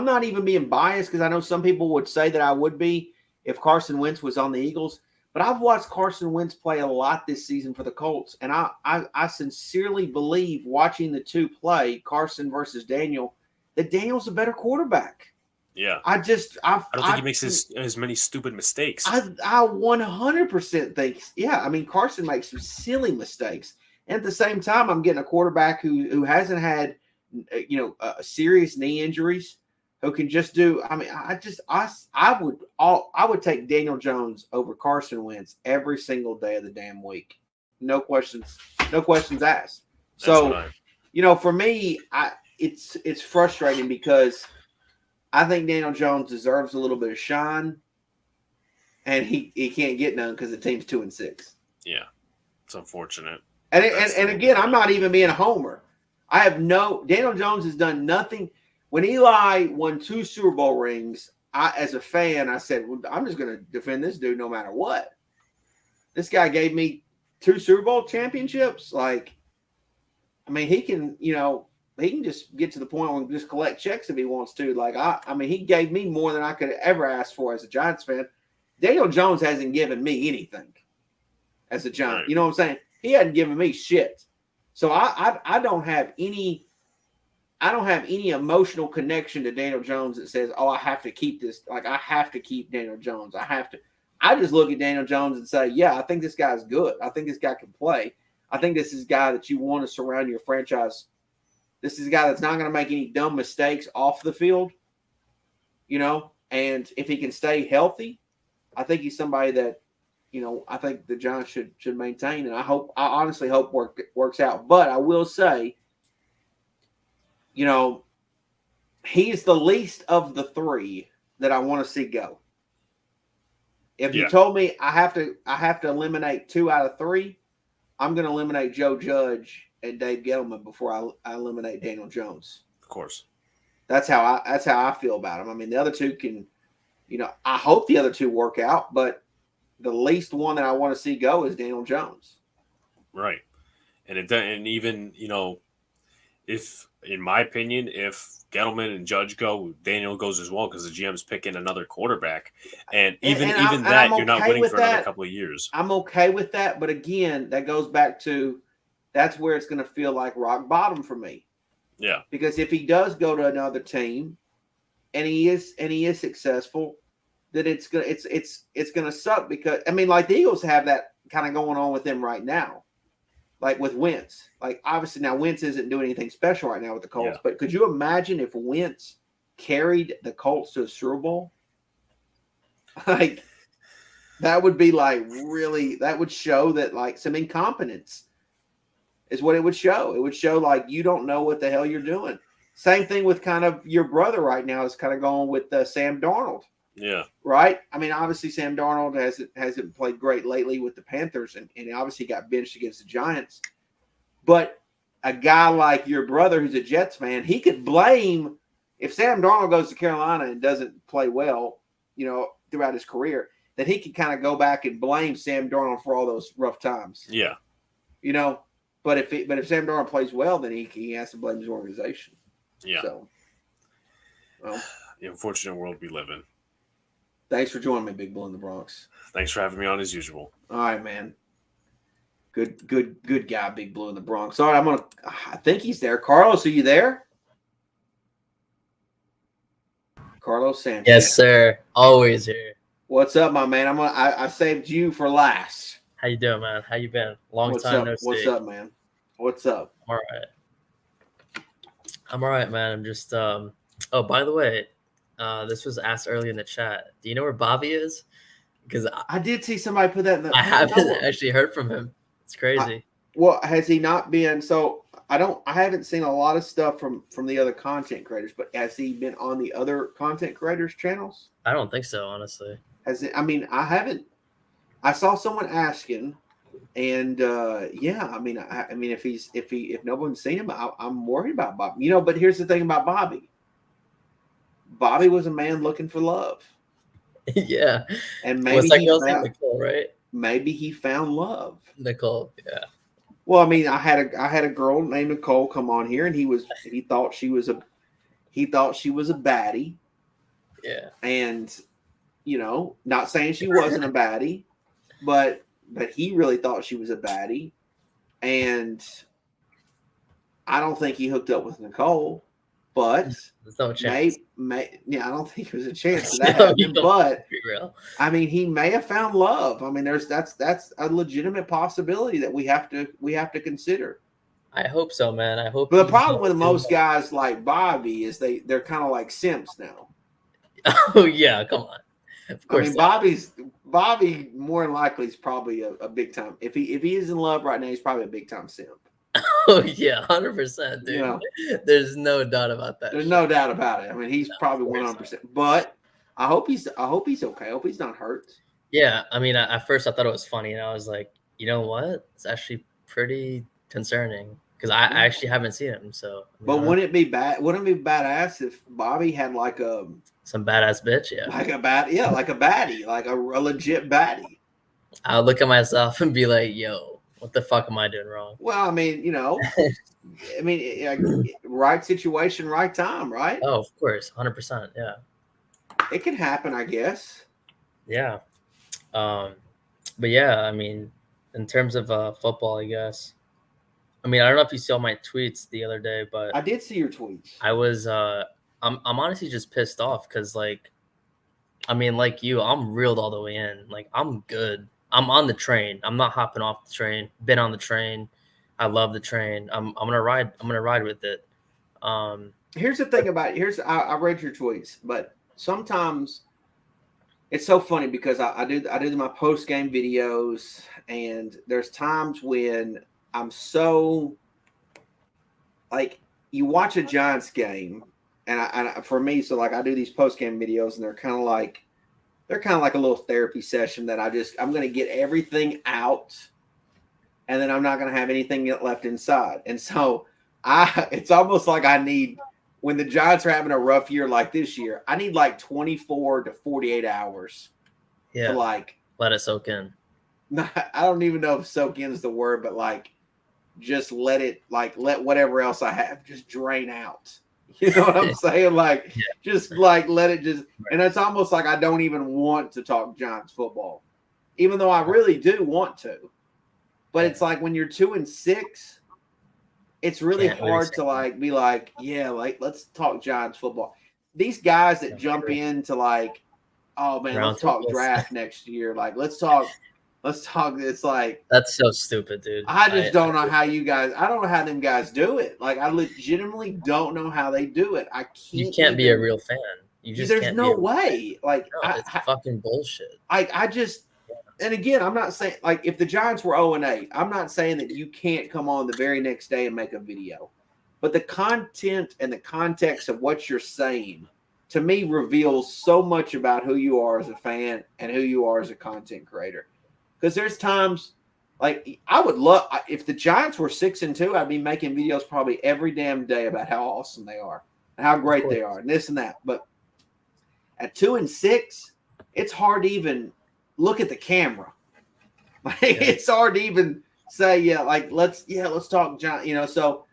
not even being biased, because I know some people would say that I would be if Carson Wentz was on the Eagles. But I've watched Carson Wentz play a lot this season for the Colts, and I sincerely believe, watching the two play, Carson versus Daniel, that Daniel's a better quarterback. Yeah. I don't think he makes as many stupid mistakes. I 100% think, I mean, Carson makes some silly mistakes. And at the same time, I'm getting a quarterback who hasn't had, serious knee injuries, who can just do. I mean, I would take Daniel Jones over Carson Wentz every single day of the damn week. No questions asked. So, for me, it's frustrating, because I think Daniel Jones deserves a little bit of shine, and he can't get none because the team's 2-6. Yeah, it's unfortunate. And again, I'm not even being a homer. Daniel Jones has done nothing. When Eli won 2 Super Bowl rings, as a fan, I said, well, I'm just going to defend this dude no matter what. This guy gave me 2 Super Bowl championships. Like, I mean, he can just get to the point where he can just collect checks if he wants to. Like, I mean, he gave me more than I could ever ask for as a Giants fan. Daniel Jones hasn't given me anything as a Giant. Right. You know what I'm saying? He hadn't given me shit. So I don't have any emotional connection to Daniel Jones that says, oh, I have to keep this. Like, I have to keep Daniel Jones. I just look at Daniel Jones and say, yeah, I think this guy's good. I think this guy can play. I think this is a guy that you want to surround your franchise. This is a guy that's not going to make any dumb mistakes off the field, and if he can stay healthy, I think he's somebody that, I think the Giants should maintain, and I honestly hope works out. But I will say, he's the least of the 3 that I want to see go. If you told me I have to eliminate 2 out of 3, I'm going to eliminate Joe Judge and Dave Gettleman before I eliminate Daniel Jones. Of course. That's how I feel about him. I mean, the other 2 can, I hope the other 2 work out, but the least one that I want to see go is Daniel Jones. Right. And even, if, in my opinion, if Gettleman and Judge go, Daniel goes as well, because the GM's picking another quarterback. And even that, you're not winning for another couple of years. I'm okay with that. But again, that goes back to, that's where it's going to feel like rock bottom for me. Yeah. Because if he does go to another team and he is successful, then it's gonna suck, because I mean, like, the Eagles have that kind of going on with them right now. Like with Wentz. Like, obviously now Wentz isn't doing anything special right now with the Colts, but could you imagine if Wentz carried the Colts to a Super Bowl? Like, that would be like, really, that would show that, like, some incompetence is what it would show. It would show, like, you don't know what the hell you're doing. Same thing with kind of your brother right now is kind of going with Sam Darnold. Yeah. Right? I mean, obviously Sam Darnold hasn't played great lately with the Panthers, and he obviously got benched against the Giants. But a guy like your brother who's a Jets fan, he could blame, if Sam Darnold goes to Carolina and doesn't play well, throughout his career, that he could kind of go back and blame Sam Darnold for all those rough times. Yeah. But if Sam Darnold plays well, then he has to blame his organization. Yeah. So, well, the unfortunate world we live in. Thanks for joining me, Big Blue in the Bronx. Thanks for having me on as usual. All right, man. Good guy, Big Blue in the Bronx. All right, I think he's there. Carlos, are you there? Carlos Sanchez. Yes, sir. Always here. What's up, my man? I saved you for last. How you doing, man? How you been? Long What's time up? no see. What's up, man? What's up? I'm all right, man. I'm just oh, by the way, this was asked earlier in the chat. Do you know where Bobby is? Because I did see somebody put that in the I haven't actually heard from him. It's crazy. Well, has he not been? So I haven't seen a lot of stuff from the other content creators, but has he been on the other content creators' channels? I don't think so, honestly. Has it? I mean, I haven't. I saw someone asking, and yeah, I mean, if no one's seen him, I'm worried about Bobby. But here's the thing about Bobby. Bobby was a man looking for love. Yeah, and maybe what's that girl's name? Nicole, right? Maybe he found love. Nicole, yeah. Well, I mean, I had a girl named Nicole come on here, and he thought she was a baddie. Yeah. And not saying she wasn't a baddie, but he really thought she was a baddie, and I don't think he hooked up with Nicole, but there's no chance. I don't think there's a chance of that happening. But I mean, he may have found love. I mean, that's a legitimate possibility that we have to consider. I hope so, man. I hope. But the problem with most guys like Bobby is they're kind of like simps now. Oh yeah, come on. Of course. I mean, Bobby more than likely is probably a big time. If he is in love right now, he's probably a big time simp. Oh yeah, 100%, dude. There's no doubt about that. There's no doubt about it. I mean, he's probably 100%. But I hope he's okay. I hope he's not hurt. Yeah, I mean, at first I thought it was funny, and I was like, you know what? It's actually pretty concerning because I actually haven't seen him. So, but wouldn't it be badass if Bobby had like some badass bitch? Yeah, like a baddie, like a legit baddie. I'll look at myself and be like, yo. What the fuck am I doing wrong? Well, I mean, right situation, right time, right? Oh, of course, 100%. Yeah, it can happen, I guess. Yeah, but yeah, I mean, in terms of football, I guess. I mean, I don't know if you saw my tweets the other day, but I did see your tweets. I was, I'm honestly just pissed off because, like, I mean, like you, I'm reeled all the way in. Like, I'm good. I'm on the train. I'm not hopping off the train. Been on the train. I love the train. I'm gonna ride. I'm gonna ride with it. Here's the thing about it. I read your tweets, but sometimes it's so funny because I do my post game videos, and there's times when I'm so like you watch a Giants game, and for me, so like I do these post game videos, and they're kind of like a little therapy session that I'm going to get everything out, and then I'm not going to have anything left inside. And so it's almost like I need, when the Giants are having a rough year like this year, I need like 24 to 48 hours to like let it soak in. I don't even know if soak in is the word, but like just let whatever else I have just drain out. You know what I'm saying? Like, just like let it just, and it's almost like I don't even want to talk Giants football, even though I really do want to. But it's like when you're 2-6, it's really hard to like be like, yeah, like let's talk Giants football. These guys that jump into like, oh man, let's talk draft next year. Like, let's talk. It's like that's so stupid, dude. I just don't know how you guys. I don't know how them guys do it. Like, I legitimately don't know how they do it. You can't be a real fan. You just there's no way. Like, it's fucking bullshit. I just, and again, I'm not saying like if the Giants were 0-8, I'm not saying that you can't come on the very next day and make a video, but the content and the context of what you're saying to me reveals so much about who you are as a fan and who you are as a content creator. Because there's times like I would love if the Giants were 6-2, I'd be making videos probably every damn day about how awesome they are and how great they are and this and that. But at 2-6, it's hard to even look at the camera. Like, it's hard to even say, let's talk Giants. So,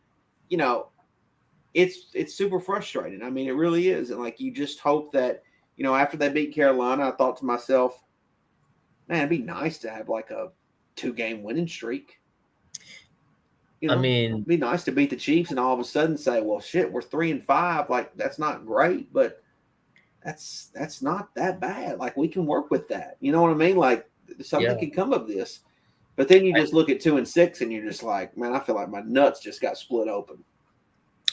it's super frustrating. I mean, it really is. And like you just hope that, after they beat Carolina, I thought to myself, man, it'd be nice to have like a 2-game winning streak. I mean, it'd be nice to beat the Chiefs and all of a sudden say, well, shit, we're 3-5. Like, that's not great, but that's not that bad. Like, we can work with that. You know what I mean? Like, something can come of this. But then you just look at 2-6 and you're just like, man, I feel like my nuts just got split open.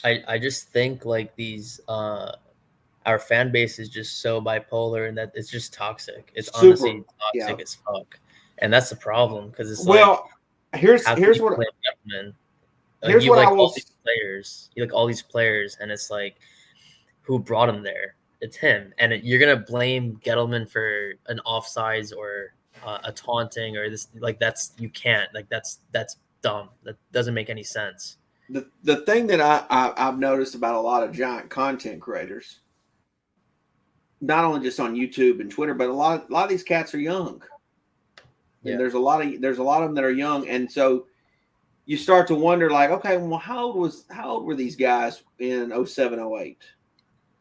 I just think like these our fan base is just so bipolar and that it's just toxic. It's honestly toxic as fuck. And that's the problem because it's here's what here's what I will say. You like all these players and it's like who brought him there? It's him. And you're going to blame Gettleman for an offsides or a taunting or this, like you can't, like that's dumb. That doesn't make any sense. The thing that I've noticed about a lot of giant content creators, not only just on YouTube and Twitter, but a lot of these cats are young. Yeah. And there's a lot of them that are young, and so you start to wonder, like, okay, well, how old were these guys in 07, 08?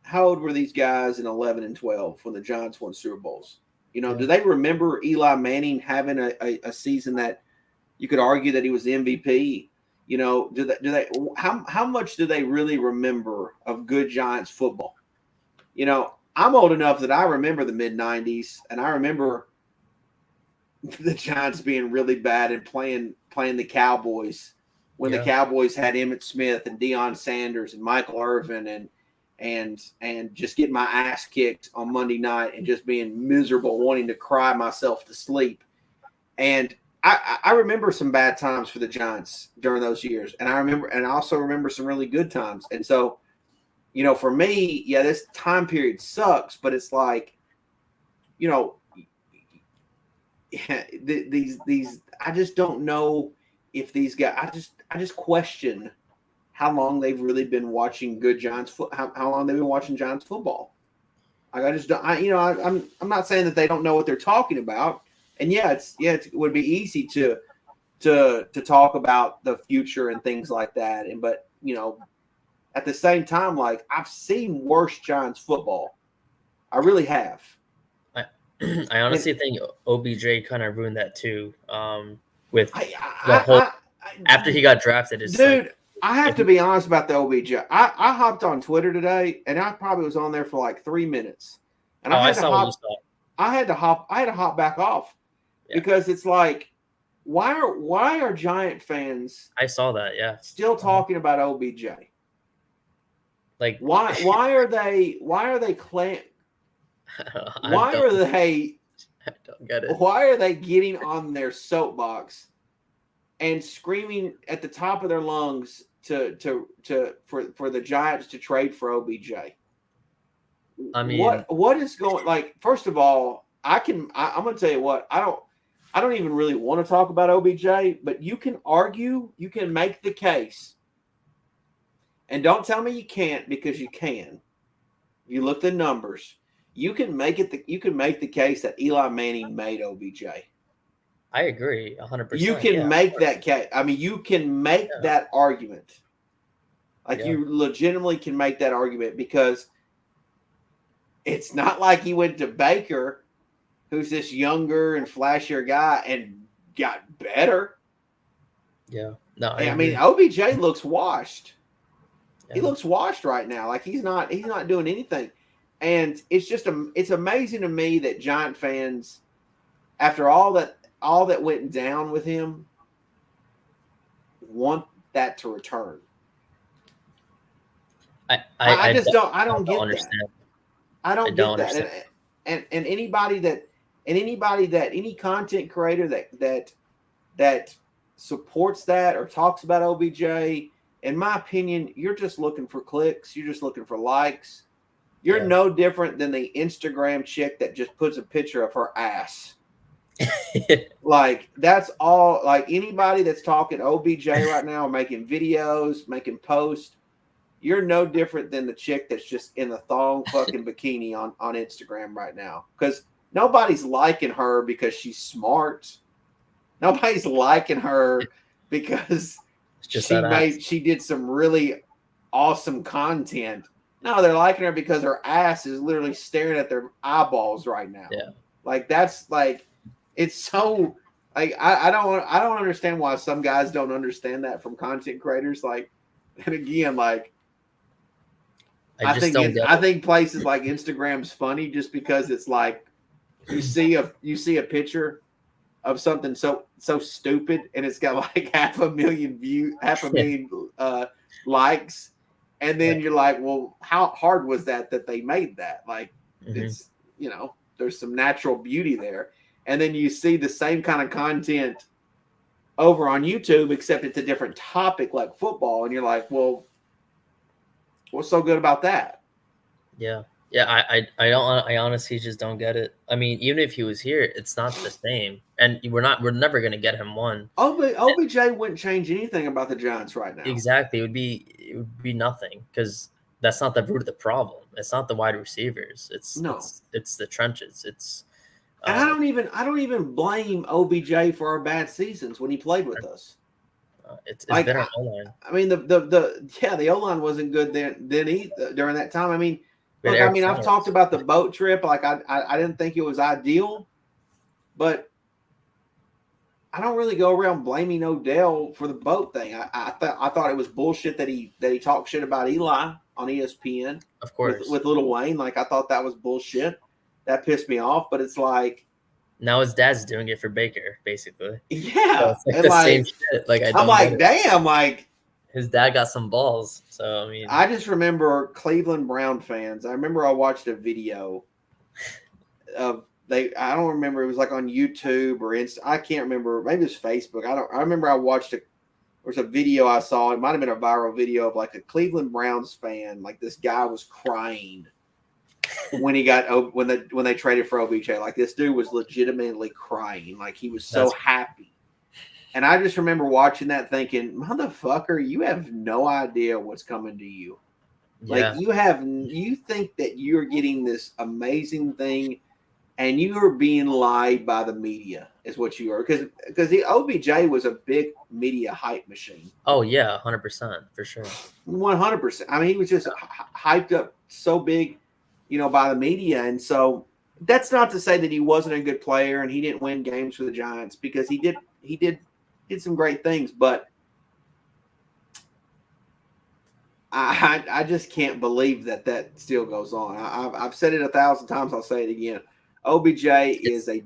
How old were these guys in 11 and 12 when the Giants won Super Bowls? Do they remember Eli Manning having a season that you could argue that he was the MVP? How much do they really remember of good Giants football? I'm old enough that I remember the mid-90s, and I remember the Giants being really bad and playing the Cowboys when the Cowboys had Emmitt Smith and Deion Sanders and Michael Irvin and just getting my ass kicked on Monday night and just being miserable, wanting to cry myself to sleep. And I remember some bad times for the Giants during those years. And I also remember some really good times. And so, for me, this time period sucks, but it's like, these I just don't know if these guys, I just question how long they've really been watching good Giants how long they've been watching Giants football. Like, I just don't, I'm not saying that they don't know what they're talking about. And it would be easy to talk about the future and things like that. But at the same time, like, I've seen worse Giants football. I really have. I honestly think OBJ kind of ruined that too. With the whole after he got drafted, I have to be honest about the OBJ. I hopped on Twitter today, and I probably was on there for like 3 minutes, and I had to hop back off because it's like, why are Giant fans? I saw that, still talking about OBJ. Like, why are they I don't get it. Why are they getting on their soapbox and screaming at the top of their lungs for the Giants to trade for OBJ? I mean, what is going, like, first of all, I'm going to tell you what, I don't even really want to talk about OBJ, but you can make the case. And don't tell me you can't, because you can. You look at the numbers. You can make the case that Eli Manning made OBJ. I agree 100%. You can make that case. I mean, you can make that argument. Like, you legitimately can make that argument, because it's not like he went to Baker, who's this younger and flashier guy, and got better. Yeah. No, I mean, OBJ looks washed. Yeah. He looks washed right now. Like, he's not doing anything. And it's amazing to me that Giant fans, after all that went down with him, want that to return. I don't get that. I don't get that. And any content creator that supports that or talks about OBJ, in my opinion, you're just looking for clicks. You're just looking for likes. You're no different than the Instagram chick that just puts a picture of her ass. Like, that's all. Like, anybody that's talking OBJ right now, making videos, making posts, you're no different than the chick that's just in the thong fucking bikini on Instagram right now. Because nobody's liking her because she's smart. Nobody's liking her because she did some really awesome content. No, they're liking her because her ass is literally staring at their eyeballs right now. Yeah. Like that's like it's so like I don't understand why some guys don't understand that from content creators. Like, and again, like I think places like Instagram's funny just because it's like you see a picture of something so stupid and it's got like 500,000 likes, and then you're like, well, how hard was that they made that? Like, it's, you know, there's some natural beauty there. And then you see the same kind of content over on YouTube, except it's a different topic like football, and you're like, well, what's so good about that? Yeah. I honestly just don't get it. I mean, even if he was here, it's not the same, and we're never gonna get him one. OBJ wouldn't change anything about the Giants right now. Exactly, it would be nothing, because that's not the root of the problem. It's not the wide receivers. It's the trenches. It's and I don't even blame OBJ for our bad seasons when he played with us. It's like, been our O-line. I mean, the O-line wasn't good then during that time. I mean, look, I mean, I've talked about the boat trip. Like, I didn't think it was ideal, but I don't really go around blaming Odell for the boat thing. I thought it was bullshit that he talked shit about Eli on ESPN. Of course, with Lil Wayne. Like, I thought that was bullshit. That pissed me off. But it's like, now his dad's doing it for Baker, basically. Yeah, so it's like the same shit. Like, I'm like, damn, like his dad got some balls. So I mean, I just remember Cleveland Brown fans. I remember I watched a video of I don't remember, it was like on YouTube or Insta. I can't remember. Maybe it's Facebook. I remember I watched there was a video I saw. It might have been a viral video of like a Cleveland Browns fan. Like, this guy was crying when they traded for OBJ. Like, this dude was legitimately crying. Like, he was so happy. And I just remember watching that thinking, motherfucker, you have no idea what's coming to you. Like, you think that you're getting this amazing thing, and you are being lied by the media is what you are. Because the OBJ was a big media hype machine. Oh, yeah, 100%, for sure. 100%. I mean, he was just hyped up so big, you know, by the media. And so that's not to say that he wasn't a good player and he didn't win games for the Giants, because he did some great things. But I just can't believe that still goes on. I've said it 1,000 times. I'll say it again. OBJ is a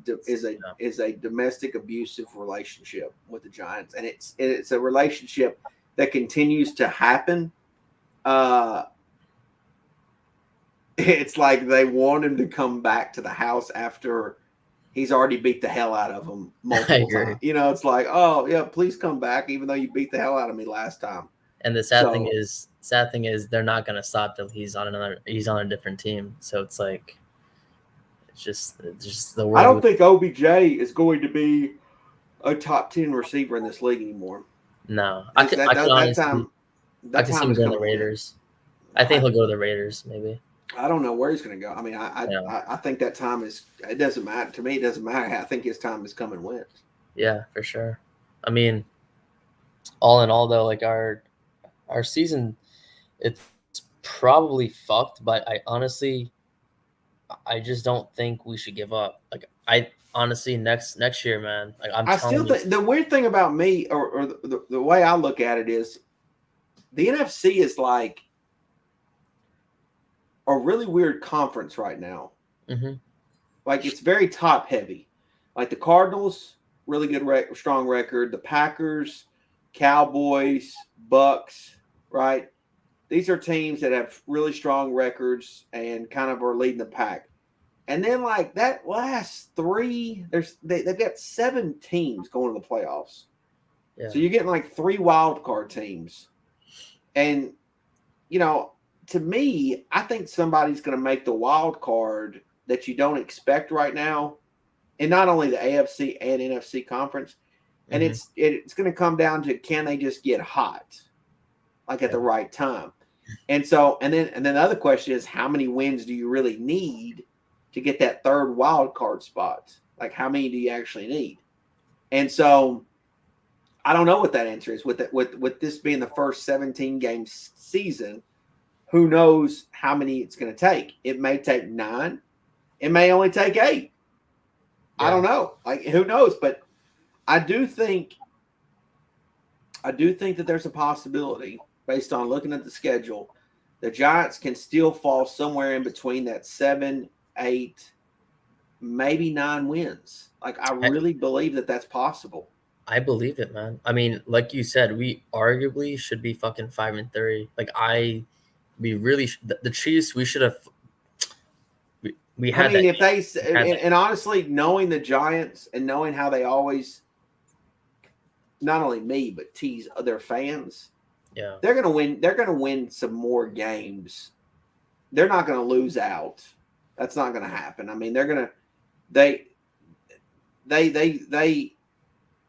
domestic abusive relationship with the Giants, and it's a relationship that continues to happen. It's like they want him to come back to the house after he's already beat the hell out of them multiple times. You know, it's like, oh yeah, please come back, even though you beat the hell out of me last time. And the sad thing is they're not going to stop till he's on a different team. So it's like, it's just the world. I don't think OBJ is going to be a top 10 receiver in this league anymore. No, I can see him going to the Raiders. I think he'll go to the Raiders, maybe. I don't know where he's going to go. I mean, I think that time it doesn't matter. To me, it doesn't matter. I think his time is come and went. Yeah, for sure. I mean, all in all, though, like our season, it's probably fucked, but I just don't think we should give up. Like, I honestly, next year, man, like I still think the weird thing about me, or the way I look at it, is the NFC is like a really weird conference right now. Mm-hmm. Like, it's very top heavy. Like, the Cardinals, really good, strong record. The Packers, Cowboys, Bucks, right? These are teams that have really strong records and kind of are leading the pack. And then, like, that last three, they've got 7 teams going to the playoffs. Yeah. So you're getting like 3 wild card teams. And, you know, to me, I think somebody's going to make the wild card that you don't expect right now. And not only the AFC and NFC conference. And it's going to come down to, can they just get hot, like at the right time? And so, and then the other question is, how many wins do you really need to get that third wild card spot? Like, how many do you actually need? And so, I don't know what that answer is. With this being the first 17 game season, who knows how many it's going to take? It may take 9. It may only take 8. I don't know. Like, who knows? But I do think that there's a possibility, based on looking at the schedule, the Giants can still fall somewhere in between that 7, 8, maybe 9 wins. Like, I really believe that that's possible. I believe it, man. I mean, like you said, we arguably should be fucking 5-3. Like, we really the Chiefs. We should have. We had. I mean, if they and honestly, knowing the Giants and knowing how they always, not only me but tease their fans, they're gonna win. They're gonna win some more games. They're not gonna lose out. That's not gonna happen. I mean, they're gonna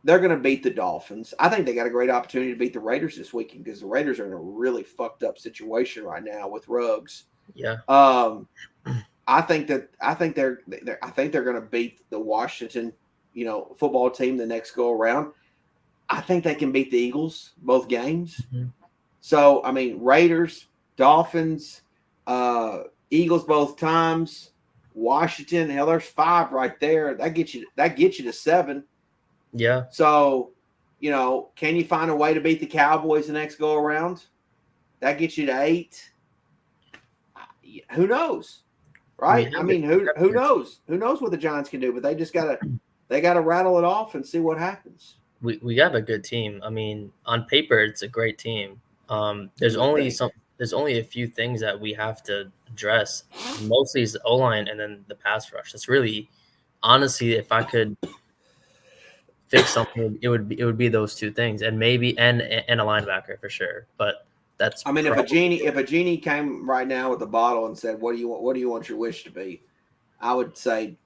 they're going to beat the Dolphins. I think they got a great opportunity to beat the Raiders this weekend because the Raiders are in a really fucked up situation right now with Ruggs. Yeah. I think they're going to beat the Washington, football team the next go around. I think they can beat the Eagles both games. Mm-hmm. So, I mean, Raiders, Dolphins, Eagles both times, Washington. Hell, there's 5 right there. That gets you to 7. Yeah. So, can you find a way to beat the Cowboys the next go around? That gets you to 8. Who knows? Right? I mean, who knows? Who knows what the Giants can do? But they just gotta rattle it off and see what happens. We have a good team. I mean, on paper, it's a great team. There's only a few things that we have to address. Mostly is the O-line and then the pass rush. That's really, honestly, if I could fix something, it would be those 2 things, and maybe and a linebacker for sure. But that's. I mean, if a genie came right now with a bottle and said, "What do you want your wish to be?" I would say,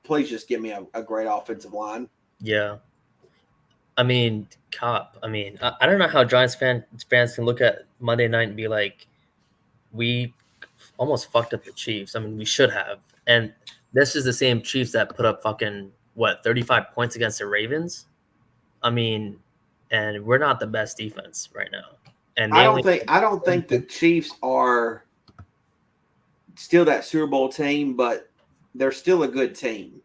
please just give me a great offensive line. Yeah. I mean, I don't know how Giants fans can look at Monday night and be like, we almost fucked up the Chiefs. I mean, we should have. And this is the same Chiefs that put up fucking 35 points against the Ravens. I mean, and we're not the best defense right now. And I don't think the Chiefs are still that Super Bowl team, but they're still a good team.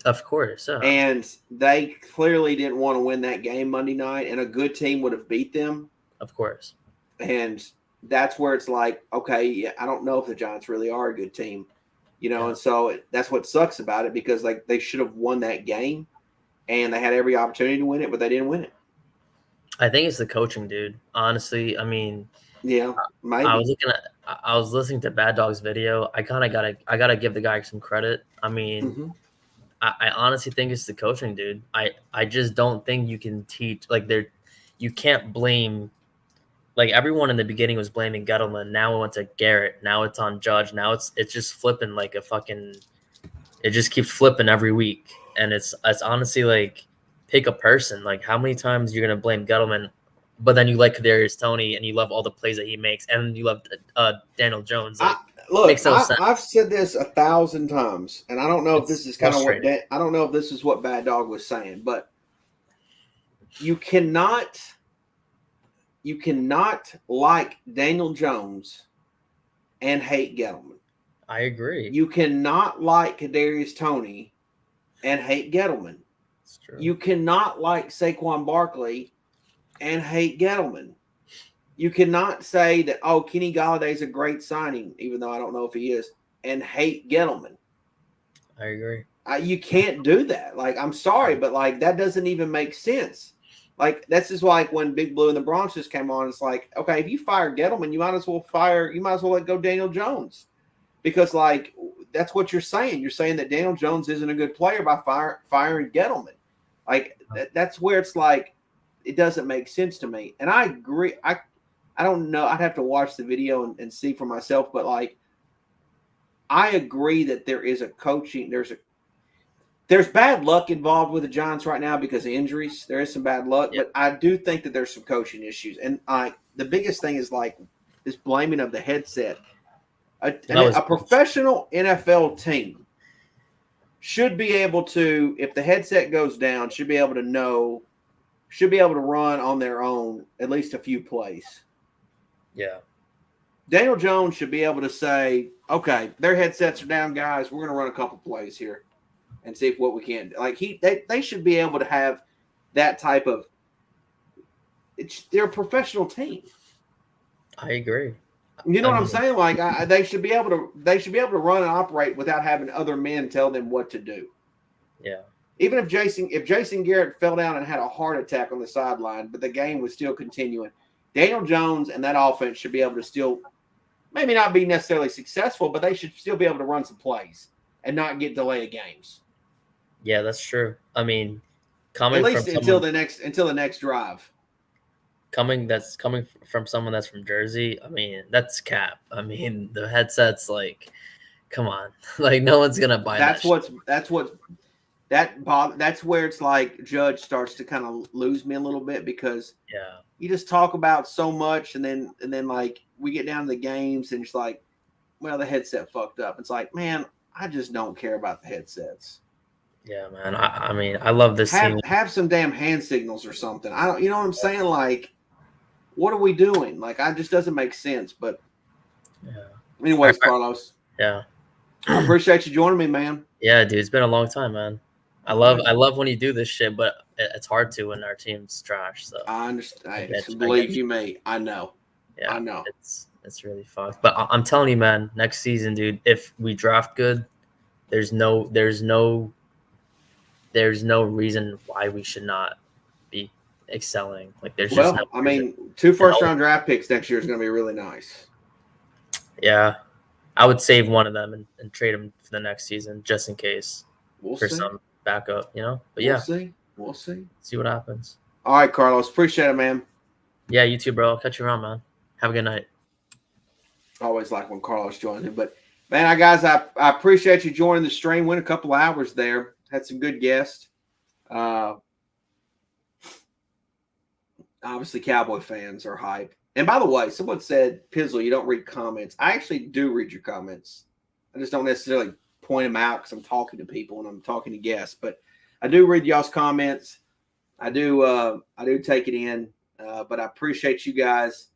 Of course. And they clearly didn't want to win that game Monday night, and a good team would have beat them. Of course. And that's where it's like, okay, yeah, I don't know if the Giants really are a good team. And so that's what sucks about it, because like they should have won that game and they had every opportunity to win it, but they didn't win it. I think it's the coaching, dude. Honestly, I mean, yeah, maybe. I was listening to Bad Dog's video. I gotta give the guy some credit. I mean, I honestly think it's the coaching, dude. I just don't think you can teach you can't blame. Like, everyone in the beginning was blaming Gettleman. Now it went to Garrett. Now it's on Judge. Now it's just flipping like a fucking. It just keeps flipping every week, and it's honestly like, pick a person. Like, how many times you're gonna blame Gettleman, but then you like Kadarius Toney and you love all the plays that he makes, and you love Daniel Jones. Like, I've said this 1,000 times, and I don't know if this is kind of what I don't know if this is what Bad Dog was saying, but you cannot like Daniel Jones and hate Gettleman. I agree. You cannot like Kadarius Toney and hate Gettleman. It's true. You cannot like Saquon Barkley and hate Gettleman. You cannot say that, Kenny Galladay's a great signing, even though I don't know if he is, and hate Gettleman. I agree. You can't do that. Like, I'm sorry, but like, that doesn't even make sense. Like, that's just like when Big Blue and the Bronxes came on. It's like, okay, if you fire Gettleman, you might as well let go Daniel Jones, because like, that's what you're saying. You're saying that Daniel Jones isn't a good player by firing Gettleman. Like, that's where it's like, it doesn't make sense to me. And I agree. I don't know. I'd have to watch the video and see for myself. But like, I agree that there is a coaching. There's bad luck involved with the Giants right now because of injuries. There is some bad luck, but I do think that there's some coaching issues. And the biggest thing is like this blaming of the headset. A professional NFL team should be able to, if the headset goes down, should be able to run on their own at least a few plays. Yeah. Daniel Jones should be able to say, okay, their headsets are down, guys. We're going to run a couple plays here and see what we can do. Like they should be able to have that type of. They're a professional team. I agree. You know what I'm saying? Like they should be able to run and operate without having other men tell them what to do. Yeah. Even if Jason Garrett fell down and had a heart attack on the sideline, but the game was still continuing, Daniel Jones and that offense should be able to still maybe not be necessarily successful, but they should still be able to run some plays and not get delay of games. Yeah, that's true. I mean, coming at least from until the next drive. Coming from someone that's from Jersey, I mean, that's cap. I mean, the headsets, like, come on, like no one's gonna buy That's that. That's where it's like Judge starts to kind of lose me a little bit because yeah, you just talk about so much and then like we get down to the games and it's like, well, the headset fucked up. It's like, man, I just don't care about the headsets. Yeah, man. I mean, I love this team. Have some damn hand signals or something. I don't, you know what I'm saying? Like, what are we doing? Like, I just doesn't make sense. But yeah. Anyways, Carlos. Yeah. I appreciate you joining me, man. Yeah, dude, it's been a long time, man. I love when you do this shit, but it's hard to when our team's trash. So I understand. Believe you me, I know. Yeah, I know. It's really fucked. But I'm telling you, man, next season, dude, if we draft good, there's no reason why we should not be excelling. Like there's just no I mean, 2 first-round draft picks next year is going to be really nice. Yeah, I would save one of them and trade them for the next season just in case for some backup, you know. But we'll see. See what happens. All right, Carlos, appreciate it, man. Yeah, you too, bro. I'll catch you around, man. Have a good night. I always like when Carlos joins in, but man, I appreciate you joining the stream. Went a couple hours there. Had some good guests. Obviously, Cowboy fans are hype. And by the way, someone said, Pizzle, you don't read comments. I actually do read your comments. I just don't necessarily point them out because I'm talking to people and I'm talking to guests. But I do read y'all's comments. I do take it in. But I appreciate you guys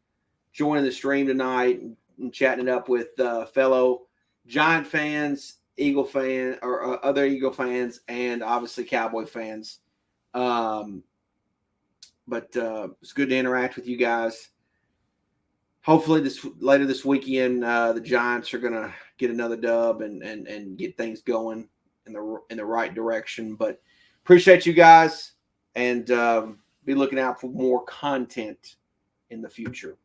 joining the stream tonight and chatting it up with fellow Giant fans, Eagle fan, or other Eagle fans, and obviously Cowboy fans. But it's good to interact with you guys. Hopefully later this weekend, the Giants are going to get another dub and get things going in the right direction. But appreciate you guys, and be looking out for more content in the future.